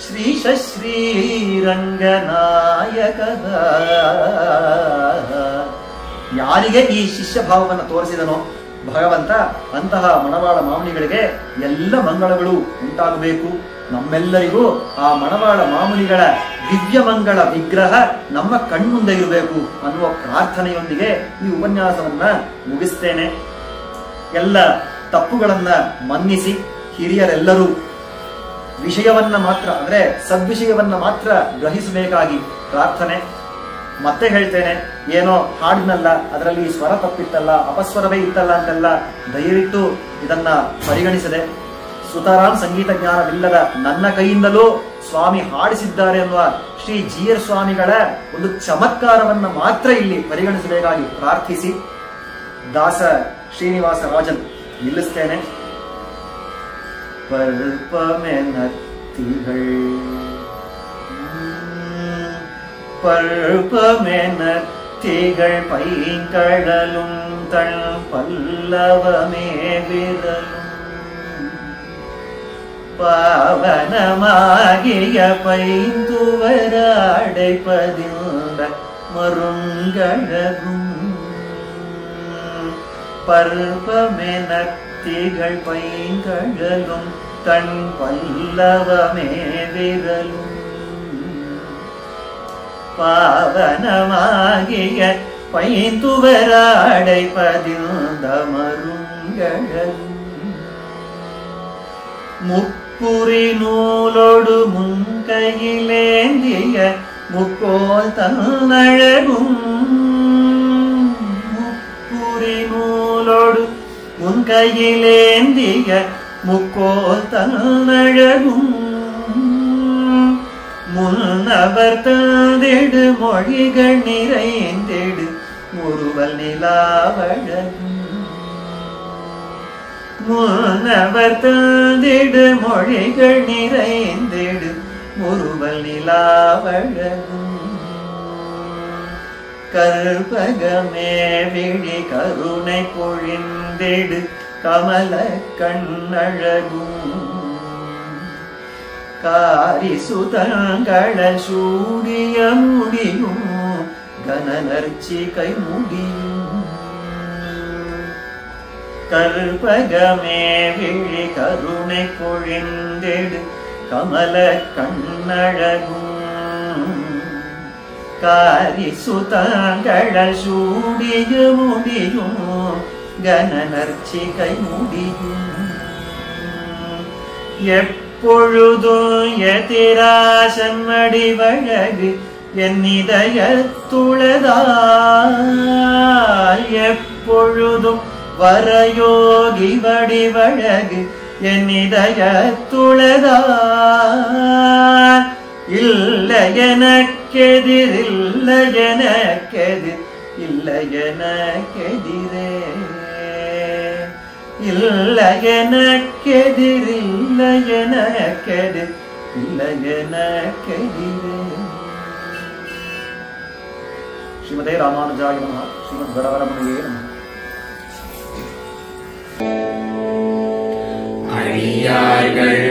ಶ್ರೀಶ ಶ್ರೀರಂಗನಾಯಕ. ಯಾರಿಗೆ ಈ ಶಿಷ್ಯ ಭಾವವನ್ನು ತೋರಿಸಿದನೋ ಭಗವಂತ, ಅಂತಹ ಮಣವಾಳ ಮಾಮುನಿಗಳಿಗೆ ಎಲ್ಲ ಮಂಗಳಗಳು ಉಂಟಾಗಬೇಕು. ನಮ್ಮೆಲ್ಲರಿಗೂ ಆ ಮಣವಾಳ ಮಾಮುನಿಗಳ ದಿವ್ಯ ಮಂಗಳ ವಿಗ್ರಹ ನಮ್ಮ ಕಣ್ಮುಂದೆ ಇರಬೇಕು ಅನ್ನುವ ಪ್ರಾರ್ಥನೆಯೊಂದಿಗೆ ಈ ಉಪನ್ಯಾಸವನ್ನ ಮುಗಿಸ್ತೇನೆ. ಎಲ್ಲ ತಪ್ಪುಗಳನ್ನ ಮನ್ನಿಸಿ ಹಿರಿಯರೆಲ್ಲರೂ ವಿಷಯವನ್ನ ಮಾತ್ರ, ಅಂದ್ರೆ ಸದ್ವಿಷಯವನ್ನ ಮಾತ್ರ ಗ್ರಹಿಸಬೇಕಾಗಿ ಪ್ರಾರ್ಥನೆ. ಮತ್ತೆ ಹೇಳ್ತೇನೆ, ಏನೋ ಹಾಡಿನಲ್ಲ, ಅದರಲ್ಲಿ ಸ್ವರ ತಪ್ಪಿತ್ತಲ್ಲ, ಅಪಸ್ವರವೇ ಇತ್ತಲ್ಲ ಅಂತೆಲ್ಲ ದಯವಿಟ್ಟು ಇದನ್ನ ಪರಿಗಣಿಸದೆ, ಸುತರಾಮ್ ಸಂಗೀತ ಜ್ಞಾನವಿಲ್ಲದ ನನ್ನ ಕೈಯಿಂದಲೂ ಸ್ವಾಮಿ ಹಾಡಿಸಿದ್ದಾರೆ ಅನ್ನುವ ಶ್ರೀ ಜೀಯರ್ ಸ್ವಾಮಿಗಳ ಒಂದು ಚಮತ್ಕಾರವನ್ನ ಮಾತ್ರ ಇಲ್ಲಿ ಪರಿಗಣಿಸಬೇಕಾಗಿ ಪ್ರಾರ್ಥಿಸಿ ದಾಸ ಶ್ರೀನಿವಾಸ ರಾಜನ್ ನಿಲ್ಲಿಸ್ತೇನೆ. பருப்பமெனத்திகள் பைங்கடலும் தன் பல்லவமே விரலும் பாவனமாகிய பைந்துவராடை பதிந்த மருங்கழகும் பருப்பமெனத்திகள் பைங்கடலும் தன் பல்லவமே விரலும் பாவனமாகிய பைந்துவராடை பதிந்த மருங்கழலும் முப்புரி நூலோடு முன்கையிலேந்திய முக்கோல் தன்னழகும் முப்புரி நூலோடு முன்கையிலேந்திய முக்கோல் தன்னழகும் முன்னவர் தந்திடு மொழிகள் நிறைந்திடு முறுவல் நிலாவழகும் முன்னவர் தந்திடு மொழிகள் நிறைந்திடு முறுவல் நிலாவழகும் கற்பகமே விழி கருணை பொழிந்திடு கமல கண்ணழகும் காரிசுதங்கள சூடிய முடியும் கனநர்ச்சி கை முடியும் கற்பகமே விழி கருணை பொழிந்திடு கமல கண்ணழகும் காரிசுதங்கள சூடிய முடியும் கனநர்ச்சி கை முடியும் எப்பொழுதும் எதிராசன் அடிவழகு என் இதயத்துளதால் எப்பொழுதும் வரயோகி வடிவழகு என் இதயத்துளதால் இல்லை எனக்கு எனக்கெதிரில்ல எனக்கெதிர் இல்ல எனக்கெதிரே இல்ல எனக்கெதிரில்ல எனக்கெதிர் இல்ல எனக்கெதிரே. ஸ்ரீமதே ராமானுஜாய நமः. ஸ்ரீமத் வரவரமுனியே நமः. அடியார்கள்